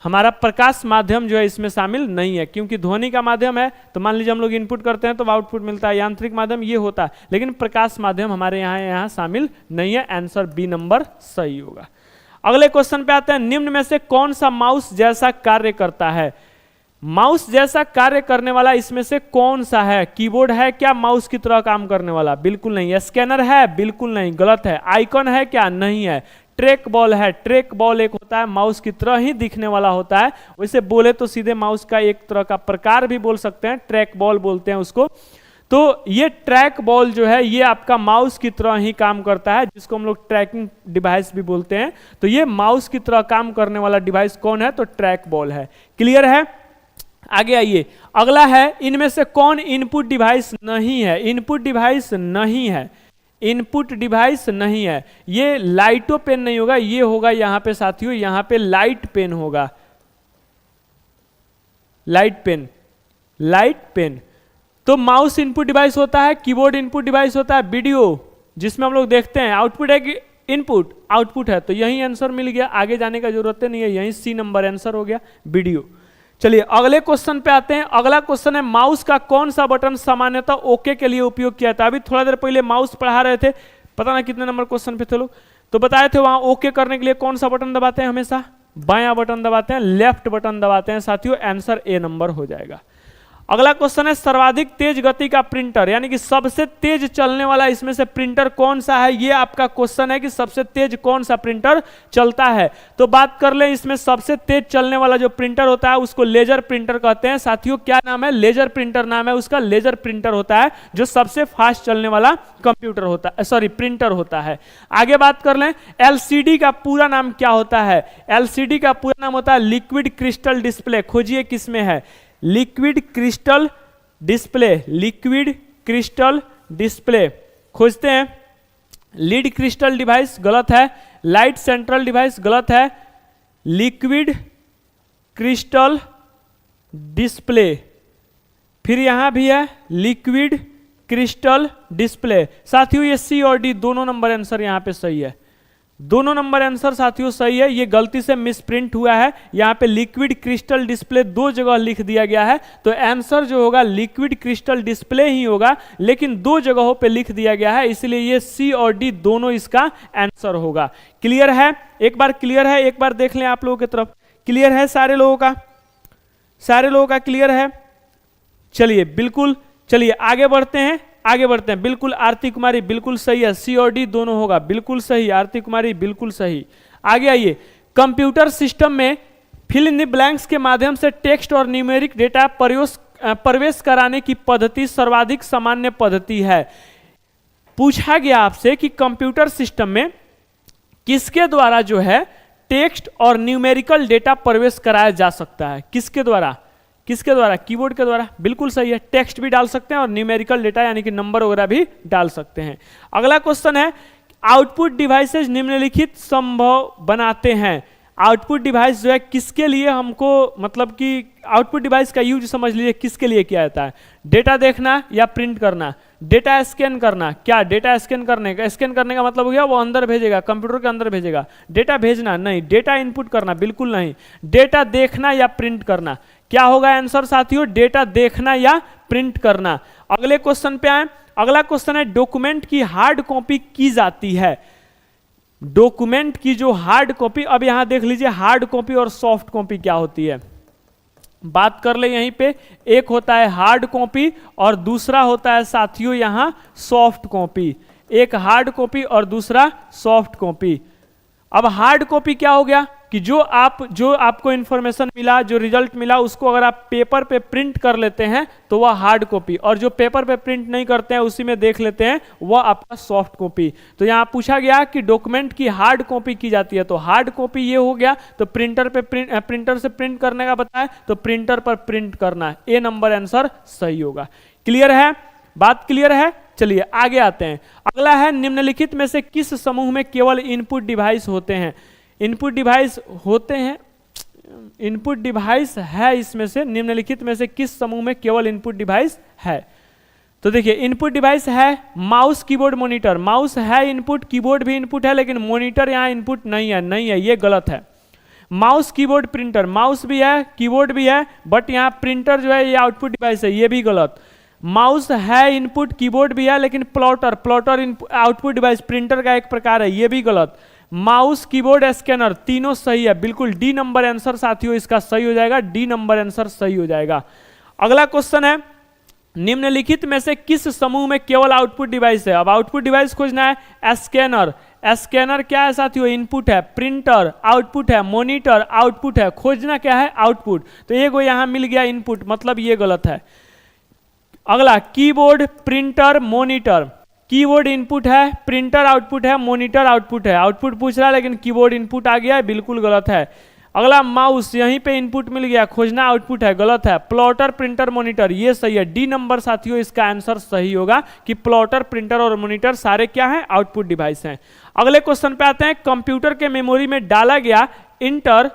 हमारा प्रकाश माध्यम जो है इसमें शामिल नहीं है, क्योंकि ध्वनि का माध्यम है तो मान लीजिए हम लोग इनपुट करते हैं तो आउटपुट मिलता है, यांत्रिक माध्यम ये होता है, लेकिन प्रकाश माध्यम हमारे यहाँ शामिल नहीं है। आंसर बी नंबर सही होगा। अगले क्वेश्चन पे आते हैं, निम्न में से कौन सा माउस जैसा कार्य करता है? माउस जैसा कार्य करने वाला इसमें से कौन सा है? कीबोर्ड है क्या माउस की तरह काम करने वाला? बिल्कुल नहीं। स्कैनर है? बिल्कुल नहीं, गलत है। आइकन है क्या? नहीं है। ट्रैक बॉल है? ट्रैक बॉल एक होता है माउस की तरह ही दिखने वाला होता है, वैसे बोले तो सीधे माउस का एक तरह का प्रकार भी बोल सकते हैं, ट्रैक बॉल बोलते हैं उसको। तो ये ट्रैक बॉल जो है ये आपका माउस की तरह ही काम करता है, जिसको हम लोग ट्रैकिंग डिवाइस भी बोलते हैं। तो ये माउस की तरह काम करने वाला डिवाइस कौन है? तो ट्रैक बॉल है। क्लियर है? आगे आइए, अगला है, इनमें से कौन इनपुट डिवाइस नहीं है? इनपुट डिवाइस नहीं है, इनपुट डिवाइस नहीं है। ये लाइटो पेन नहीं होगा, ये होगा यहां पे साथियों, यहां पे लाइट पेन होगा, लाइट पेन, लाइट पेन। तो माउस इनपुट डिवाइस होता है, कीबोर्ड इनपुट डिवाइस होता है, वीडियो जिसमें हम लोग देखते हैं आउटपुट है कि इनपुट? आउटपुट है। तो यही आंसर मिल गया, आगे जाने का जरूरत नहीं है, यही सी नंबर आंसर हो गया, वीडियो। चलिए अगले क्वेश्चन पे आते हैं। अगला क्वेश्चन है, माउस का कौन सा बटन सामान्यतः ओके के लिए उपयोग किया था? अभी थोड़ा देर पहले माउस पढ़ा रहे थे, पता ना कितने नंबर क्वेश्चन पे थे लोग, तो बताए थे वहां ओके करने के लिए कौन सा बटन दबाते हैं? हमेशा बायां बटन दबाते हैं, लेफ्ट बटन दबाते हैं साथियों। आंसर ए नंबर हो जाएगा। अगला क्वेश्चन है, सर्वाधिक तेज गति का प्रिंटर, यानी कि सबसे तेज चलने वाला इसमें से प्रिंटर कौन सा है? ये आपका क्वेश्चन है कि सबसे तेज कौन सा प्रिंटर चलता है। तो बात कर ले, इसमें सबसे तेज चलने वाला जो प्रिंटर होता है उसको लेजर प्रिंटर कहते हैं साथियों। क्या नाम है? लेजर प्रिंटर नाम है उसका, लेजर प्रिंटर होता है जो सबसे फास्ट चलने वाला कंप्यूटर होता है, सॉरी प्रिंटर होता है। आगे बात कर लें, एलसीडी का पूरा नाम क्या होता है? एलसीडी का पूरा नाम होता है लिक्विड क्रिस्टल डिस्प्ले। खोजिए किसमें है? Liquid crystal display, liquid crystal display खोजते हैं। लीड क्रिस्टल डिवाइस गलत है, लाइट सेंट्रल डिवाइस गलत है, लिक्विड क्रिस्टल डिस्प्ले, फिर यहां भी है लिक्विड क्रिस्टल डिस्प्ले। साथियों ये सी और डी दोनों नंबर आंसर यहां पे सही है, दोनों नंबर आंसर साथियों सही है। ये गलती से मिसप्रिंट हुआ है, यहाँ पे लिक्विड क्रिस्टल डिस्प्ले दो जगह लिख दिया गया है, तो आंसर जो होगा लिक्विड क्रिस्टल डिस्प्ले ही होगा, लेकिन दो जगहों पे लिख दिया गया है, इसलिए ये सी और डी दोनों इसका आंसर होगा। क्लियर है? एक बार क्लियर है, एक बार देख लें आप लोगों की तरफ। क्लियर है सारे लोगों का? सारे लोगों का क्लियर है? चलिए बिल्कुल, चलिए आगे बढ़ते हैं, आगे बढ़ते हैं। बिल्कुल आरती कुमारी बिल्कुल सही है, सी और डी दोनों होगा, बिल्कुल सही। आरती कुमारी बिल्कुल सही। आगे आइए, कंप्यूटर सिस्टम में फिल इन द ब्लैंक्स के माध्यम से टेक्स्ट और न्यूमेरिक डेटा प्रवेश कराने की पद्धति सर्वाधिक सामान्य पद्धति है। पूछा गया आपसे कि कंप्यूटर सिस्टम में किसके द्वारा जो है टेक्स्ट और न्यूमेरिकल डेटा प्रवेश कराया जा सकता है। किसके द्वारा? किसके द्वारा? कीबोर्ड के द्वारा। बिल्कुल सही है, टेक्स्ट भी डाल सकते हैं और न्यूमेरिकल डेटा यानी कि नंबर वगैरह भी डाल सकते हैं। अगला क्वेश्चन है, आउटपुट डिवाइसेज निम्नलिखित संभव बनाते हैं। आउटपुट डिवाइस जो है किसके लिए हमको, मतलब कि आउटपुट डिवाइस का यूज समझ लीजिए किसके लिए किया जाता है। डेटा देखना या प्रिंट करना, डेटा स्कैन करना। क्या डेटा स्कैन करने का? स्कैन करने का मतलब हो गया वो अंदर भेजेगा, कंप्यूटर के अंदर भेजेगा। डेटा भेजना नहीं, डेटा इनपुट करना बिल्कुल नहीं। डेटा देखना या प्रिंट करना। क्या होगा आंसर साथियों? डेटा देखना या प्रिंट करना। अगले क्वेश्चन पे आए। अगला क्वेश्चन है, डॉक्यूमेंट की हार्ड कॉपी की जाती है। डॉक्यूमेंट की जो हार्ड कॉपी, अब यहां देख लीजिए हार्ड कॉपी और सॉफ्ट कॉपी क्या होती है, बात कर ले यहीं पे। एक होता है हार्ड कॉपी और दूसरा होता है साथियों यहां सॉफ्ट कॉपी। एक हार्ड कॉपी और दूसरा सॉफ्ट कॉपी। अब हार्ड कॉपी क्या हो गया कि जो आपको इंफॉर्मेशन मिला, जो रिजल्ट मिला, उसको अगर आप पेपर पे प्रिंट कर लेते हैं तो वह हार्ड कॉपी, और जो पेपर पे प्रिंट नहीं करते हैं उसी में देख लेते हैं वह आपका सॉफ्ट कॉपी। तो यहां पूछा गया कि डॉक्यूमेंट की हार्ड कॉपी की जाती है, तो हार्ड कॉपी ये हो गया। तो प्रिंटर से प्रिंट करने का बताया तो प्रिंटर पर प्रिंट करना, ए नंबर आंसर सही होगा। क्लियर है? बात क्लियर है? चलिए आगे आते हैं। अगला है, निम्नलिखित में से किस समूह में केवल इनपुट डिवाइस होते हैं? इनपुट डिवाइस होते हैं, इनपुट डिवाइस है इसमें से, निम्नलिखित में से किस समूह में केवल इनपुट डिवाइस है? तो देखिए इनपुट डिवाइस है माउस, कीबोर्ड, मॉनिटर। माउस है इनपुट, कीबोर्ड भी इनपुट है, लेकिन मॉनिटर यहां इनपुट नहीं है, नहीं है, ये गलत है। माउस, कीबोर्ड, प्रिंटर, माउस भी है, कीबोर्ड भी है, बट यहां प्रिंटर जो है ये आउटपुट डिवाइस है, ये भी गलत। माउस है इनपुट, कीबोर्ड भी है, लेकिन प्लॉटर आउटपुट डिवाइस प्रिंटर का एक प्रकार है, ये भी गलत। माउस, कीबोर्ड, स्कैनर तीनों सही है, बिल्कुल डी नंबर आंसर साथियों इसका सही हो जाएगा, डी नंबर आंसर सही हो जाएगा। अगला क्वेश्चन है, निम्नलिखित में से किस समूह में केवल आउटपुट डिवाइस है? अब आउटपुट डिवाइस खोजना है। स्कैनर, स्कैनर क्या है साथियों? इनपुट है। प्रिंटर आउटपुट है। मॉनिटर आउटपुट है। खोजना क्या है? आउटपुट। तो एक यहां मिल गया इनपुट, मतलब ये गलत है। अगला, keyboard, printer, monitor. Keyboard input है, प्रिंटर आउटपुट है, मॉनिटर आउटपुट है। आउटपुट पूछ रहा है लेकिन कीबोर्ड इनपुट आ गया है, बिल्कुल गलत है। अगला, माउस, यहीं पे इनपुट मिल गया, खोजना आउटपुट है, गलत है। प्लॉटर, प्रिंटर, मॉनिटर ये सही है, डी नंबर साथियों इसका आंसर सही होगा कि प्लॉटर, प्रिंटर और मॉनिटर सारे क्या हैं? आउटपुट डिवाइस हैं। अगले क्वेश्चन पे आते हैं, कंप्यूटर के मेमोरी में डाला गया इंटर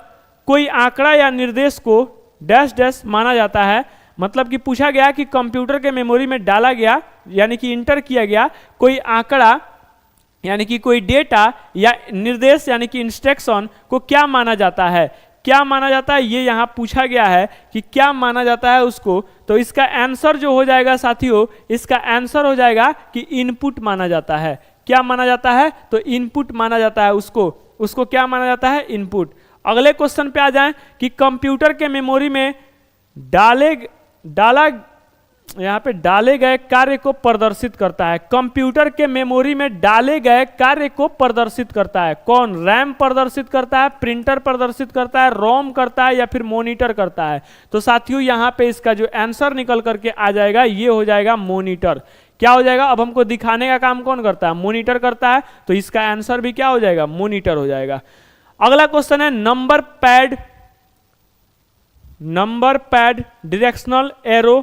कोई आंकड़ा या निर्देश को डैश डैश माना जाता है। मतलब कि पूछा गया कि कंप्यूटर के मेमोरी में डाला गया यानी कि इंटर किया गया कोई आंकड़ा यानी कि कोई डेटा या निर्देश यानी कि इंस्ट्रक्शन को क्या माना जाता है? क्या माना जाता है ये यहां पूछा गया है कि क्या माना जाता है उसको। तो इसका आंसर जो हो जाएगा साथियों, इसका आंसर हो जाएगा कि इनपुट माना जाता है। क्या माना जाता है? तो इनपुट माना जाता है उसको क्या माना जाता है? इनपुट। अगले क्वेश्चन पे आ जाएं कि कंप्यूटर के मेमोरी में डाले गए कार्य को प्रदर्शित करता है। कंप्यूटर के मेमोरी में डाले गए कार्य को प्रदर्शित करता है कौन? रैम प्रदर्शित करता है, प्रिंटर प्रदर्शित करता है, रोम करता है या फिर मॉनिटर करता है? तो साथियों यहां पे इसका जो आंसर निकल करके आ जाएगा ये हो जाएगा मॉनिटर। क्या हो जाएगा? अब हमको दिखाने का काम कौन करता है? मॉनिटर करता है, तो इसका आंसर भी क्या हो जाएगा? मॉनिटर हो जाएगा। अगला क्वेश्चन है, नंबर पैड डायरेक्शनल एरो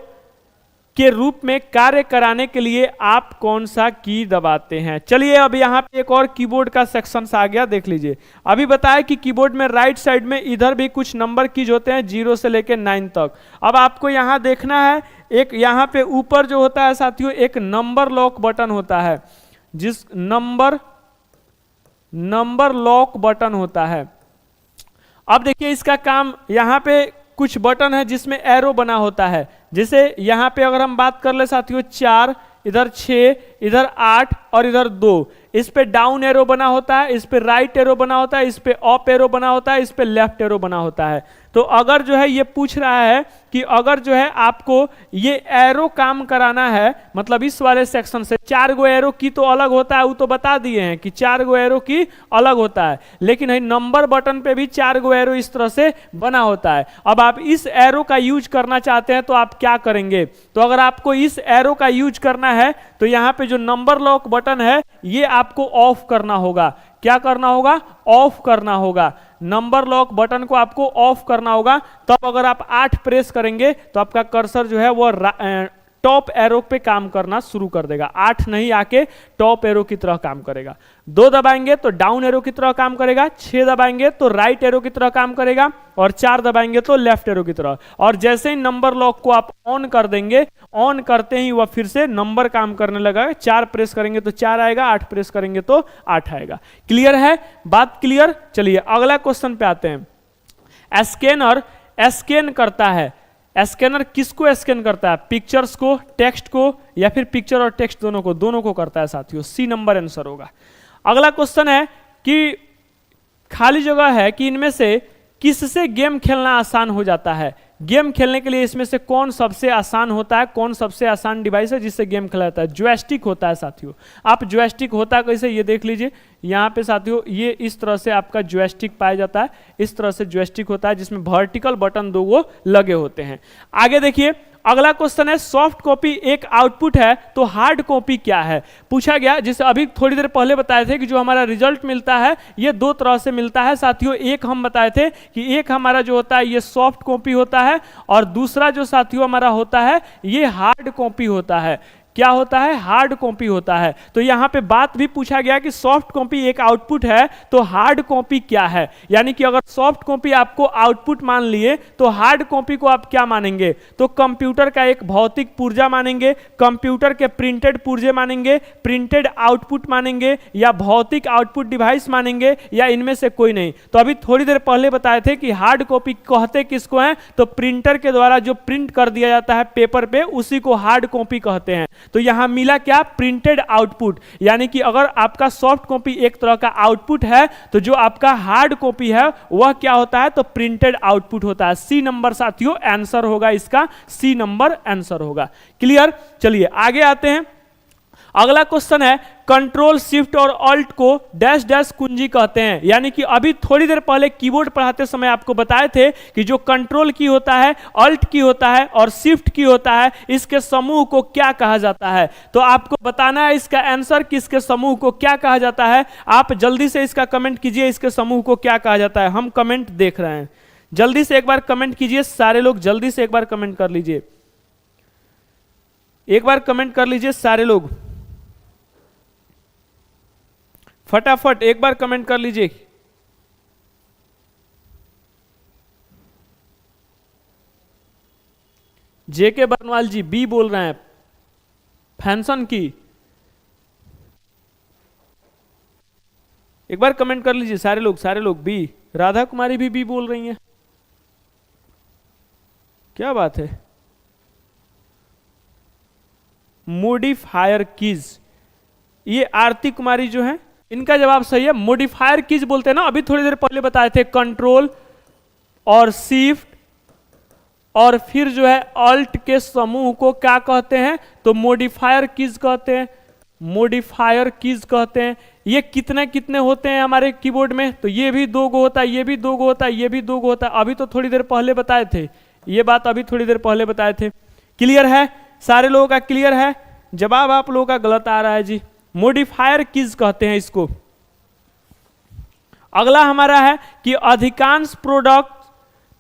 के रूप में कार्य कराने के लिए आप कौन सा की दबाते हैं? चलिए अब यहाँ पे एक और कीबोर्ड का सेक्शन आ गया, देख लीजिए। अभी बताया कि कीबोर्ड में राइट साइड में इधर भी कुछ नंबर कीज होते हैं 0 से लेकर 9 तक। अब आपको यहाँ देखना है, एक यहाँ पे ऊपर जो होता है साथियों एक नंबर लॉक बटन होता है, जिस नंबर लॉक बटन होता है। अब देखिए इसका काम, यहाँ पे कुछ बटन है जिसमें एरो बना होता है। जैसे यहाँ पे अगर हम बात कर ले साथियों 4, इधर 6, इधर 8 और इधर 2, इस पे डाउन एरो बना होता है, इस पे राइट एरो बना होता है, इस पे अप एरो बना होता है, इस पे लेफ्ट एरो बना होता है। तो अगर जो है ये पूछ रहा है कि अगर जो है आपको ये एरो काम कराना है, मतलब इस वाले सेक्शन से 4 गो एरो की तो अलग होता है, वो तो बता दिए हैं कि 4 गो एरो की अलग होता है, लेकिन नंबर बटन पे भी 4 गो एरो इस तरह से बना होता है। अब आप इस एरो का यूज करना चाहते हैं तो आप क्या करेंगे? तो अगर आपको इस एरो का यूज करना है तो यहाँ पे जो नंबर लॉक बटन है ये आपको ऑफ करना होगा। क्या करना होगा? ऑफ करना होगा। नंबर लॉक बटन को आपको ऑफ करना होगा। तब अगर आप 8 प्रेस करेंगे तो आपका कर्सर जो है वो टॉप एरो पे काम करना शुरू कर देगा। 8 नहीं आके टॉप एरो की तरह काम करेगा। 2 दबाएंगे तो डाउन एरो की तरह काम करेगा, 6 दबाएंगे तो राइट एरो की तरह काम करेगा, और 4 दबाएंगे तो लेफ्ट एरो की तरह। और जैसे ही नंबर लॉक को आप ऑन कर देंगे, ऑन करते ही वह फिर से नंबर काम करने लगा। 4 प्रेस करेंगे तो 4 आएगा, 8 प्रेस करेंगे तो 8 आएगा। क्लियर है? बात क्लियर? चलिए अगला क्वेश्चन पे आते हैं। स्कैनर स्कैन करता है। स्कैनर किसको स्कैन करता है? पिक्चर्स को, टेक्स्ट को, या फिर पिक्चर और टेक्स्ट दोनों को करता है साथियों। सी नंबर आंसर होगा। अगला क्वेश्चन है कि खाली जगह है कि इनमें से किससे गेम खेलना आसान हो जाता है? गेम खेलने के लिए इसमें से कौन सबसे आसान होता है? कौन सबसे आसान डिवाइस है जिससे गेम खेला जाता है? जॉयस्टिक होता है साथियों। आप जॉयस्टिक होता है कैसे ये देख लीजिए। यहाँ पे साथियों ये इस तरह से आपका जॉयस्टिक पाया जाता है। इस तरह से जॉयस्टिक होता है जिसमें वर्टिकल बटन 2 लगे होते हैं। आगे देखिए अगला क्वेश्चन है, सॉफ्ट कॉपी एक आउटपुट है तो हार्ड कॉपी क्या है? पूछा गया। जिसे अभी थोड़ी देर पहले बताए थे कि जो हमारा रिजल्ट मिलता है ये 2 तरह से मिलता है साथियों। एक हम बताए थे कि एक हमारा जो होता है ये सॉफ्ट कॉपी होता है, और दूसरा जो साथियों हमारा होता है ये हार्ड कॉपी होता है। क्या होता है? हार्ड कॉपी होता है। तो यहां पे बात भी पूछा गया कि सॉफ्ट कॉपी एक आउटपुट है तो हार्ड कॉपी क्या है? यानी कि अगर सॉफ्ट कॉपी आपको आउटपुट मान लिए तो हार्ड कॉपी को आप क्या मानेंगे? तो कंप्यूटर का एक भौतिक पुर्जा मानेंगे, कंप्यूटर के प्रिंटेड पुर्जे मानेंगे, प्रिंटेड आउटपुट मानेंगे, या भौतिक आउटपुट डिवाइस मानेंगे, या इनमें से कोई नहीं। तो अभी थोड़ी देर पहले बताए थे कि हार्ड कॉपी कहते किसको हैं? तो प्रिंटर के द्वारा जो प्रिंट कर दिया जाता है पेपर पे उसी को हार्ड कॉपी कहते हैं। तो यहां मिला क्या? Printed output. यानी कि अगर आपका सॉफ्ट कॉपी एक तरह का आउटपुट है तो जो आपका हार्ड कॉपी है वह क्या होता है? तो प्रिंटेड आउटपुट होता है। सी नंबर साथियों आंसर होगा इसका। सी नंबर आंसर होगा। क्लियर? चलिए आगे आते हैं। अगला क्वेश्चन है, कंट्रोल शिफ्ट और ऑल्ट को डैश डैश कुंजी कहते हैं। यानी कि अभी थोड़ी देर पहले कीबोर्ड पढ़ाते समय आपको बताए थे कि जो कंट्रोल की होता है, ऑल्ट की होता है और शिफ्ट की होता है, इसके समूह को क्या कहा जाता है? तो आपको बताना है इसका आंसर कि इसके समूह को क्या कहा जाता है। आप जल्दी से इसका कमेंट कीजिए, इसके समूह को क्या कहा जाता है। हम कमेंट देख रहे हैं, जल्दी से एक बार कमेंट कीजिए सारे लोग। जल्दी से एक बार कमेंट कर लीजिए, एक बार कमेंट कर लीजिए सारे लोग, फटाफट एक बार कमेंट कर लीजिए। जेके बरनवाल जी बी बोल रहे हैं, फैंसन की। एक बार कमेंट कर लीजिए सारे लोग बी। राधा कुमारी भी बी बोल रही हैं, क्या बात है। मॉडिफायर कीज, ये आरती कुमारी जो है इनका जवाब सही है। मॉडिफायर कीज बोलते हैं ना, अभी थोड़ी देर पहले बताए थे कंट्रोल और शिफ्ट और फिर जो है ऑल्ट के समूह को क्या कहते हैं? तो मॉडिफायर कीज कहते हैं। मॉडिफायर कीज कहते हैं। ये कितने कितने होते हैं हमारे कीबोर्ड में? तो ये भी 2 गो होता है, ये भी 2 गो होता है, ये भी 2 गो होता है। अभी तो थोड़ी देर पहले बताए थे ये बात, अभी थोड़ी देर पहले बताए थे। क्लियर है? सारे लोगों का क्लियर है? जवाब आप लोगों का गलत आ रहा है जी। मॉडिफायर कीज कहते हैं इसको। अगला हमारा है कि अधिकांश प्रोडक्ट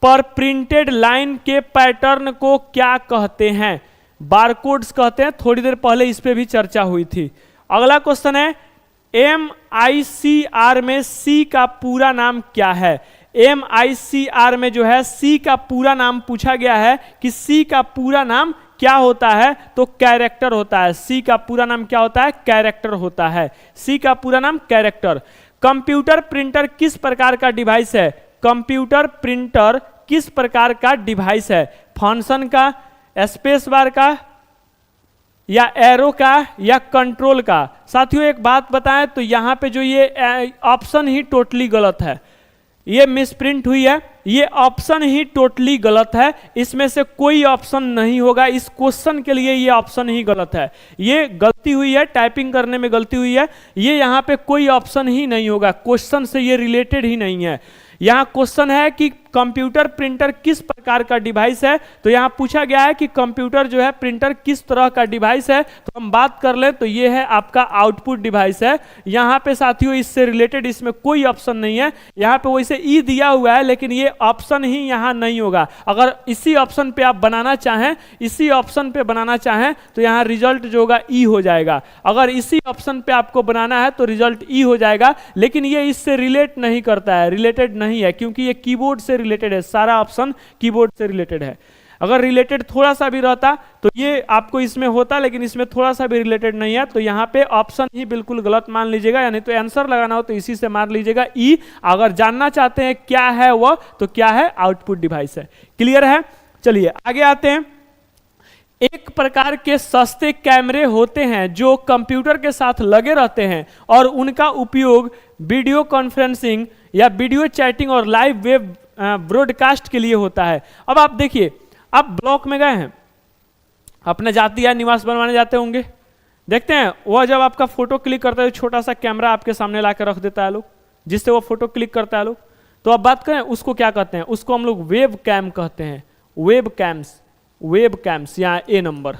पर प्रिंटेड लाइन के पैटर्न को क्या कहते हैं? बारकोड्स कहते हैं। थोड़ी देर पहले इस पे भी चर्चा हुई थी। अगला क्वेश्चन है, MICR में C का पूरा नाम क्या है? MICR में जो है C का पूरा नाम पूछा गया है कि C का पूरा नाम क्या होता है? तो कैरेक्टर होता है। सी का पूरा नाम क्या होता है? कैरेक्टर होता है। सी का पूरा नाम कैरेक्टर। कंप्यूटर प्रिंटर किस प्रकार का डिवाइस है? कंप्यूटर प्रिंटर किस प्रकार का डिवाइस है? फंक्शन का, स्पेस बार का, या एरो का या कंट्रोल का। साथियों एक बात बताएं तो यहाँ पे जो ये ऑप्शन ही टोटली गलत है, ये मिसप्रिंट हुई है, ये ऑप्शन ही टोटली गलत है, इसमें से कोई ऑप्शन नहीं होगा। इस क्वेश्चन के लिए ये ऑप्शन ही गलत है, ये गलती हुई है, टाइपिंग करने में गलती हुई है, ये यहाँ पे कोई ऑप्शन ही नहीं होगा, क्वेश्चन से ये रिलेटेड ही नहीं है। यहाँ क्वेश्चन है कि कंप्यूटर प्रिंटर किस प्रकार का डिवाइस है, तो यहाँ पूछा गया है कि कंप्यूटर जो है प्रिंटर किस तरह का डिवाइस है, तो हम बात कर ले तो ये है आपका आउटपुट डिवाइस है। यहाँ पे साथियों इससे रिलेटेड इसमें कोई ऑप्शन नहीं है, यहाँ पे वैसे ई दिया हुआ है लेकिन ये ऑप्शन ही यहाँ नहीं होगा। अगर इसी ऑप्शन पे आप बनाना चाहें, इसी ऑप्शन पे बनाना चाहें तो यहाँ रिजल्ट जो होगा ई हो जाएगा। अगर इसी ऑप्शन पे आपको बनाना है तो रिजल्ट ई हो जाएगा, लेकिन ये इससे रिलेट नहीं करता है, रिलेटेड नहीं है, क्योंकि ये कीबोर्ड से रिलेटेड है, सारा ऑप्शन कीबोर्ड से रिलेटेड है। अगर रिलेटेड थोड़ा सा भी रहता तो ये आपको इसमें होता, लेकिन इसमें थोड़ा सा भी रिलेटेड नहीं है, तो यहाँ पे ऑप्शन ही बिल्कुल गलत मान लीजिएगा। यानी तो आंसर लगाना हो तो इसी से मार लीजिएगा ई। अगर जानना चाहते हैं क्या है वह, तो क्या है, आउटपुट डिवाइस है। क्लियर है? चलिए आगे आते हैं। एक प्रकार के सस्ते कैमरे होते हैं जो कंप्यूटर के साथ लगे रहते हैं और उनका उपयोग वीडियो कॉन्फ्रेंसिंग या वीडियो चैटिंग और लाइव वेब ब्रॉडकास्ट के लिए होता है। अब आप देखिए, आप ब्लॉक में गए हैं, अपने जाति या निवास बनवाने जाते होंगे, देखते हैं वह जब आपका फोटो क्लिक करता है, छोटा सा कैमरा आपके सामने ला कर रख देता है लोग, जिससे वो फोटो क्लिक करता है लोग। तो अब बात करें उसको क्या कहते हैं, उसको हम लोग वेब कैम कहते हैं। वेब कैम्स, वेब कैम्स, यहाँ ए नंबर,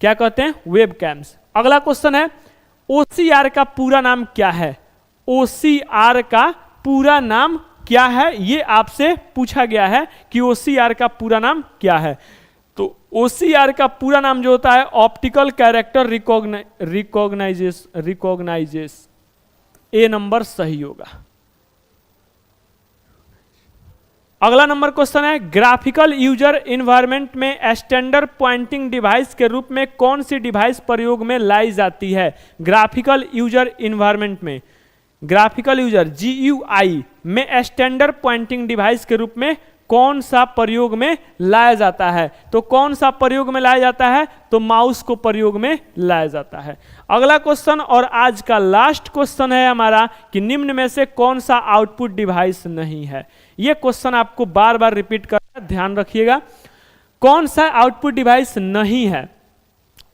क्या कहते हैं, वेब कैम्स। अगला क्वेश्चन है, OCR का पूरा नाम क्या है? OCR का पूरा नाम क्या है, ये आपसे पूछा गया है कि OCR का पूरा नाम क्या है। तो OCR का पूरा नाम जो होता है ऑप्टिकल कैरेक्टर रिकॉग्नाइजेस, ए नंबर सही होगा। अगला नंबर क्वेश्चन है, ग्राफिकल यूजर इन्वायरमेंट में स्टैंडर्ड पॉइंटिंग डिवाइस के रूप में कौन सी डिवाइस प्रयोग में लाई जाती है? ग्राफिकल यूजर इन्वायरमेंट में, ग्राफिकल यूजर GUI में स्टैंडर्ड पॉइंटिंग डिवाइस के रूप में कौन सा प्रयोग में लाया जाता है? तो कौन सा प्रयोग में लाया जाता है? तो माउस को प्रयोग में लाया जाता है। अगला क्वेश्चन और आज का लास्ट क्वेश्चन है हमारा कि निम्न में से कौन सा आउटपुट डिवाइस नहीं है? यह क्वेश्चन आपको बार बार रिपीट करना, ध्यान रखिएगा। कौन सा आउटपुट डिवाइस नहीं है?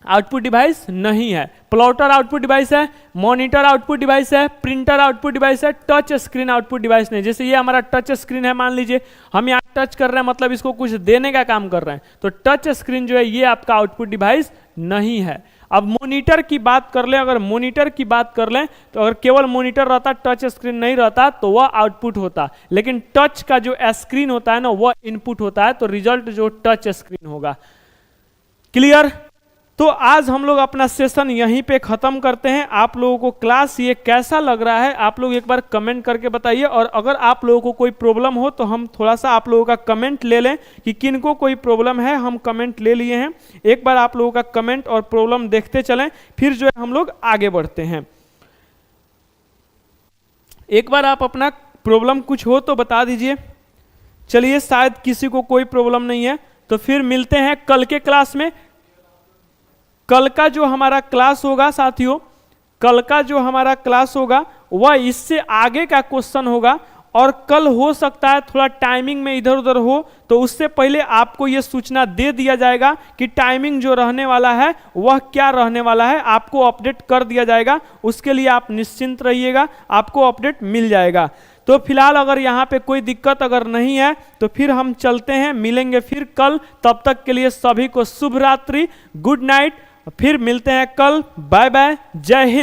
आउटपुट डिवाइस नहीं है। प्लॉटर आउटपुट डिवाइस है, मॉनिटर आउटपुट डिवाइस है, प्रिंटर आउटपुट डिवाइस है, टच स्क्रीन आउटपुट डिवाइस नहीं। जैसे ये हमारा टच स्क्रीन है, मान लीजिए हम यहाँ टच कर रहे हैं, मतलब इसको कुछ देने का काम कर रहे हैं, तो टच स्क्रीन जो है ये आपका आउटपुट डिवाइस नहीं है। अब मॉनिटर की बात कर लें, अगर मॉनिटर की बात कर लें तो अगर केवल मॉनिटर रहता, टच स्क्रीन नहीं रहता, तो वह आउटपुट होता, लेकिन टच का जो स्क्रीन होता है ना वह इनपुट होता है, तो रिजल्ट जो टच स्क्रीन होगा। क्लियर? तो आज हम लोग अपना सेशन यहीं पे खत्म करते हैं। आप लोगों को क्लास ये कैसा लग रहा है आप लोग एक बार कमेंट करके बताइए, और अगर आप लोगों को कोई प्रॉब्लम हो तो हम थोड़ा सा आप लोगों का कमेंट ले लें कि किनको कोई प्रॉब्लम है। हम कमेंट ले लिए हैं, एक बार आप लोगों का कमेंट और प्रॉब्लम देखते चलें, फिर जो है हम लोग आगे बढ़ते हैं। एक बार आप अपना प्रॉब्लम कुछ हो तो बता दीजिए। चलिए, शायद किसी को कोई प्रॉब्लम नहीं है, तो फिर मिलते हैं कल के क्लास में। कल का जो हमारा क्लास होगा साथियों, कल का जो हमारा क्लास होगा वह इससे आगे का क्वेश्चन होगा, और कल हो सकता है थोड़ा टाइमिंग में इधर उधर हो, तो उससे पहले आपको यह सूचना दे दिया जाएगा कि टाइमिंग जो रहने वाला है वह क्या रहने वाला है, आपको अपडेट कर दिया जाएगा। उसके लिए आप निश्चिंत रहिएगा, आपको अपडेट मिल जाएगा। तो फिलहाल अगर यहाँ पे कोई दिक्कत अगर नहीं है तो फिर हम चलते हैं, मिलेंगे फिर कल। तब तक के लिए सभी को शुभ रात्रि, गुड नाइट। फिर मिलते हैं कल। बाय बाय, जय हिंद।